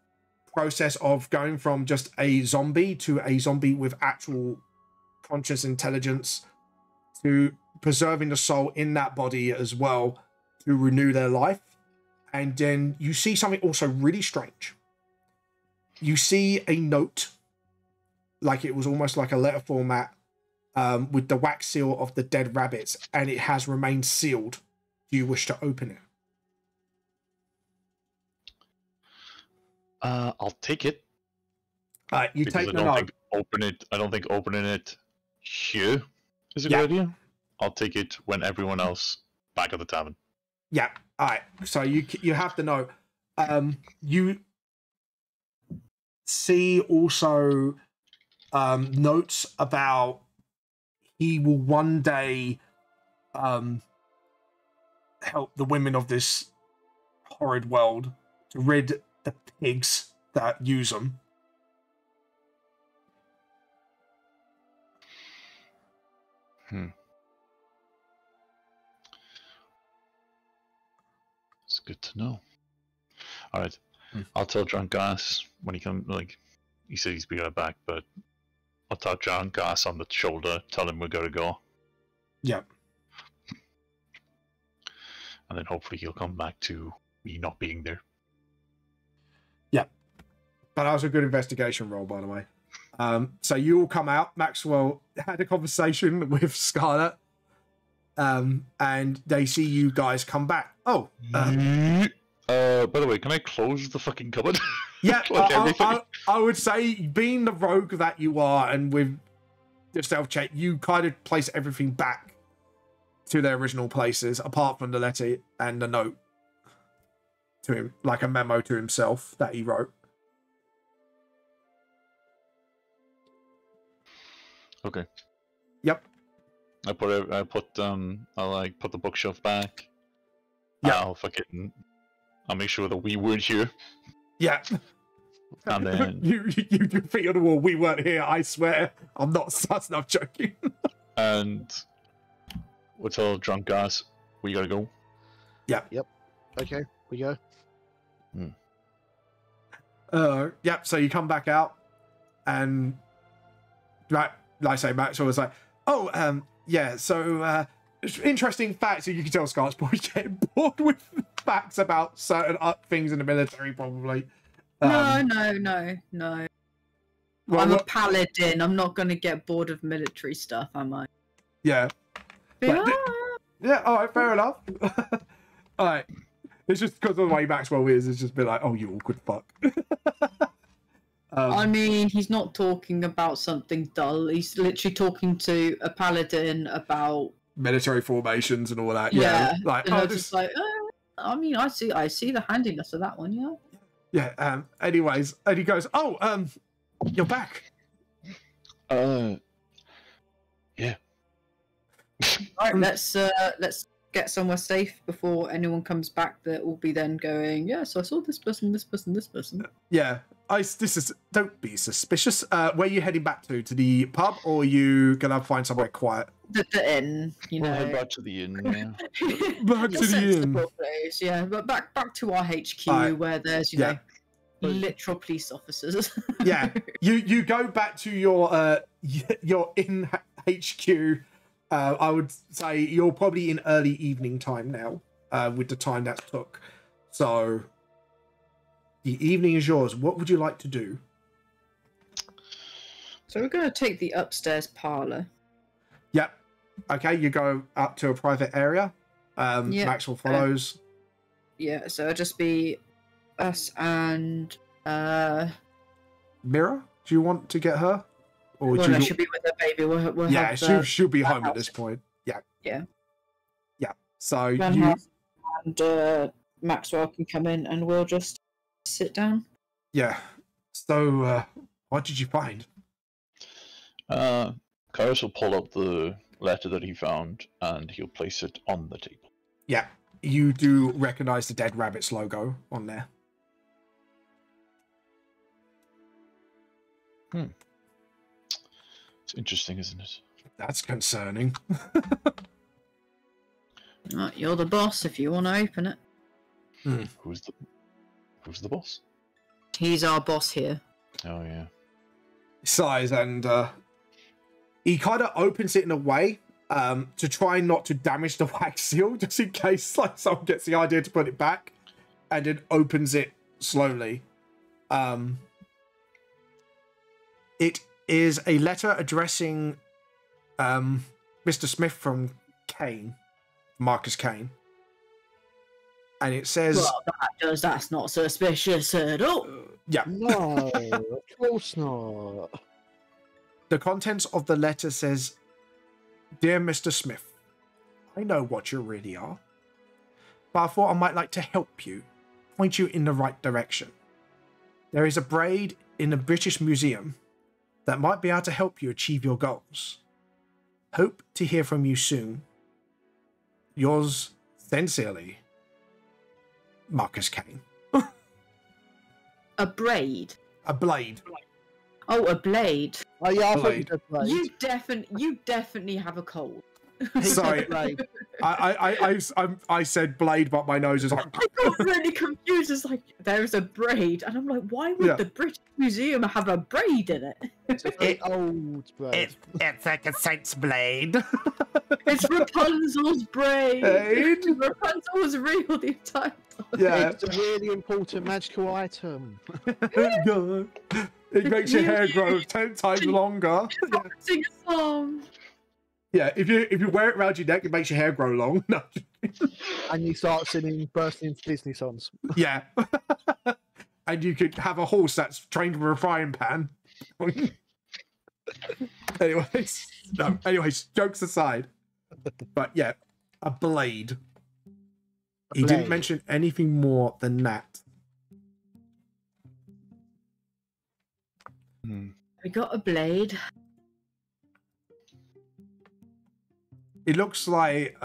process of going from just a zombie to a zombie with actual conscious intelligence, to preserving the soul in that body as well, to renew their life. And then you see something also really strange. You see a note, like it was almost like a letter format, with the wax seal of the dead rabbits, and it has remained sealed. Do you wish to open it? I'll take it. You Because take the note. I don't think opening it here is a Yeah. good idea. I'll take it when everyone else back at the tavern. Yeah. All right. So you have the note. You see also notes about he will one day help the women of this horrid world to rid the pigs that use them. It's good to know. All right, I'll tell Drunk Gas when he comes. Like, he said he's been back, but I'll tap Drunk Gas on the shoulder, tell him we gotta go, Yeah. and then hopefully he'll come back to me not being there. Yeah. But that was a good investigation roll, by the way. So you all come out. Maxwell had a conversation with Scarlett, and they see you guys come back. Oh, by the way, can I close the fucking cupboard? yeah. Like I would say, being the rogue that you are, and with your stealth check, you kind of place everything back to their original places, apart from the letter and the note to him, like a memo to himself that he wrote. Okay. Yep. I put the bookshelf back. Yeah. I'll make sure that we weren't here. Yeah. And then you feet on the wall. We weren't here. I swear. I'm not sus. I'm joking. and we'll tell Drunk Gas we gotta go. Yeah. Yep. Okay, we go. Yep. So you come back out, and like I say, Maxwell was like, "Oh, yeah. So interesting facts." So you can tell Scarlett's probably getting bored with facts about certain things in the military, probably. No. Well, I'm a paladin. I'm not going to get bored of military stuff, am I? Yeah. Yeah. Yeah. All right. Fair enough. All right. It's just because of the way Maxwell is. It's just been like, "Oh, you awkward fuck." I mean, he's not talking about something dull. He's literally talking to a paladin about military formations and all that. Yeah. Like, and oh, they're this... just like, I mean, I see the handiness of that one. Yeah. Yeah. Anyways, and he goes, "Oh, you're back." Yeah. Right. Let's get somewhere safe before anyone comes back. That will be then going. Yeah. So I saw this person, this person, this person. Yeah. Don't be suspicious. Where are you heading back to? To the pub, or are you gonna find somewhere quiet? The inn, you know. We'll head back to the inn. Yeah. Back to the inn. Place, yeah, but back to our HQ where there's know literal police officers. Yeah, you go back to your in HQ. I would say you're probably in early evening time now, with the time that took. So the evening is yours. What would you like to do? So we're going to take the upstairs parlor. Yep. Okay, you go up to a private area. Maxwell follows. Yeah, so it'll just be us and Mira. Do you want to get her? Or well, she'll be with her baby. We'll yeah, have she'll be home house. at this point. Yeah. Yeah. Yeah. So you and Maxwell can come in, and we'll just sit down. Yeah. So, what did you find? Kairos will pull up the letter that he found, and he'll place it on the table. Yeah. You do recognize the Dead Rabbits logo on there. It's interesting, isn't it? That's concerning. Right, you're the boss if you want to open it. Who's the boss? He's our boss here. Oh yeah. Sighs and he kind of opens it in a way to try not to damage the wax seal, just in case like someone gets the idea to put it back, and then opens it slowly. It is a letter addressing Mr. Smith from Kane, Marcus Kane. And it says... Well, that's not suspicious at all. Yeah. No, of course not. The contents of the letter says, Dear Mr. Smith, I know what you really are, but I thought I might like to help you, point you in the right direction. There is a braid in the British Museum that might be able to help you achieve your goals. Hope to hear from you soon. Yours sincerely, Marcus Kane. A braid? A blade. Oh, a blade. Oh yeah, I thought you Blade. said blade. You definitely have a cold. Sorry, Blade. I said blade, but my nose is like... I got really confused. It's like, there's a braid. And I'm like, why would Yeah. the British Museum have a braid in it? It's a very old blade. It's like a sense blade. It's Rapunzel's braid. Blade? Rapunzel was real the entire time. Yeah. It's a really important magical item. It makes your hair grow 10 times longer. Sing a song. Yeah, if you wear it around your neck, it makes your hair grow long. No. And you start singing, bursting into Disney songs. Yeah. And you could have a horse that's trained with a frying pan. Anyways, jokes aside. But yeah, a blade. He didn't blade. mention anything more than that. We got a blade. It looks like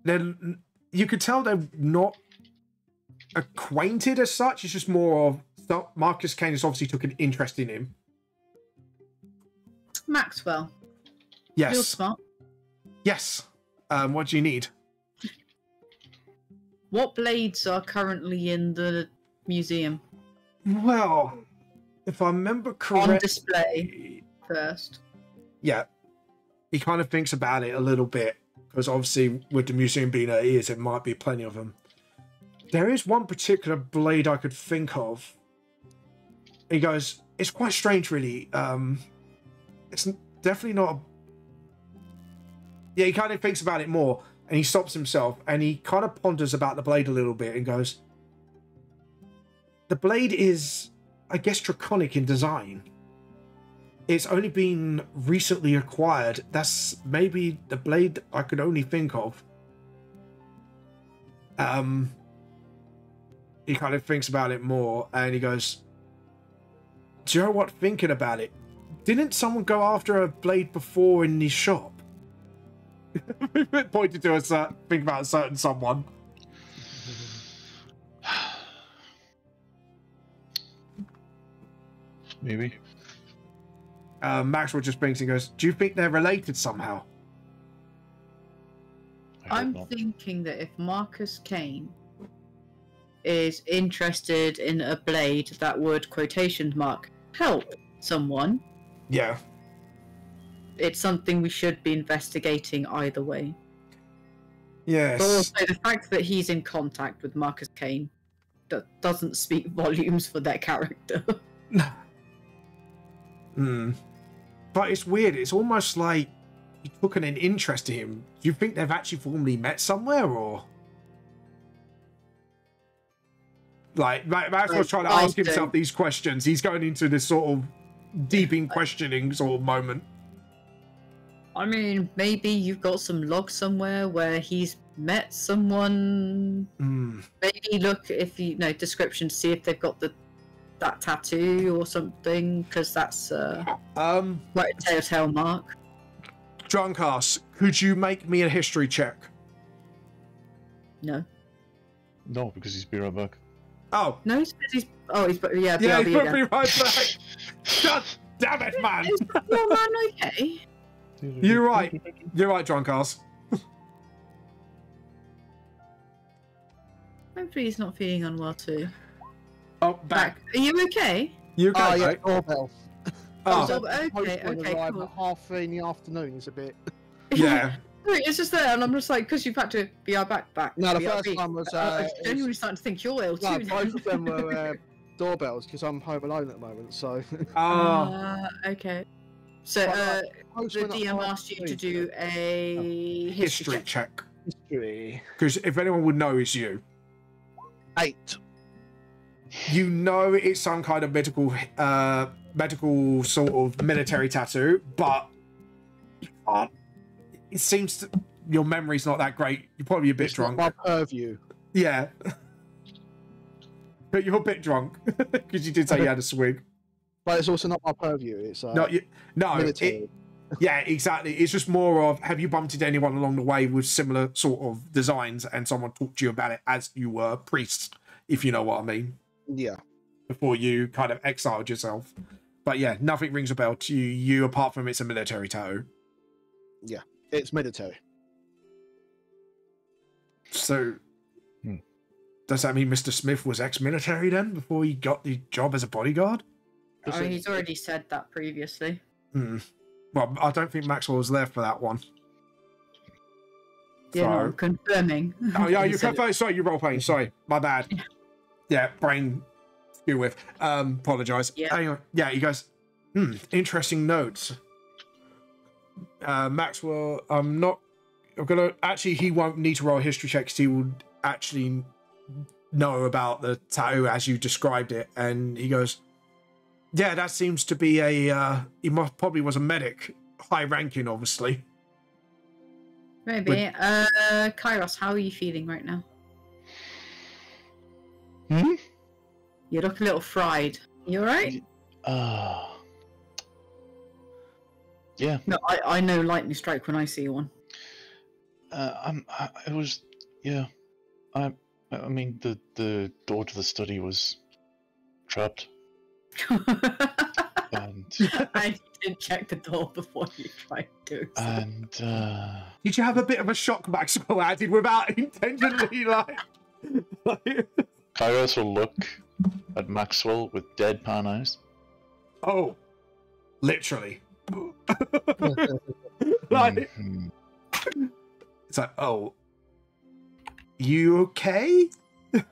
then you could tell they're not acquainted as such. It's just more of Marcus Kane has obviously took an interest in him. Maxwell. Yes. You're smart. Yes. What do you need? What blades are currently in the museum? Well, if I remember correctly, On display first. yeah, he kind of thinks about it a little bit because obviously with the museum being at ears, it might be plenty of them. There is one particular blade I could think of. He goes, it's quite strange, really. It's definitely not. Yeah, he kind of thinks about it more, and he stops himself, and he kind of ponders about the blade a little bit, and goes, the blade is, I guess, draconic in design. It's only been recently acquired. That's maybe the blade I could only think of. He kind of thinks about it more, and he goes, do you know what, thinking about it, didn't someone go after a blade before in this shop? Pointed to think about a certain someone. Maybe. Maxwell just blinks and goes, do you think they're related somehow? I'm thinking that if Marcus Kane is interested in a blade that would, quotation mark, help someone, Yeah. it's something we should be investigating either way. Yes. But also the fact that he's in contact with Marcus Kane doesn't speak volumes for their character. But it's weird. It's almost like he took an interest in him. Do you think they've actually formally met somewhere, or like Maxwell's trying to ask himself these questions? He's going into this sort of deep in questioning sort of moment. I mean, maybe you've got some log somewhere where he's met someone. Maybe look if you know description, see if they've got that tattoo or something, because that's like a telltale mark. Drunkass, could you make me a history check? No. No, because he's be right back. Oh. No, he's he's he's put me right back. God damn it, man! Is your man okay? You're right. You're right, Drunkass. Hopefully he's not feeling unwell too. Oh, back. Are you okay? You okay? Oh, yeah, mate? doorbell. Oh, okay, Arrive cool. at 3:30 in the afternoon is a bit. yeah. It's just there, and I'm just like, because you've had to be our back. No, the BRB. first one was. I'm genuinely starting to think you're ill No, too. both of them were doorbells because I'm home alone at the moment. So. Oh, Okay. So the DM asked you to do a history check. History. Because if anyone would know, it's you. 8. You know it's some kind of medical sort of military tattoo, but you can't. It seems to, your memory's not that great. You're probably a bit drunk. My purview. Yeah. But you're a bit drunk because you did say you had a swig. But it's also not my purview. It's No, yeah, exactly. It's just more of, have you bumped into anyone along the way with similar sort of designs and someone talked to you about it as you were priests, if you know what I mean? Yeah. Before you kind of exiled yourself. But yeah, nothing rings a bell to you apart from it's a military tattoo. Yeah, it's military. So, does that mean Mr. Smith was ex-military then, before he got the job as a bodyguard? Oh, he's already said that previously. Well, I don't think Maxwell was there for that one. Yeah, no, I'm confirming. Oh, yeah, you confirmed. Sorry, you role playing. Sorry, my bad. Yeah, brain skew with. Apologise. Yeah. Anyway, yeah, he goes, interesting notes. Maxwell, I'm gonna, actually, he won't need to roll a history check because he will actually know about the tattoo as you described it. And he goes, yeah, that seems to be he probably was a medic, high ranking, obviously. Maybe. Kairos, how are you feeling right now? You look a little fried. You alright? Yeah. No, I know lightning strike when I see one. I mean, the door to the study was trapped. And I didn't check the door before you tried to. And did you have a bit of a shock, Maxwell, added without intentionally like Kairos will look at Maxwell with deadpan eyes. Oh, literally. Like, it's like, oh, you okay? So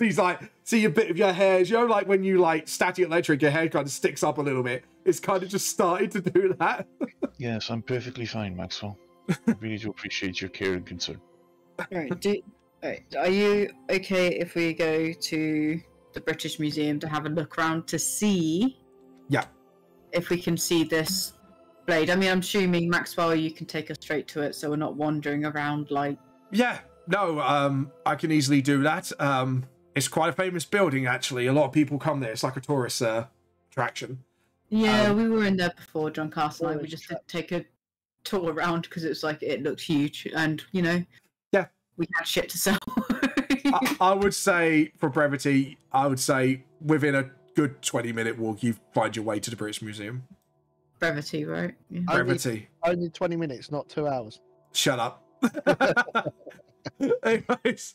he's like, see a bit of your hair, you know, like when you like static electric, your hair kind of sticks up a little bit. It's kind of just started to do that. Yes, I'm perfectly fine, Maxwell. I really do appreciate your care and concern. Right, are you okay if we go to the British Museum to have a look around to see? Yeah. If we can see this blade. I mean, I'm assuming, Maxwell, you can take us straight to it so we're not wandering around like... Yeah, no, I can easily do that. It's quite a famous building, actually. A lot of people come there. It's like a tourist attraction. Yeah, we were in there before, John Carson and I. We just did take a tour around because it was like, it looked huge and, you know, yeah, we had shit to sell. I would say, for brevity, I would say within a good 20-minute walk, you find your way to the British Museum. Brevity, right? Yeah. Brevity. Only 20 minutes, not 2 hours. Shut up. Anyways,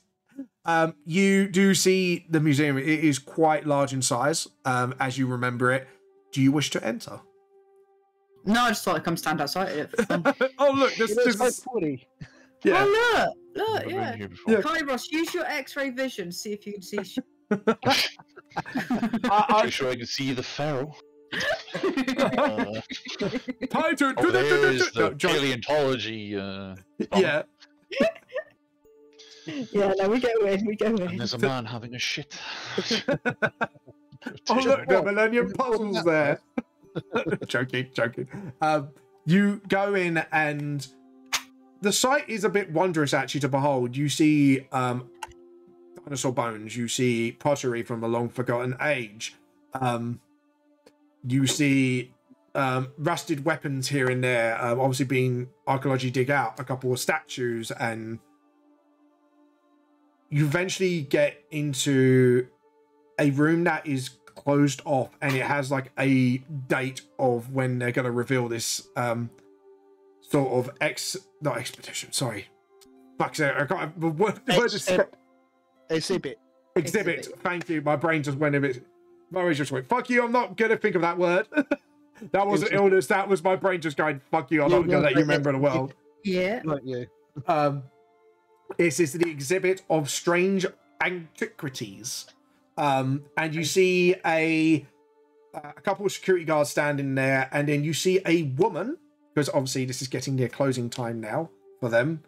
you do see the museum. It is quite large in size, as you remember it. Do you wish to enter? No, I just thought I'd come stand outside it. Oh, look, this is... Yeah. Oh, look, yeah. Kairos, use your X-ray vision, see if you can see... I'm sure I can see the pharaoh. Titan! Oh, there's the paleontology... yeah. Yeah, no, we go in. And there's a man having a shit. Oh, look, the Millennium Puzzle's there. Joking. You go in and the site is a bit wondrous, actually, to behold. You see dinosaur bones. You see pottery from a long-forgotten age. You see rusted weapons here and there, obviously being archaeology dig out, a couple of statues, and you eventually get into a room that is closed off, and it has like a date of when they're going to reveal this sort of expedition. Sorry, fuck's sake, I can't. Exhibit. Thank you. My brain just went a bit. My brain just went. Fuck you. I'm not gonna think of that word. That wasn't illness. That was my brain just going, fuck you. I'm not going to let you remember the world. Yeah. Like you. This is the exhibit of strange antiquities. And you see a couple of security guards standing there, and then you see a woman, because obviously this is getting near closing time now for them.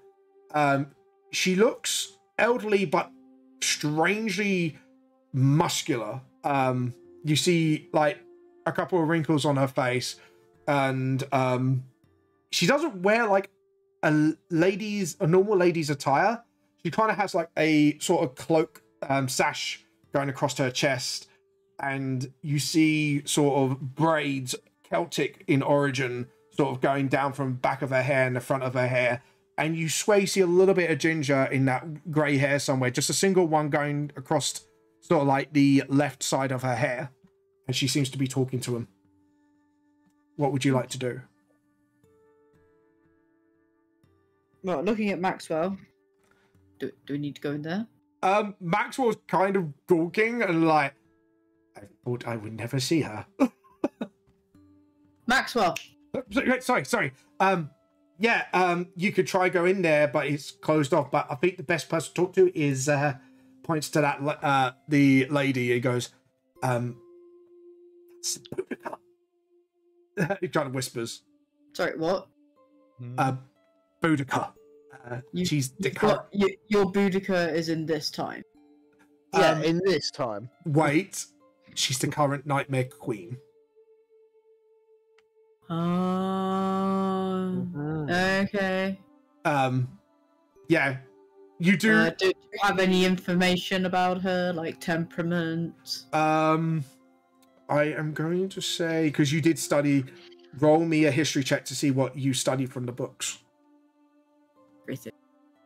She looks elderly, but strangely muscular. You see like a couple of wrinkles on her face, and she doesn't wear like a normal lady's attire. She kind of has like a sort of cloak sash going across her chest, and you see sort of braids, Celtic in origin, sort of going down from the back of her hair and the front of her hair. And you swear you see a little bit of ginger in that grey hair somewhere, just a single one going across sort of like the left side of her hair. And she seems to be talking to him. What would you like to do? Well, looking at Maxwell, do we need to go in there? Maxwell's kind of gawking and like, I thought I would never see her. Maxwell. Sorry. Yeah, you could try go in there, but it's closed off. But I think the best person to talk to is points to that the lady. He goes, he kind of whispers. Sorry, what? Boudica. She's the your Boudica is in this time. Yeah, in this time. Wait, she's the current Nightmare Queen. Okay. Yeah, you do. Do you have any information about her, like temperament? I am going to say, because you did study, roll me a history check to see what you studied from the books. Everything.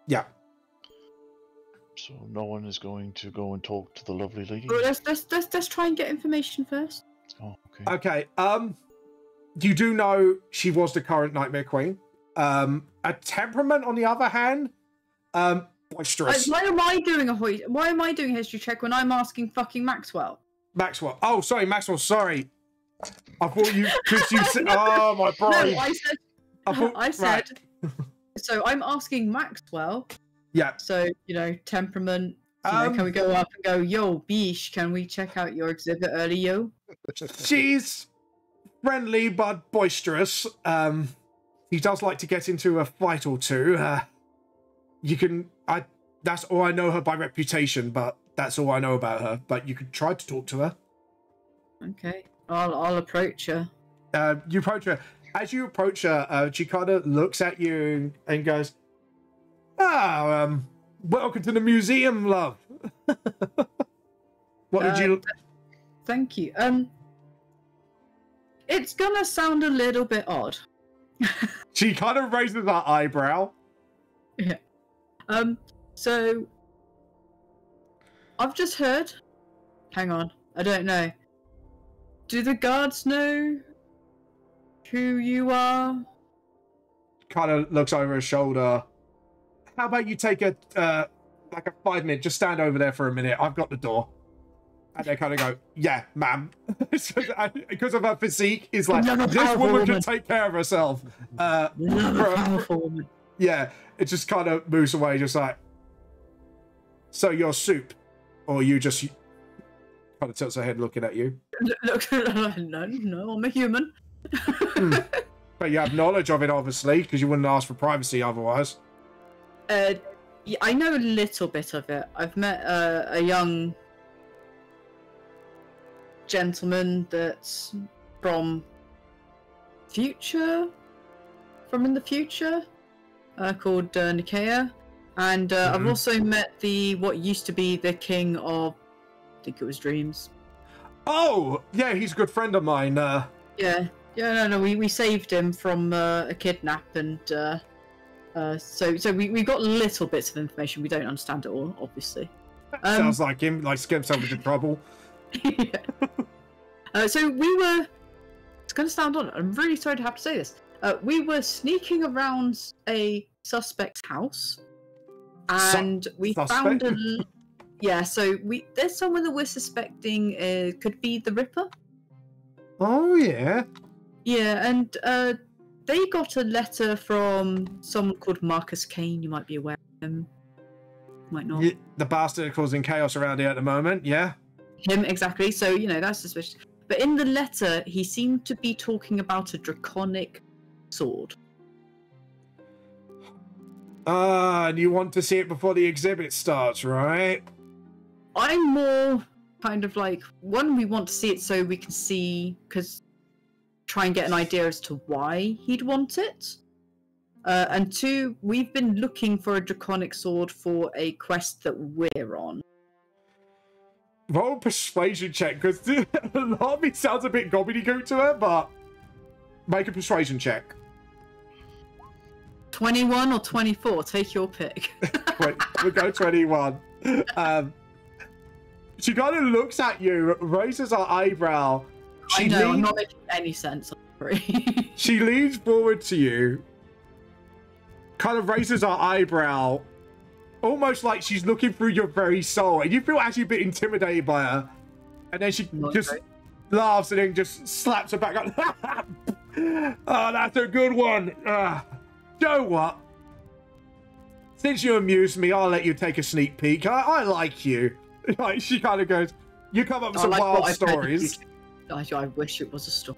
Yeah. So no one is going to go and talk to the lovely lady. Well, let's try and get information first. Oh, okay. Okay. You do know she was the current Nightmare Queen. A temperament, on the other hand, boisterous. Why am I doing a history check when I'm asking fucking Maxwell? Maxwell. Oh, sorry, Maxwell. Sorry. I thought you, because you said, oh my brain. No, I said. Right. So I'm asking Maxwell. Yeah. So temperament. Can we go up and go, yo, Bish? Can we check out your exhibit early, yo? She's friendly but boisterous. He does like to get into a fight or two. That's all I know her by reputation, but that's all I know about her. But you could try to talk to her. Okay, I'll approach her. You approach her. As you approach her, she kind of looks at you and goes, welcome to the museum, love. What did you... Thank you. It's gonna sound a little bit odd. She kind of raises her eyebrow. Yeah. So I've just heard. Hang on. I don't know. Do the guards know who you are? Kind of looks over her shoulder. How about you take a 5 minute, just stand over there for a minute. I've got the door. And they kind of go, yeah, ma'am. Because of her physique, it's like, this woman can take care of herself. Powerful woman. Yeah, it just kind of moves away, just like, so you're soup? Or you just kind of tilts her head looking at you? No, I'm a human. But you have knowledge of it, obviously, because you wouldn't ask for privacy otherwise. Yeah, I know a little bit of it. I've met a young gentleman that's from in the future, called Nikea, and I've also met what used to be the king of, I think it was Dreams. Oh, yeah, he's a good friend of mine. No, we saved him from a kidnap, and so we got little bits of information. We don't understand it all, obviously. Sounds like him, like to get himself into trouble. Yeah. So we were. It's going to sound odd. I'm really sorry to have to say this. We were sneaking around a suspect's house, and we found a. Yeah. So there's someone that we're suspecting could be the Ripper. Oh yeah. Yeah, and they got a letter from someone called Marcus Kane. You might be aware of him. Might not. Yeah, the bastard causing chaos around here at the moment, yeah? Him, exactly. So, you know, that's suspicious. But in the letter, he seemed to be talking about a draconic sword. And you want to see it before the exhibit starts, right? I'm more kind of like, one, we want to see it so we can see, because try and get an idea as to why he'd want it. And two, we've been looking for a draconic sword for a quest that we're on. Roll a persuasion check, because a lot of it sounds a bit gobbledygook to her, but make a persuasion check. 21 or 24, take your pick. We'll go 21. She kind of looks at you, raises her eyebrow. I know, I'm not making any sense. I'm sorry. She leans forward to you, kind of raises her eyebrow, almost like she's looking through your very soul, and you feel actually a bit intimidated by her. And then she just laughs and then just slaps her back up. Oh, that's a good one. You know what? Since you amused me, I'll let you take a sneak peek. I like you. Like, she kind of goes, you come up with some wild stories. I wish it was a story.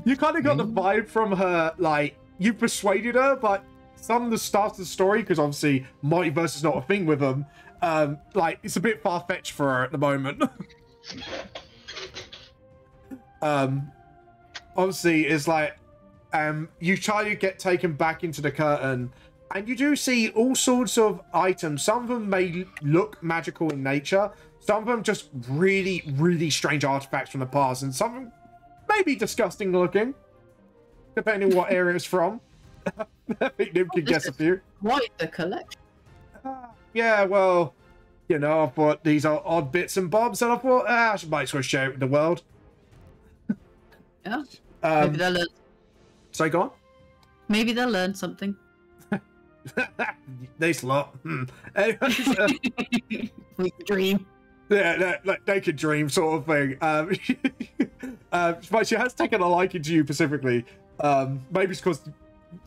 You kind of got the vibe from her, like, you persuaded her, but some of the start of the story, because obviously multiverse is not a thing with them, like, it's a bit far-fetched for her at the moment. Obviously, it's like, you try to get taken back into the curtain, and you do see all sorts of items. Some of them may look magical in nature, some of them just really, really strange artifacts from the past, and some of them may be disgusting looking, depending on what area it's from. I think Nim can guess a few. Quite the collection. Yeah, well, you know, I thought these are odd bits and bobs, and I thought, I might as well share it with the world. Yeah. Maybe they'll learn. So go on. Maybe they'll learn something. This lot. Anyways, we can dream. Yeah, they could dream, sort of thing. But she has taken a liking to you specifically. Maybe it's because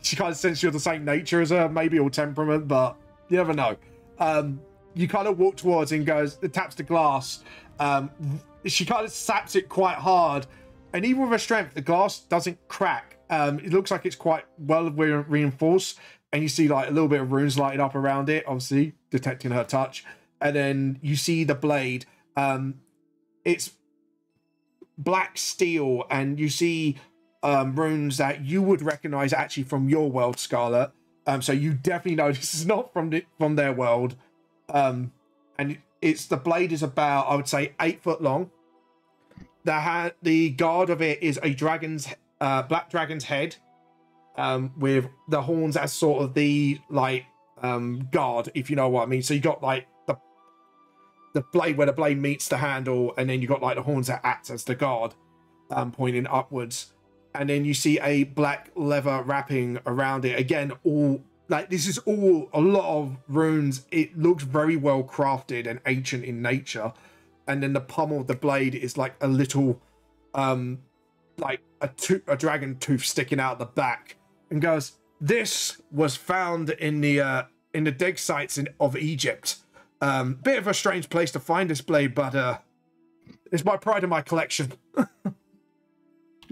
she kind of senses you're the same nature as her, maybe, or temperament, but you never know. You kind of walk towards and goes, taps the glass. She kind of saps it quite hard, and even with her strength, the glass doesn't crack. It looks like it's quite well reinforced, and you see like a little bit of runes lighted up around it, obviously detecting her touch. And then you see the blade. It's black steel, and you see runes that you would recognize actually from your world, Scarlet. So you definitely know this is not from their world. And it's the blade is about, I would say, 8 foot long. The guard of it is a dragon's black dragon's head, with the horns as sort of the like guard, if you know what I mean. So you got like the blade where the blade meets the handle, and then you got like the horns that act as the guard, pointing upwards. And then you see a black leather wrapping around it. Again, all like this is all a lot of runes. It looks very well crafted and ancient in nature. And then the pommel of the blade is like a little, like a dragon tooth sticking out the back, and goes, "This was found in the dig sites of Egypt. Bit of a strange place to find this blade, but it's my pride in my collection."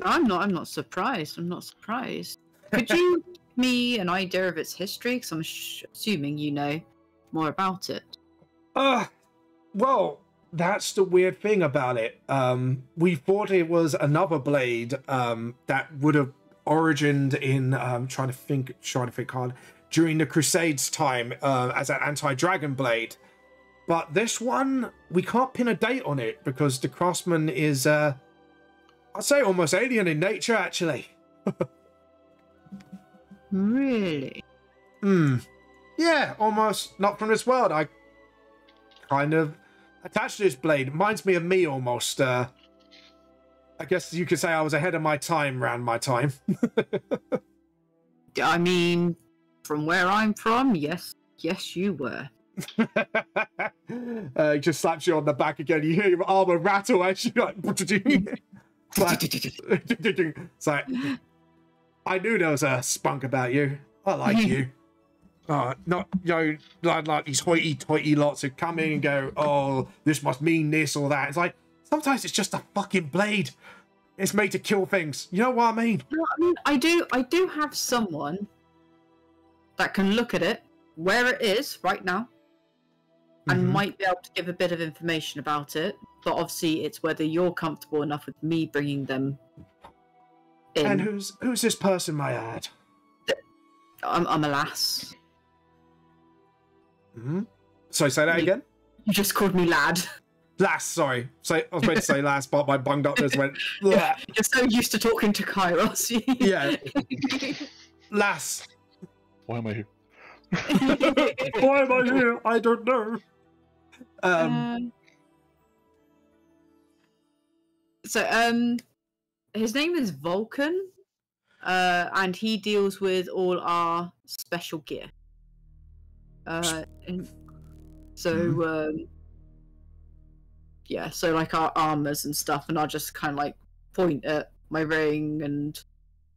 I'm not surprised. I'm not surprised. Could you give me an idea of its history? Because I'm assuming you know more about it. Well, that's the weird thing about it. We thought it was another blade that would have origined in trying to think hard, during the Crusades time, as an anti-dragon blade. But this one, we can't pin a date on it because the craftsman is I'd say almost alien in nature, actually. Really? Yeah, almost not from this world. I kind of attached to this blade. Reminds me of me almost. I guess you could say I was ahead of my time around my time. I mean, from where I'm from, yes, you were. He just slaps you on the back again. You hear your armor rattle as you like, what did you? It's like, I knew there was a spunk about you. I like you. Not, you know, like these hoity-toity lots who come in and go, oh, this must mean this or that. It's like, sometimes it's just a fucking blade. It's made to kill things. You know what I mean? No, I mean, I do have someone that can look at it, where it is right now, and might be able to give a bit of information about it. But obviously, it's whether you're comfortable enough with me bringing them in. And who's this person, may I add? I'm a lass. So say that again? You just called me lad. Lass, sorry. I was meant to say lass, but my bunged upness went. Yeah, you're so used to talking to Kairos. Yeah. Lass. Why am I here? Why am I here? I don't know. His name is Vulcan, and he deals with all our special gear. Yeah, so like our armors and stuff, and I'll just kind of like point at my ring and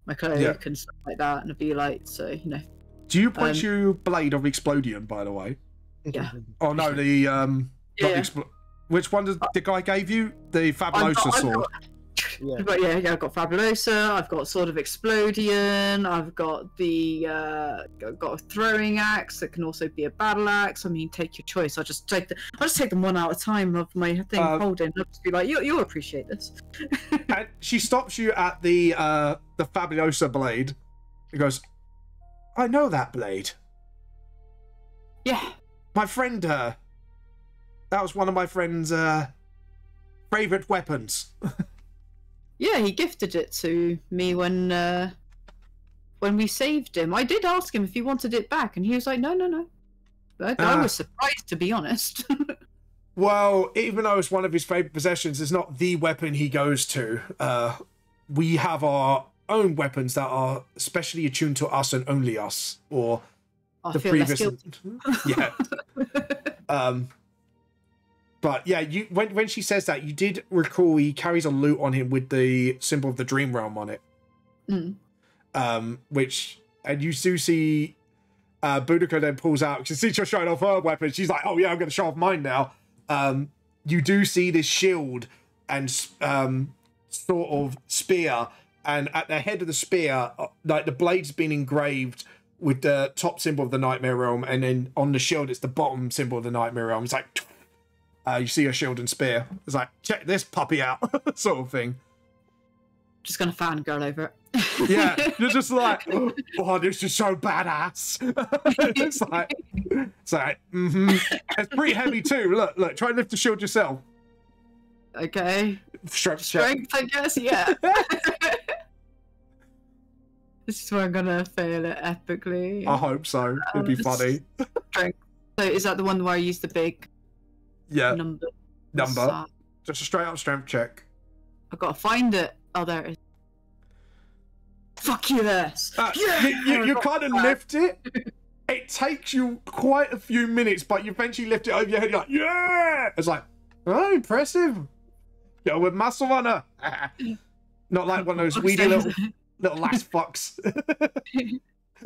my cloak and stuff like that, and it'll be like, so, you know. Do you point your blade of Explodium, by the way? Yeah. Oh no, the which one did the guy gave you? The Fabulosa sword. I've got Fabulosa. I've got Sword of Explodion. I've got the got a throwing axe that can also be a battle axe. I mean, take your choice. I'll just take them one at a time of my thing holding. I'll just be like, you'll appreciate this. And she stops you at the Fabulosa blade. He goes, I know that blade. Yeah. My friend, that was one of my friend's favorite weapons. Yeah, he gifted it to me when we saved him. I did ask him if he wanted it back, and he was like, no. I was surprised, to be honest. Well, even though it's one of his favorite possessions, it's not the weapon he goes to. We have our own weapons that are specially attuned to us and only us, or the previous. Yeah. But yeah, when she says that, you did recall he carries a lute on him with the symbol of the Dream Realm on it. And you do see Boudica then pulls out, because since you're showing off her weapon, she's like, oh yeah, I'm going to show off mine now. You do see this shield and sort of spear, and at the head of the spear, like the blade's been engraved with the top symbol of the Nightmare Realm, and then on the shield it's the bottom symbol of the Nightmare Realm. It's like you see a shield and spear. It's like, check this puppy out, sort of thing. Just gonna fangirl over it. Yeah, you're just like, oh, this is so badass. it's like, It's pretty heavy too. Look, try and lift the shield yourself. Okay. Strength, I guess, yeah. This is where I'm gonna fail it epically. I hope so. It'd be funny. Strength. So is that the one where I use the big number? Just a straight up strength check. I've got to find it. Oh, there it is. Fuck yes! You kind of lift it. It takes you quite a few minutes, but you eventually lift it over your head. You're like, yeah! It's like, oh, impressive. Go with muscle on her. Not like one of those weedy little lass fucks.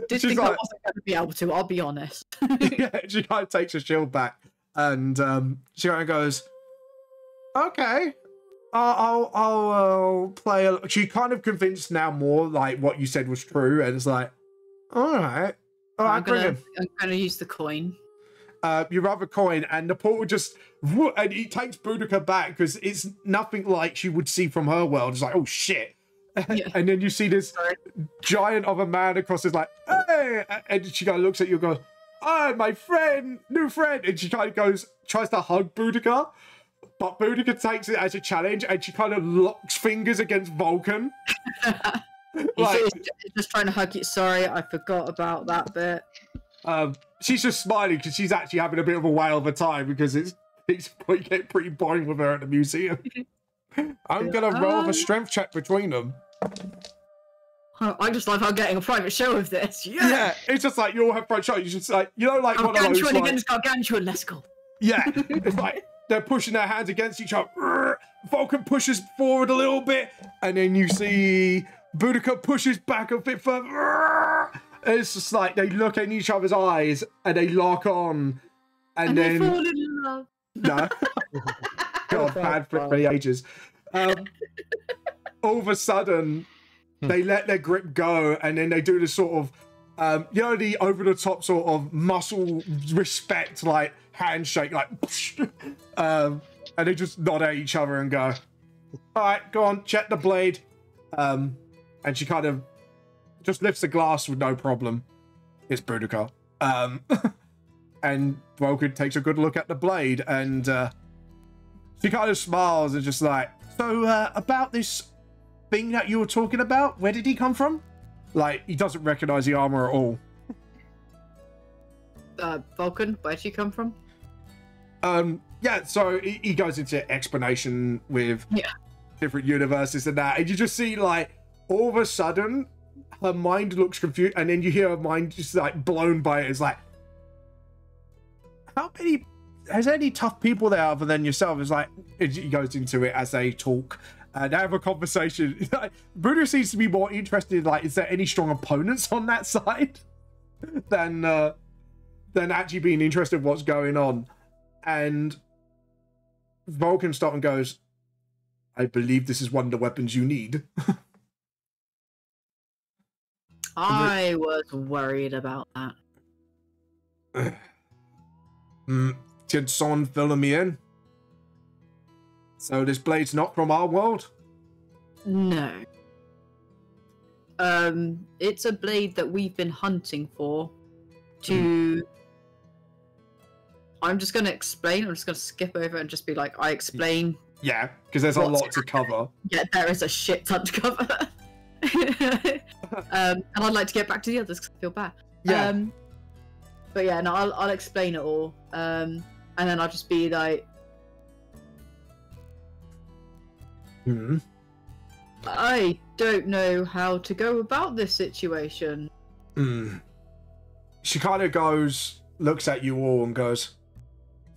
Did think I wasn't going to be able to, I'll be honest. Yeah, she kind of takes her shield back, and she kind of goes, okay. I'll play. She kind of convinced now more like what you said was true, and it's like, all right, I'm gonna use the coin. You rub a coin, and the portal just and it takes Boudica back because it's nothing like she would see from her world. It's like, oh shit, and then you see this giant of a man across. It's like, hey, and she kind of looks at you and goes, oh, my friend, new friend, and she kind of tries to hug Boudica. But Boudica takes it as a challenge, and she kind of locks fingers against Vulcan. Just trying to hug you. Sorry, I forgot about that bit. She's just smiling because she's actually having a bit of a whale of a time because it's getting pretty boring with her at the museum. I'm gonna roll a strength check between them. I just love how getting a private show of this. Yeah, it's just like you all have private show. You just like, you know, like Gargantuan against Gargantuan. Let's go. Yeah, it's like they're pushing their hands against each other. Vulcan pushes forward a little bit, and then you see Boudica pushes back a bit further. It's just like they look in each other's eyes and they lock on, and then they fall in love. No, God, bad for the ages. All of a sudden, they let their grip go, and then they do this sort of, the over-the-top sort of muscle respect, like handshake, like, and they just nod at each other and go, "All right, go on, check the blade." And she kind of just lifts the glass with no problem. It's Boudica. And Vulcan takes a good look at the blade, and she kind of smiles and just like, "So, about this thing that you were talking about, where did he come from?" Like, he doesn't recognize the armor at all. Vulcan, where'd she come from? Yeah, so he goes into explanation with different universes and that, and you just see, like, all of a sudden, her mind looks confused, and then you hear her mind just, like, blown by it. It's like, how many... Has any tough people there other than yourself? It's like, he goes into it as they talk. They have a conversation. Buddha seems to be more interested, like, is there any strong opponents on that side? than actually being interested in what's going on. And Vulcan stops and goes, "I believe this is one of the weapons you need." I was worried about that. Can someone fill me in? So this blade's not from our world? No. It's a blade that we've been hunting for to... I'm just going to explain. I'm just going to skip over and just be like, I explain. Yeah, because there's a lot to cover. Yeah, there is a shit ton to cover. And I'd like to get back to the others because I feel bad. Yeah. But yeah, no, I'll explain it all. And then I'll just be like... I don't know how to go about this situation. She kind of goes, looks at you all and goes,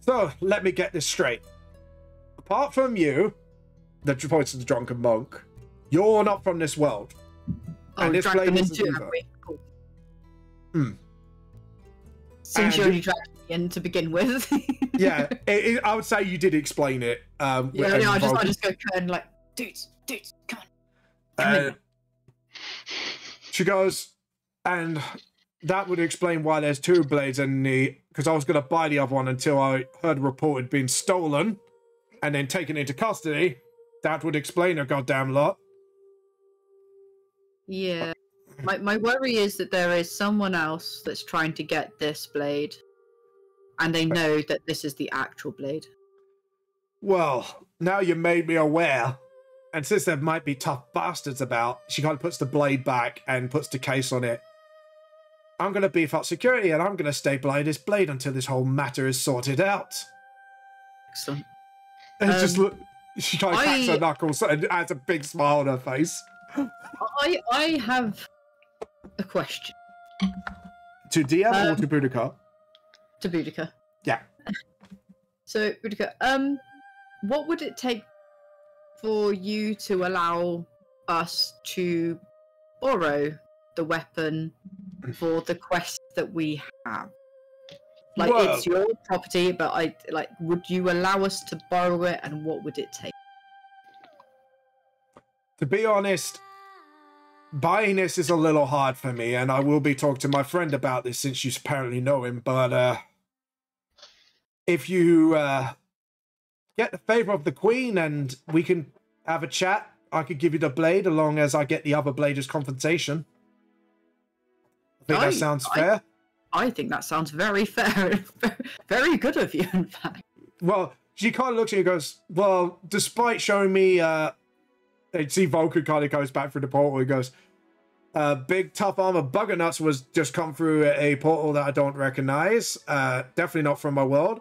"So, let me get this straight. Apart from you," the points to the drunken monk, "you're not from this world. And this blade isn't either." Cool. Since you only dragged me in to begin with. Yeah, I would say you did explain it. I just go and like, dudes, come on. She goes, "And that would explain why there's two blades in the... Because I was going to buy the other one until I heard a report had been stolen and then taken into custody. That would explain a goddamn lot." Yeah. My worry is that there is someone else that's trying to get this blade. And they know that this is the actual blade. "Well, now you made me aware. And since there might be tough bastards about," she kind of puts the blade back and puts the case on it. "I'm going to beef up security and I'm going to stay by this blade until this whole matter is sorted out." Excellent. And just look, she kind of cracks her knuckles and adds a big smile on her face. I have a question. To DM or to Boudica? To Boudica. Yeah. So, Boudica, what would it take for you to allow us to borrow the weapon for the quest that we have? Like, it's your property, but would you allow us to borrow it, and what would it take? To be honest, buying this is a little hard for me, and I will be talking to my friend about this since you apparently know him, but if you get the favor of the Queen and we can have a chat, I could give you the blade as long as I get the other blade as compensation. I think that sounds fair. I think that sounds very fair. Very good of you, in fact. Well, she kind of looks at you and goes, "Well, despite showing me..." They see Vulcan kind of goes back through the portal. He goes, "Big tough armor bugger nuts was just come through a portal that I don't recognize. Definitely not from my world.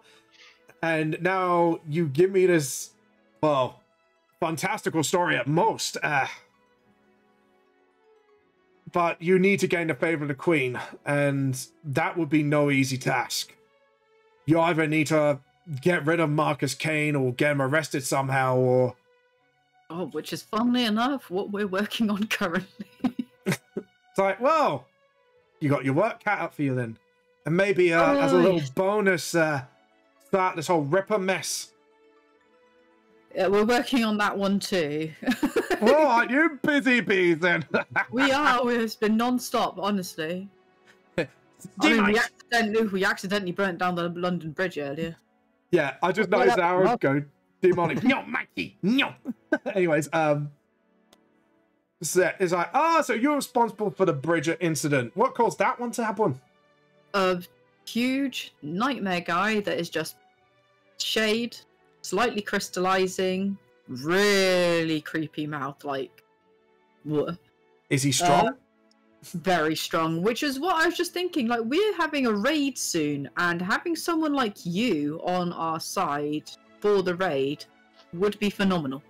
And now you give me this, well, fantastical story at most. But you need to gain the favor of the Queen, and that would be no easy task. You either need to get rid of Marcus Kane or get him arrested somehow, or... Oh, which is funnily enough what we're working on currently. It's like, well, you got your work cut out for you then. And maybe as a little bonus, start this whole Ripper mess. Yeah, we're working on that one too. Well, aren't you busy bees then? We are. It's been non-stop, honestly. I mean, we accidentally burnt down the London Bridge earlier. Yeah, I just noticed Aaron go demonic. No, Mikey, no. Anyways, so it's like, so you're responsible for the bridge incident. What caused that one to happen? A huge nightmare guy that is just shade, slightly crystallizing, really creepy mouth, like, what? Is he strong? Very strong, which is what I was just thinking. Like, we're having a raid soon, and having someone like you on our side for the raid would be phenomenal.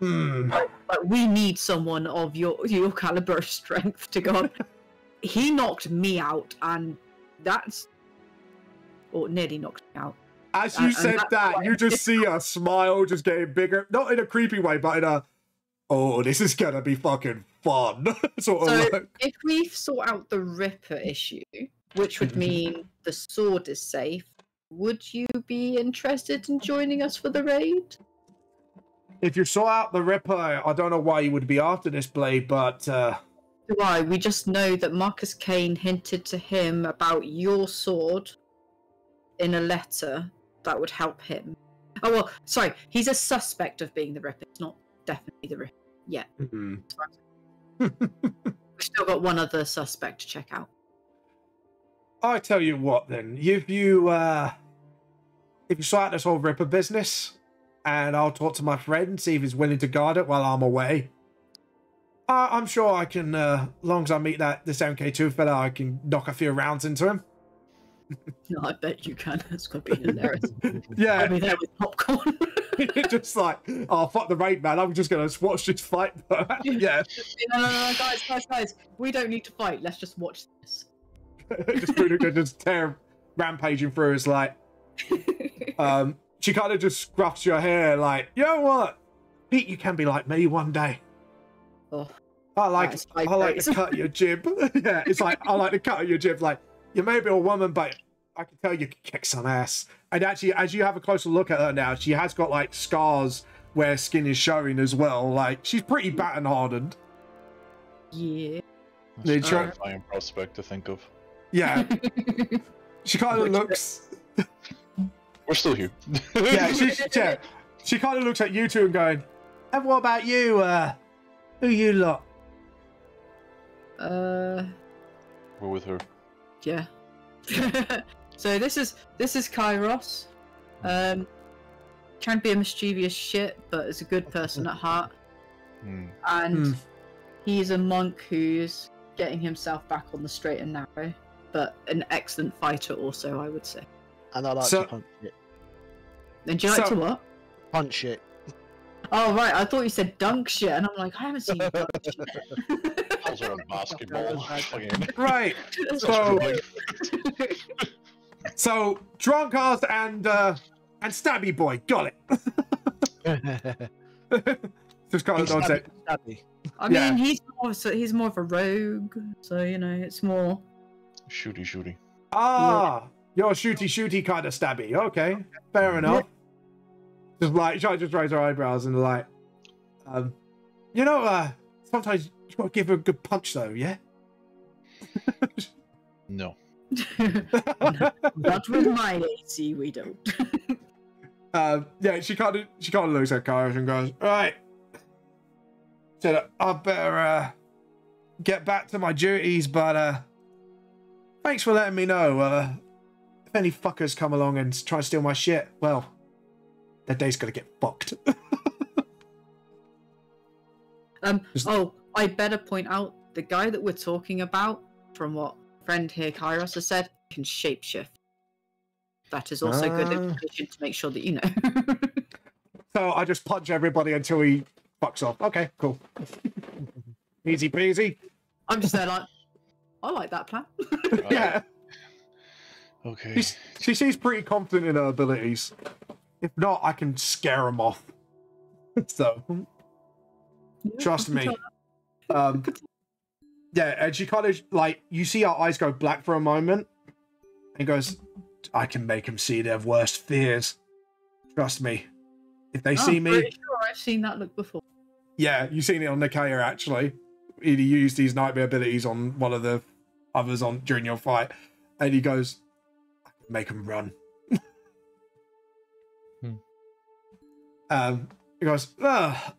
Like, we need someone of your caliber of strength to go. He knocked me out, and that's... or nearly knocked me out. As you said that, you just see a smile just getting bigger. Not in a creepy way, but in a, oh, this is gonna be fucking fun. sort of like. If we sort out the Ripper issue, which would mean the sword is safe, would you be interested in joining us for the raid? If you saw out the Ripper, I don't know why you would be after this, Blade, but... Why? We just know that Marcus Kane hinted to him about your sword in a letter that would help him. Oh, well, sorry, he's a suspect of being the Ripper. It's not definitely the Ripper yet. We've still got one other suspect to check out. I tell you what, then. If you sort out this whole Ripper business, and I'll talk to my friend and see if he's willing to guard it while I'm away. I'm sure I can, as long as I meet this MK2 fella, I can knock a few rounds into him. No, I bet you can. It's going to be hilarious. Yeah. I'll be there with popcorn. Just like, oh, fuck the raid, man. I'm just going to watch this fight. Yeah. No, guys. We don't need to fight. Let's just watch this. just tear rampaging through. It's like, she kind of just scruffs your hair like, you know what? Pete, you can be like me one day. Oh, I like to cut your jib. Yeah, it's like, I like to cut your jib. Like, you may be a woman, but I can tell you can kick some ass. And actually, as you have a closer look at her now, she has got like scars where skin is showing as well. Like, she's pretty battered hardened. Yeah. That's a terrifying prospect to think of. Yeah. She kind of looks... We're still here. Yeah, she kind of looks at you two and going, and what about you? Who you lot? We're with her. Yeah. So this is Kairos. Can be a mischievous shit, but is a good person at heart. And he's a monk who's getting himself back on the straight and narrow, but an excellent fighter also, I would say. And I like to punch it. And do you like to what? Punch it. Oh, right. I thought you said dunk shit, and I'm like, I haven't seen you dunk shit. Those are basketball. Right. So Drunkcast and Stabby Boy. Got it. Just kind of nods it. I mean, he's more of a rogue, so, you know, it's more... Shooty. Ah, you're a shooty kind of Stabby. Okay, fair enough. Just like, she just raise her eyebrows and like, you know, sometimes you gotta give her a good punch though, yeah? No. Not with my AC, we don't. Yeah, she kind of looks at Kairos and goes, right. Said I better get back to my duties, but thanks for letting me know. If any fuckers come along and try to steal my shit, well, that day's gonna get fucked. Oh, I better point out the guy that we're talking about, from what friend here Kairos has said, can shapeshift. That is also good information to make sure that you know. So I just punch everybody until he fucks off. Okay, cool. Easy peasy. I'm just there like, I like that plan. Yeah. Okay. She seems pretty confident in her abilities. If not, I can scare them off. So, trust me. Yeah, and she kind of, like, you see her eyes go black for a moment, and goes, I can make them see their worst fears. Trust me. If they see me... Pretty sure I've seen that look before. Yeah, you've seen it on Nikaya, actually. He used these nightmare abilities on one of the others during your fight, and he goes, I can make them run. He goes,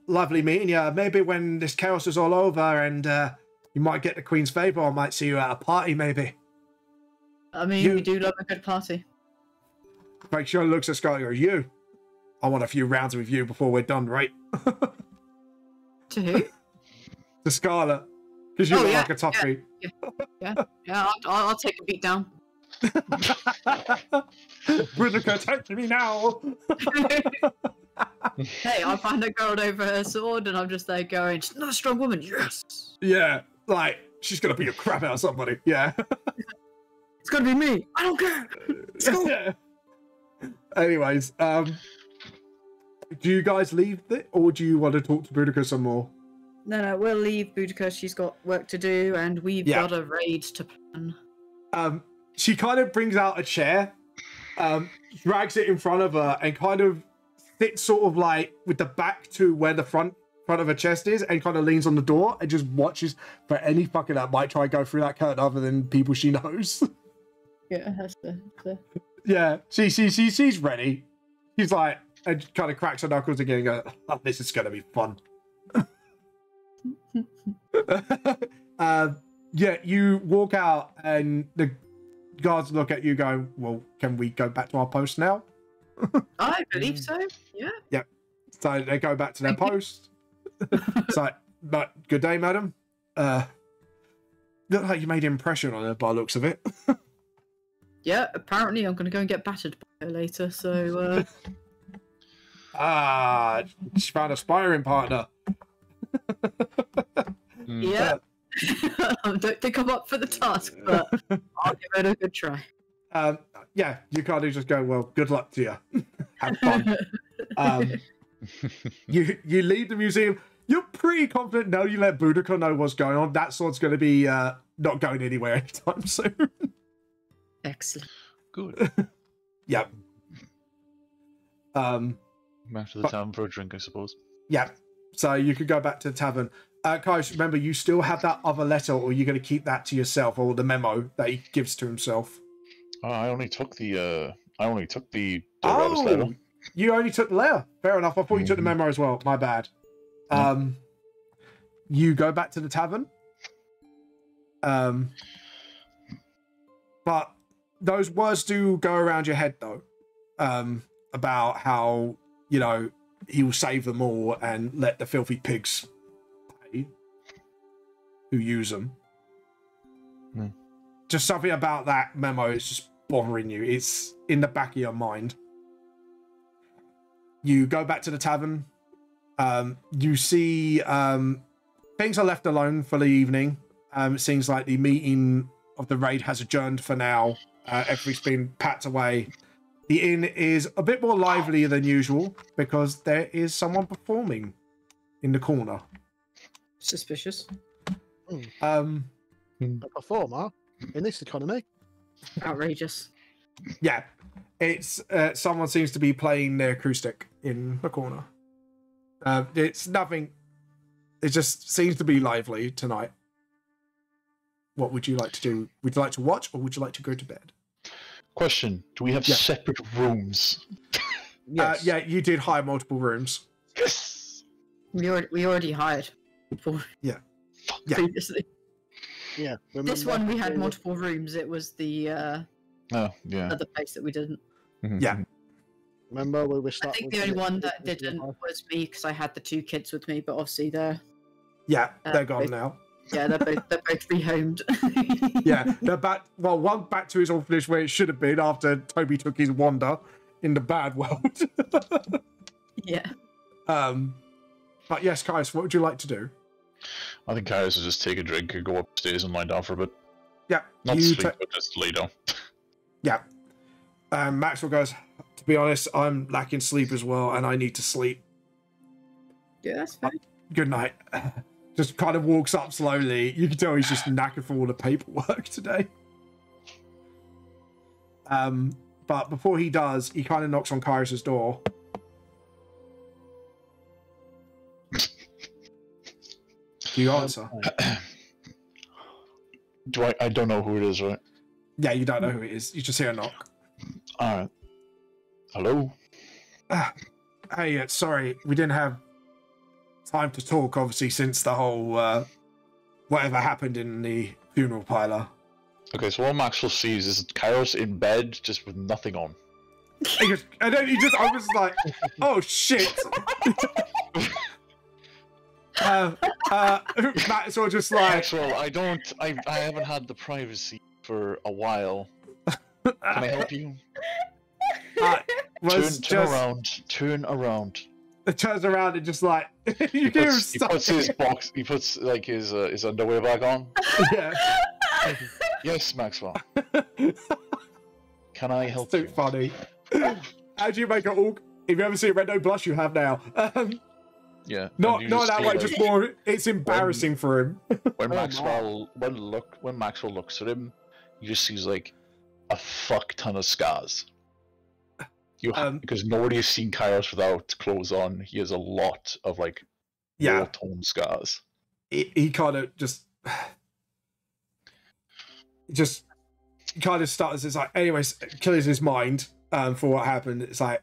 lovely meeting you. Maybe when this chaos is all over and you might get the Queen's favour, I might see you at a party, maybe. I mean, we do love a good party. Make sure looks at Scarlet and goes, you. I want a few rounds with you before we're done, right? To who? To Scarlet. Because you look like a toughie. Yeah, I'll take a beat down. Boudica, touch me now! Hey, I find a girl over her sword and I'm just there going, she's not a strong woman, yes! Yeah, like, she's gonna beat the crap out of somebody, yeah. It's gonna be me, I don't care! Let's go! Yeah. Anyways, do you guys leave it, or do you want to talk to Boudica some more? No, we'll leave Boudica, she's got work to do and we've got a raid to plan. She kind of brings out a chair, drags it in front of her, and kind of sits sort of like with the back to where the front of her chest is, and kind of leans on the door and just watches for any fucker that might try and go through that curtain other than people she knows. Yeah, that's the... Yeah, she's ready. She's like, and kind of cracks her knuckles again and goes, oh, this is going to be fun. Yeah, you walk out and the guards look at you going, well, can we go back to our post now? I believe so, yeah. Yeah. So they go back to their post. It's like, good day, madam. Look like you made an impression on her by the looks of it. Yeah, apparently I'm going to go and get battered by her later, so... She found a sparring partner. Yeah. I don't think I'm up for the task, but I'll give it a good try. Yeah, you kind of just go, well, good luck to you. Have fun. You leave the museum. You're pretty confident now you let Boudica know what's going on. That sword's going to be not going anywhere anytime soon. Excellent. Good. Yep. Back to the tavern for a drink, I suppose. Yeah. So you could go back to the tavern. Guys, remember, you still have that other letter, or you're going to keep that to yourself, or the memo that he gives to himself. Oh, I only took the Oh, letter. You only took the letter. Fair enough. I thought you took the memo as well. My bad. You go back to the tavern. But those words do go around your head, though, about how, you know, he will save them all and let the filthy pigs pay who use them. Just something about that memo is just bothering you. It's in the back of your mind. You go back to the tavern. You see things are left alone for the evening. It seems like the meeting of the raid has adjourned for now. Everything's been packed away. The inn is a bit more lively than usual because there is someone performing in the corner. Suspicious. A performer in this economy? Outrageous. Yeah. It's someone seems to be playing their acoustic in the corner. It's nothing. It just seems to be lively tonight. What would you like to do? Would you like to watch, or would you like to go to bed? Question: do we have separate rooms? Yes. Yeah, you did hire multiple rooms. Yes. We already hired for previously. Yeah. This one we had multiple rooms. It was the other place that we didn't. Yeah. Remember we were I think the only one that didn't was me because I had the two kids with me, but obviously they're gone now. Yeah, they're both rehomed. Yeah, they're back. Well, one back to his orphanage where it should have been after Toby took his wander in the bad world. Yeah. But yes, Kaius, what would you like to do? I think Kaius will just take a drink and go upstairs and lie down for a bit. Yeah. Not sleep, but just lay down. Yeah. Maxwell goes, to be honest, I'm lacking sleep as well, and I need to sleep. Yeah, that's fine. Good night. Just kind of walks up slowly. You can tell he's just knackered from all the paperwork today. But before he does, he kind of knocks on Kairos' door. Do you answer? I don't know who it is, right? Yeah, you don't know who it is. You just hear a knock. Alright. Hello? Hey, sorry, we didn't have time to talk, obviously, since the whole, whatever happened in the funeral parlor. Okay, so what Maxwell sees is Kairos in bed, just with nothing on. And then I was like, oh shit. Maxwell just like... Maxwell, I haven't had the privacy for a while. Can I help you? Turn around. It turns around and just like he puts his box. He puts like his underwear back on. Yeah. Yes, Maxwell. Can I help you? Too funny. How do you make it all? If you ever see a red no blush, you have now. Yeah. Not that way. Just more. It's embarrassing for him. When Maxwell looks at him, he just sees like a fuck ton of scars. Because nobody has seen Kairos without clothes on. He has a lot of like war-torn scars. He kind of just kind of starts. It's like, anyways, clears his mind for what happened. It's like,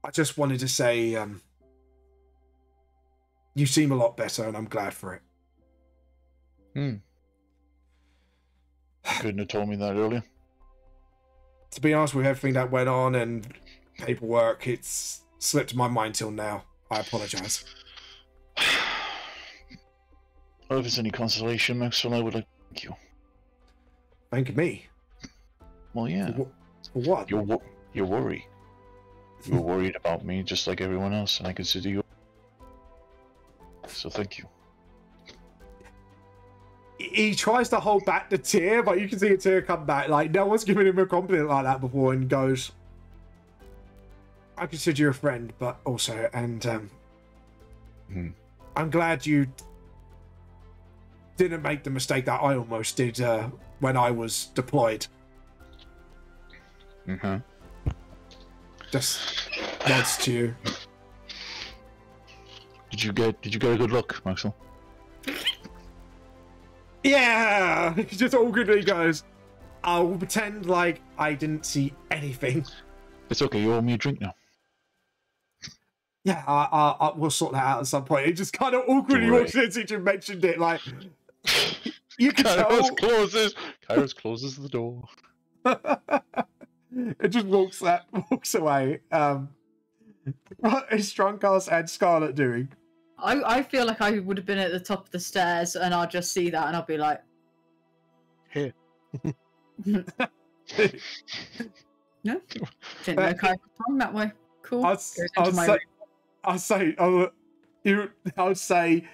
I just wanted to say, you seem a lot better, and I'm glad for it. Couldn't have told me that earlier. To be honest with everything that went on and paperwork, it's slipped my mind till now. I apologize. Well, if it's any consolation, Maxwell, I would like to thank you. Thank me? Well, yeah. For what? Your worry. You were worried about me just like everyone else, and I consider you. So thank you. He tries to hold back the tear, but you can see a tear come back. Like, no one's given him a compliment like that before, and goes, I consider you a friend, but also, and I'm glad you didn't make the mistake that I almost did when I was deployed. Just nods to you. Did you get a good look, Maxwell? Yeah! He just awkwardly goes, I'll pretend like I didn't see anything. It's okay, you owe me a drink now. Yeah, we'll sort that out at some point. It just kind of awkwardly walks in since you mentioned it, like... You can tell... Kairos closes the door. It just walks away. What is Strongcast and Scarlet doing? I feel like I would have been at the top of the stairs, and I'll just see that, and I'll be like, "Here." No, didn't know Kai was wrong that way. Cool. I would say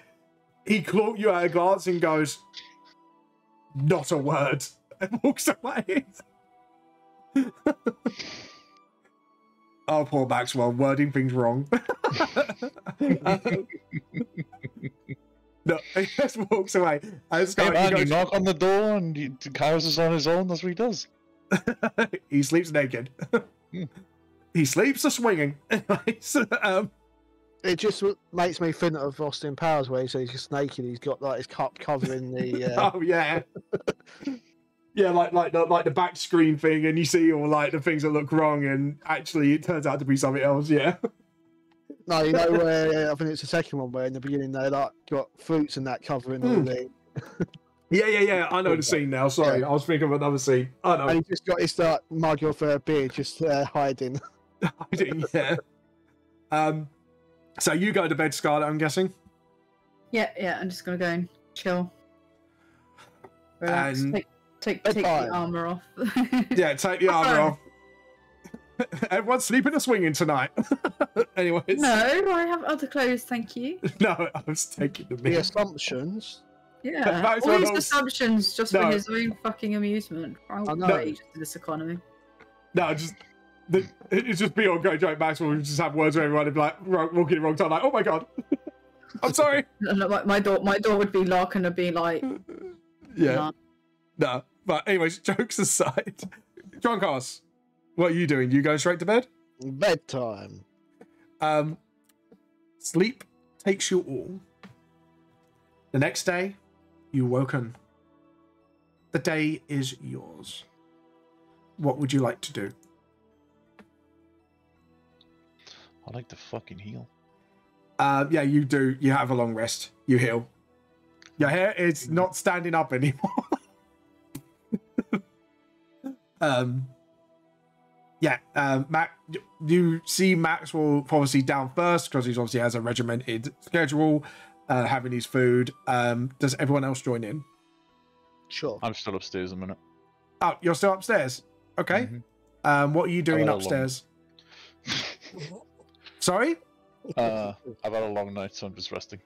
he caught you at a glance and goes, "Not a word," and walks away. Oh, poor Maxwell, wording things wrong. No, he just walks away. Hey man, you knock on the door and Kairos is on his own, that's what he does. He sleeps naked. He sleeps a swinging. It just makes me think of Austin Powers where he's just naked, he's got like his cup covering the... Oh, yeah. Yeah, like the back screen thing, and you see all like the things that look wrong, and actually it turns out to be something else. Yeah. No, you know where I think it's the second one where in the beginning they like got fruits and that covering all the. Yeah. I know the scene now. Sorry, I was thinking of another scene. I know. And he just got his mug of beer just hiding. Hiding, yeah. So you go to bed, Scarlet, I'm guessing. Yeah. I'm just gonna go and chill. Relax. And... Take the armor off. Yeah, take the armor off. Everyone's sleeping or swinging tonight. Anyways. No, I have other clothes, thank you. No, I was taking the assumptions. Yeah, all these assumptions just for his own fucking amusement. No. To this economy. No, just it's just be ongoing joke. Maxwell would just have words with everyone and be like walking the wrong time, like, oh my god, I'm sorry. My door would be locked and it'd be like, yeah, no. But anyways, jokes aside, John Cars, what are you doing? You going straight to bed? Bedtime. Sleep takes you all. The next day, you woken. The day is yours. What would you like to do? I like to fucking heal. Yeah, you do. You have a long rest. You heal. Your hair is not standing up anymore. You see Maxwell obviously down first because he's obviously has a regimented schedule, having his food. Does everyone else join in? Sure. I'm still upstairs a minute. Oh, you're still upstairs? Okay. Mm-hmm. What are you doing upstairs? Sorry? I've had a long night, so I'm just resting.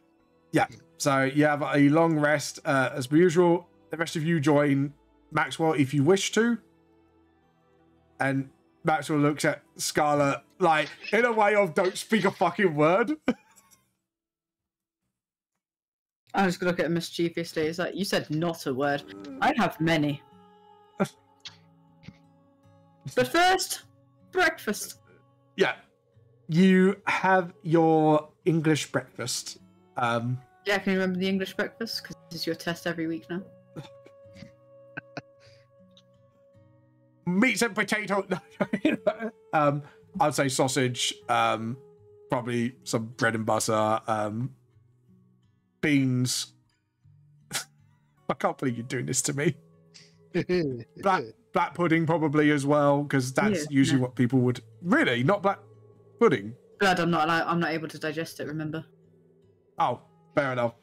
Yeah. So you have a long rest as per usual. The rest of you join Maxwell if you wish to. And Maxwell looks at Scarlet like in a way of don't speak a fucking word. I'm just gonna look at him mischievously. It's like, you said not a word. I have many. But first, breakfast. Yeah. You have your English breakfast. Yeah, can you remember the English breakfast? Because this is your test every week now. Meats and potato. I'd say sausage, probably some bread and butter, beans. I can't believe you're doing this to me. Black pudding probably as well, because that's usually what people would. Really, not black pudding. Blood, I'm not able to digest it. Remember? Oh, fair enough.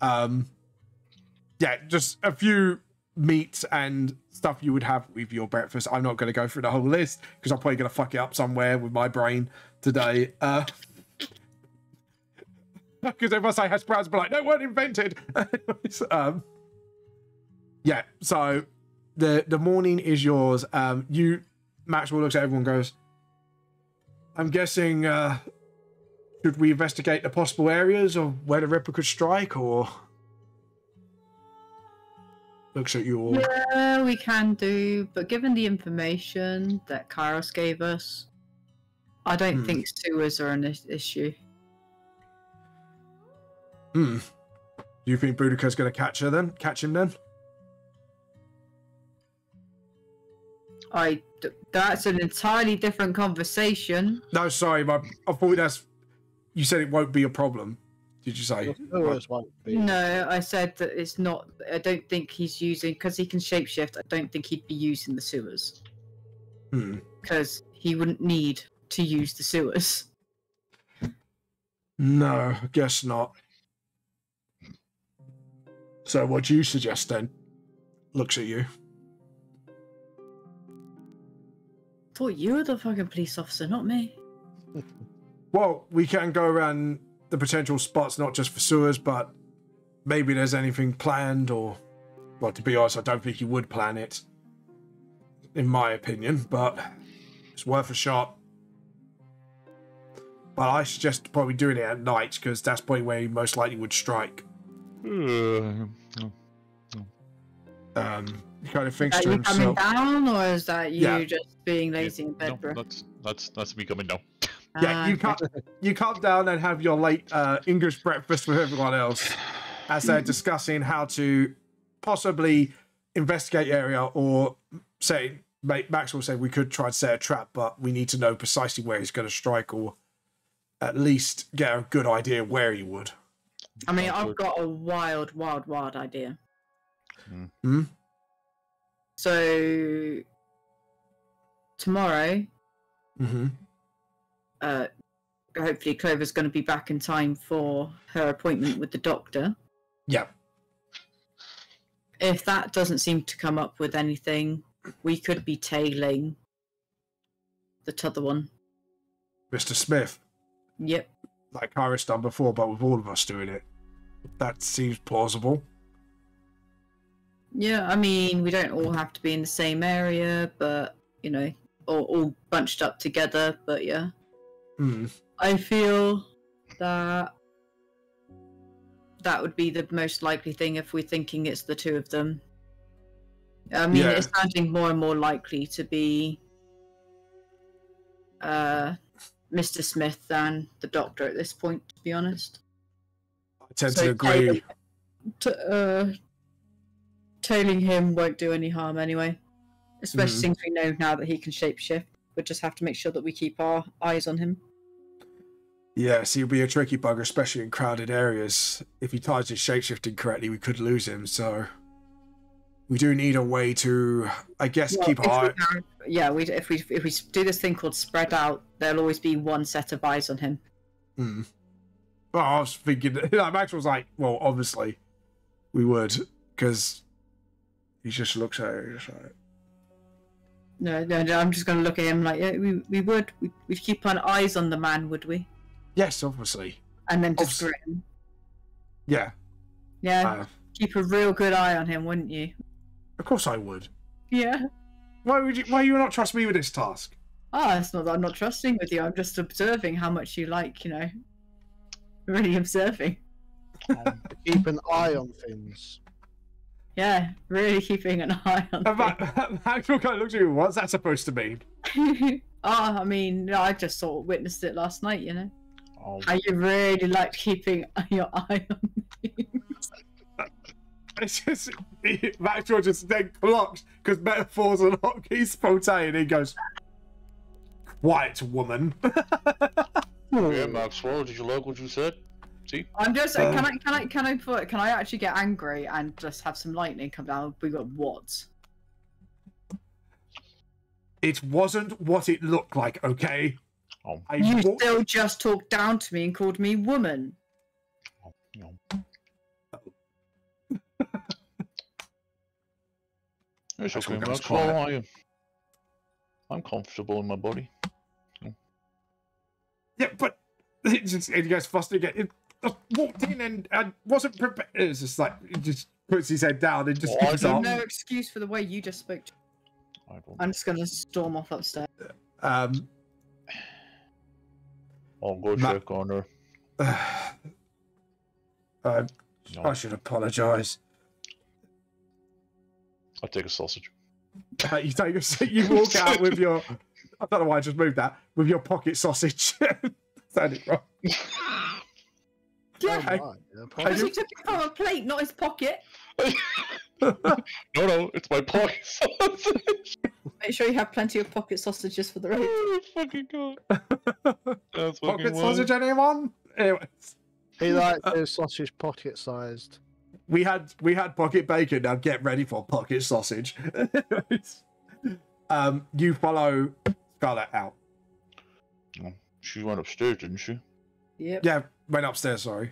Yeah, just a few meats and stuff you would have with your breakfast. I'm not going to go through the whole list because I'm probably going to fuck it up somewhere with my brain today. Because if I say hash browns, I'll be like, no, weren't invented. Yeah, so the morning is yours. Maxwell looks at everyone and goes, I'm guessing, should we investigate the possible areas of where the Ripper could strike, or... Looks at you all. Yeah, we can do, but given the information that Kairos gave us, I don't think sewers are an issue. Do you think Boudica's going to catch him then? That's an entirely different conversation. No, sorry, I thought you said it won't be a problem. Did you say? No, I said that it's not. I don't think he's using, because he can shapeshift. I don't think he'd be using the sewers. Because he wouldn't need to use the sewers. No, I guess not. So what do you suggest then? Looks at you. Thought you were the fucking police officer, not me. Well, we can go around the potential spots, not just for sewers, but maybe there's anything planned, or, well, to be honest, I don't think he would plan it, in my opinion, but it's worth a shot. But I suggest probably doing it at night, because that's probably where he most likely would strike. He kind of thinks to himself. Are you coming down, or is that you just being lazy in bed, bro? That's me coming down. Yeah, you come down and have your late English breakfast with everyone else as they're discussing how to possibly investigate the area, or say, Maxwell said we could try and set a trap, but we need to know precisely where he's going to strike, or at least get a good idea where he would. I mean, I've got a wild idea. So, tomorrow, hopefully Clover's going to be back in time for her appointment with the doctor. Yeah. If that doesn't seem to come up with anything, we could be tailing the t'other one. Mr. Smith. Yep. Like Iris done before, but with all of us doing it. That seems plausible. Yeah, I mean, we don't all have to be in the same area, but, you know, or all bunched up together, but yeah. I feel that that would be the most likely thing if we're thinking it's the two of them. I mean, it's sounding more and more likely to be Mr. Smith than the Doctor at this point, to be honest. I tend to agree. Tailing him won't do any harm anyway. Especially since we know now that he can shapeshift. We'll just have to make sure that we keep our eyes on him. Yes, he'll be a tricky bugger, especially in crowded areas. If he ties his shapeshifting correctly, we could lose him, so... We do need a way to, I guess, keep our eye... Yeah, if we do this thing called spread out, there'll always be one set of eyes on him. Well, I was thinking... Max was like, well, obviously, we would, because he just looks at it, just like... No, I'm just going to look at him like, yeah, we would. We'd keep our eyes on the man, would we? Yes, obviously. And then just grin. Yeah. Yeah, keep a real good eye on him, wouldn't you? Of course I would. Yeah. Why you not trust me with this task? It's not that I'm not trusting with you. I'm just observing how much you like, you know. Really observing. Keep an eye on things. Yeah, really keeping an eye on things. Maxwell kind of looks at you. What's that supposed to mean? I mean, I just sort of witnessed it last night, you know. How you really like keeping your eye on things. It's just Maxwell just then clocks because metaphors are not he's spontaneous. He goes, "Quiet, woman." Yeah, Maxwell, did you like what you said? See? I'm just can I actually get angry and just have some lightning come down? We got what? It wasn't what it looked like, okay? You still just talked down to me and called me woman. It's okay, Maxwell. I'm comfortable in my body. Yeah, but it gets flustered again. It walked in and wasn't prepared. It's just like he just puts his head down and just gives up. No excuse for the way you just spoke. I'm just gonna storm off upstairs. I'll go check on her. I should apologise. I'll take a sausage. You walk out with your... I don't know why I just moved that. With your pocket sausage. Sounded wrong. Yeah, because he took it from a plate, not his pocket. No, it's my pocket sausage. Make sure you have plenty of pocket sausages for the road. Oh, fucking God. That's pocket sausage, anyone? Anyways. He likes his sausage pocket-sized. We had pocket bacon. Now get ready for pocket sausage. You follow Scarlett out. Oh, she went upstairs, didn't she? Yep. Yeah, went upstairs. Sorry.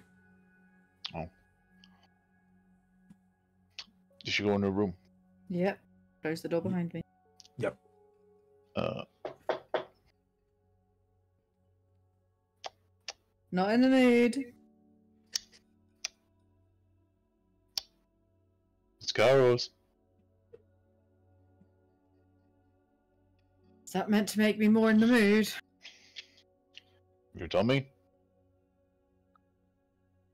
Oh. Did she go in her room? Yep. Close the door behind me. Yep. Not in the mood. It's Carlos. Is that meant to make me more in the mood? You tell me.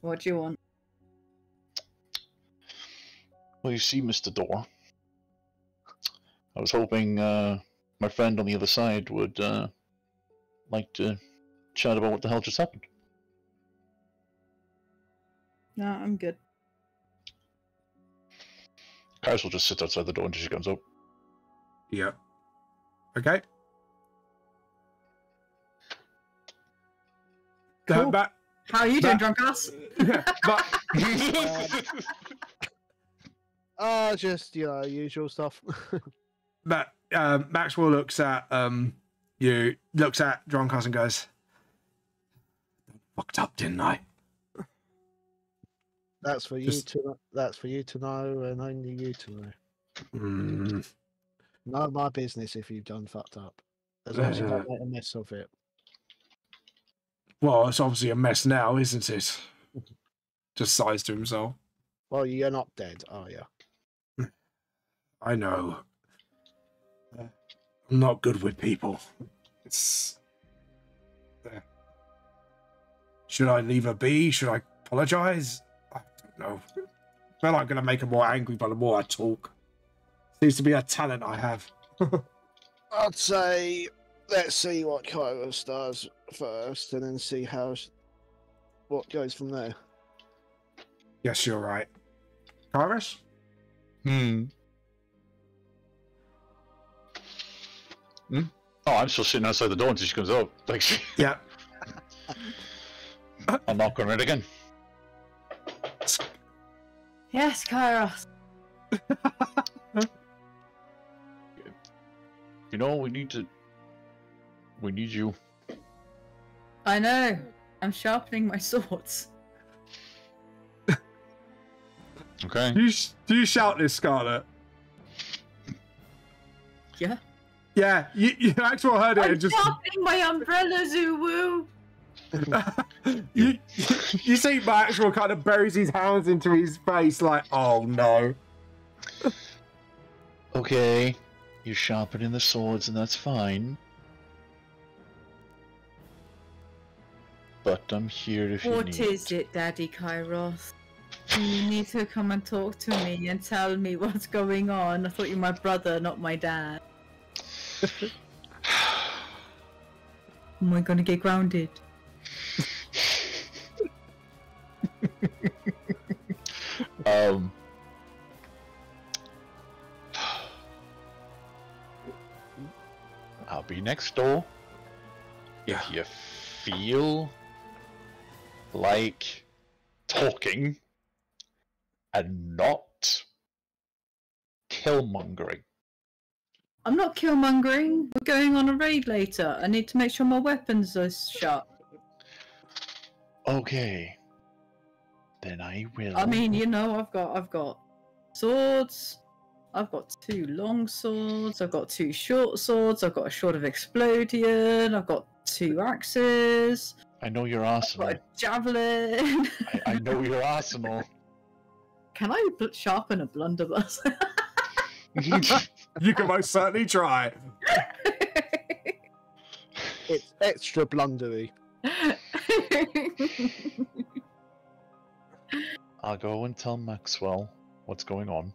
What do you want? Well, you see, Mr. Door. I was hoping my friend on the other side would like to chat about what the hell just happened. No, I'm good. Kais will just sit outside the door until she comes up. Yeah. Okay. Cool. How are you doing, drunk ass? Just, usual stuff. But Maxwell looks at you, looks at drunk ass and goes, "Fucked up, didn't I?" That's for you to. That's for you to know, and only you to know. None of my business if you've done fucked up. As long as you don't make a mess of it. Well, it's obviously a mess now, isn't it? Just sighs to himself. Well, you're not dead, are you? I know. I'm not good with people. It's... Should I leave her be? Should I apologize? I don't know. I feel like I'm going to make her more angry by the more I talk. Seems to be a talent I have. I'd say let's see what Kairos does first, and then see what goes from there. Yes, you're right. Kairos? Oh, I'm still sitting outside the door until she comes up. Like, Yeah. I'll knock on it again. Yes, Kairos. You know, we need you. I know. I'm sharpening my swords. Okay. Do you shout this, Scarlet? Yeah. Yeah, you actually heard it. I'm And just sharpening my umbrella, Zuwu. you see Maxwell kind of buries his hands into his face like, oh no. Okay. You're sharpening the swords, and that's fine. But I'm here if you need. What is it, Daddy Kairos? You need to come and talk to me and tell me what's going on. I thought you were my brother, not my dad. Am I gonna get grounded? I'll be next door. Yeah. If you feel like talking and not killmongering. I'm not killmongering. We're going on a raid later. I need to make sure my weapons are sharp. Okay. Then I will. I mean, you know, I've got swords. I've got 2 long swords. I've got 2 short swords. I've got a sword of Explodion. I've got 2 axes. I know your I've arsenal. got a javelin. I know your arsenal. Can I sharpen a blunderbuss? You can most certainly try. It's extra blundery. I'll go and tell Maxwell what's going on.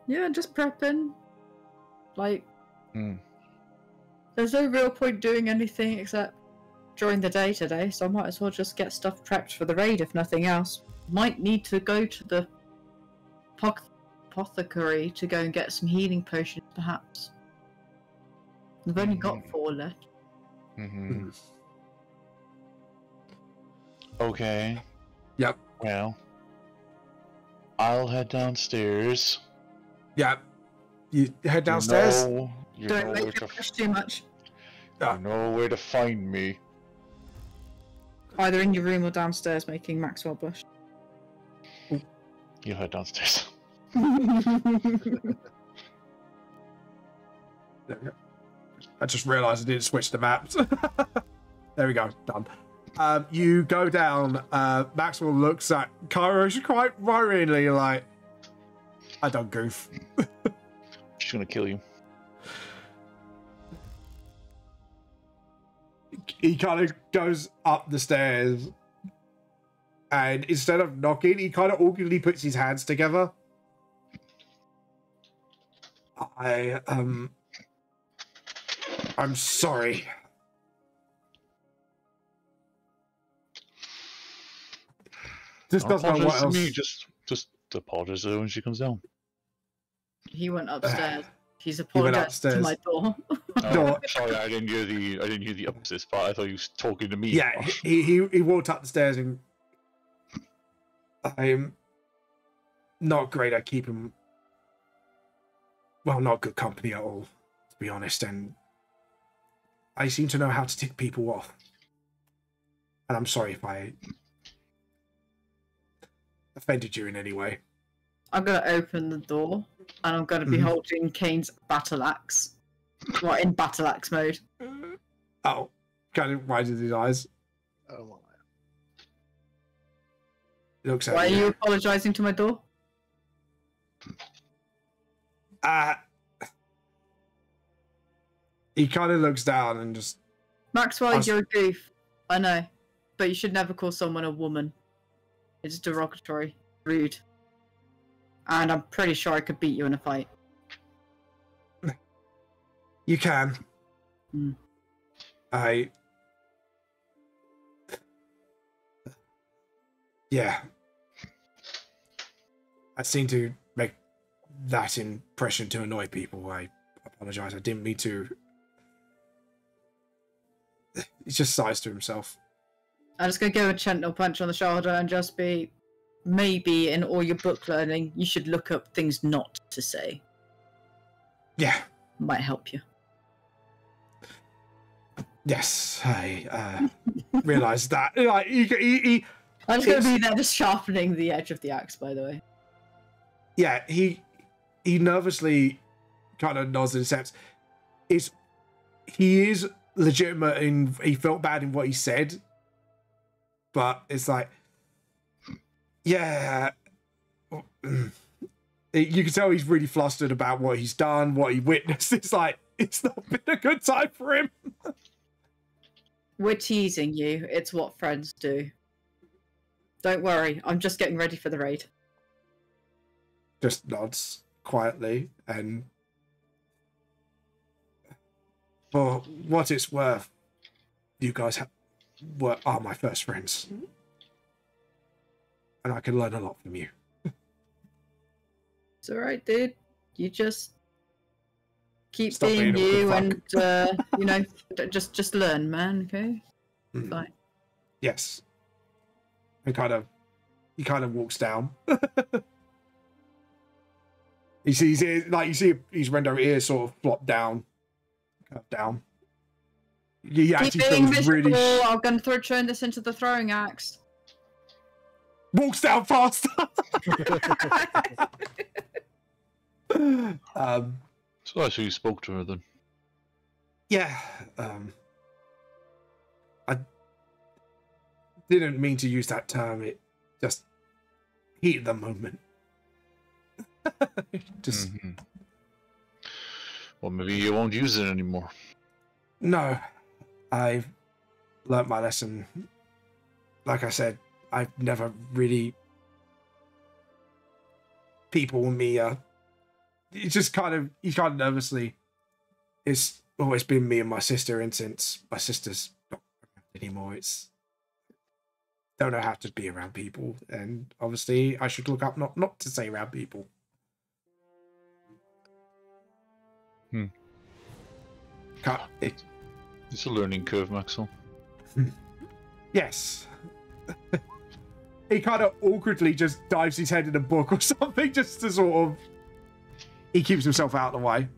Yeah, just prepping. Like, Hmm. there's no real point doing anything except during the day today, so I might as well just get stuff prepped for the raid if nothing else. Might need to go to the apothecary to go and get some healing potions, perhaps. I've only got 4 left. Mm-hmm. Okay. Yep. Well, I'll head downstairs. Yeah. You head downstairs? You Don't know make where it to push too much. you know where to find me. Either in your room or downstairs making Maxwell blush. You head downstairs. I just realised I didn't switch the maps. There we go, done. You go down. Maxwell looks at Kairos quite worryingly, like, I don't goof. She's gonna kill you. He kind of goes up the stairs, and instead of knocking, he kind of awkwardly puts his hands together. I'm sorry. This doesn't know what else. Me. Just apologize to her when she comes down. He went upstairs. He's He went apologized to upstairs. my door. No. Sorry, I didn't hear the upstairs part. I thought he was talking to me. Yeah, he walked up the stairs, and I'm not great at keeping, well, not good company at all, to be honest, and I seem to know how to tick people off. And I'm sorry if I offended you in any way. I'm gonna open the door, and I'm gonna be holding Kane's battle axe. Well, in battle axe mode. Oh, kind of widens his eyes. Oh my. Looks at Why are you. you apologising to my door? He kind of looks down and just... Maxwell, you're a goof. I know. But you should never call someone a woman. It's derogatory. Rude. And I'm pretty sure I could beat you in a fight. You can. Mm. Yeah. I seem to make that impression to annoy people. I apologize. I didn't mean to. He just sighs to himself. I'm just going to give a gentle punch on the shoulder and just be, maybe in all your book learning, you should look up things not to say. Yeah. Might help you. Yes, I realised that. Like, I'm just going to be there just sharpening the edge of the axe, by the way. Yeah, he nervously kind of nods and accepts. He is legitimate and he felt bad in what he said, but it's like, yeah, you can tell he's really flustered about what he's done, what he witnessed. It's like, it's not been a good time for him. We're teasing you. It's what friends do. Don't worry, I'm just getting ready for the raid. Just nods quietly, and for what it's worth, you guys are my first friends, and I can learn a lot from you. It's alright, dude. You just keep Stop being being a you, good and you know, just learn, man. Okay, fine. Yes. He kind of walks down. He sees it, like you see his rendo ears sort of flop down, curve down. He actually keep being feels miserable. really. I'm going to turn this into the throwing axe. Walks down faster. So I see you spoke to her then. Yeah. I didn't mean to use that term. It just heat of the moment. Just Well, maybe you won't use it anymore. no. I've learnt my lesson. Like I said, I've never really people and me. It's just he's kind of nervously. It's always been me and my sister, and since my sister's not around anymore, it's don't know how to be around people, and obviously I should look up not to say around people. It's a learning curve, Maxwell. Yes. He kind of awkwardly just dives his head in a book or something, just to sort of. He keeps himself out of the way.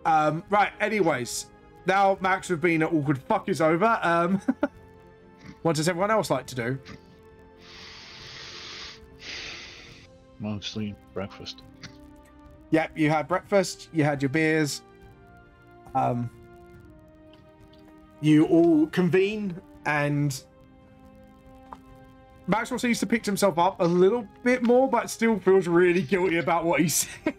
Right. Anyways, now Max with being an awkward fuck is over. What does everyone else like to do? Mostly breakfast. Yep, you had breakfast, you had your beers. You all convene, and Maxwell seems to pick himself up a little bit more, but still feels really guilty about what he said.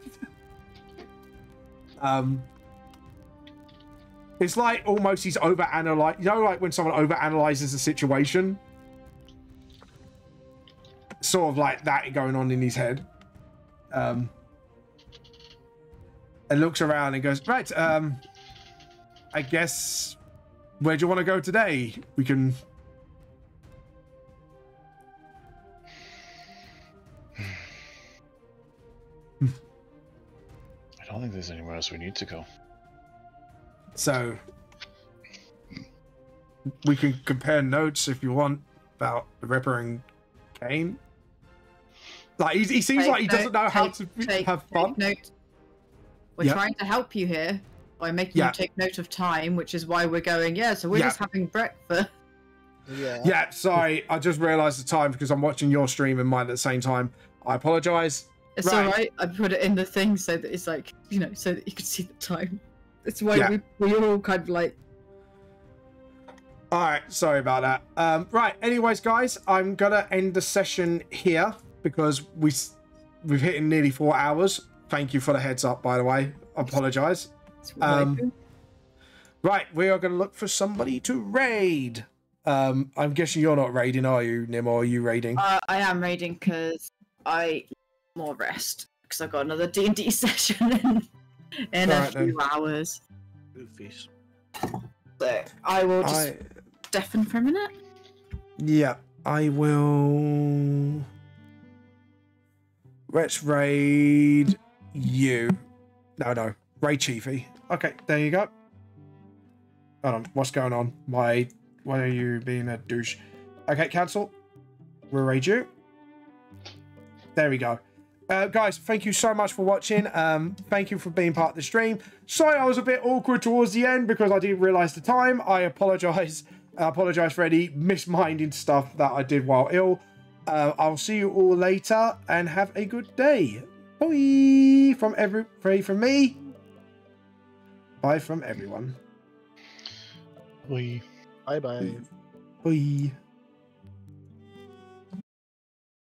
It's like almost he's overanalyzing. You know, like when someone overanalyzes a situation? Sort of like that going on in his head. And looks around and goes, right, I guess, where do you want to go today? We can... I don't think there's anywhere else we need to go. So, we can compare notes if you want about the Ripper and Kane. Like, he seems like he doesn't know how to have fun. Note. We're trying to help you here by making you take note of time, which is why we're going, so we're just having breakfast. Yeah, sorry. I just realised the time because I'm watching your stream and mine at the same time. I apologise. It's alright. I put it in the thing so that it's like, so that you can see the time. That's why we all kind of like... Alright, sorry about that. Right, anyways, guys, I'm going to end the session here because we've hit in nearly 4 hours. Thank you for the heads up, by the way. I apologise. Right, we are going to look for somebody to raid. I'm guessing you're not raiding, are you, Nim, or are you raiding? I am raiding because I need more rest. Because I've got another D&D session in a few hours. Goofies. So I will just deafen for a minute. Yeah, I will. Let's raid you. No, raid Chiefy. Okay, there you go. Hold on, what's going on? Why are you being a douche? Okay, cancel. We'll raid you. There we go. Guys, thank you so much for watching. Thank you for being part of the stream. Sorry I was a bit awkward towards the end because I didn't realise the time. I apologise. I apologise for any misminding stuff that I did while ill. I'll see you all later and have a good day. Bye from me. Bye from everyone. Bye. Bye bye. Bye.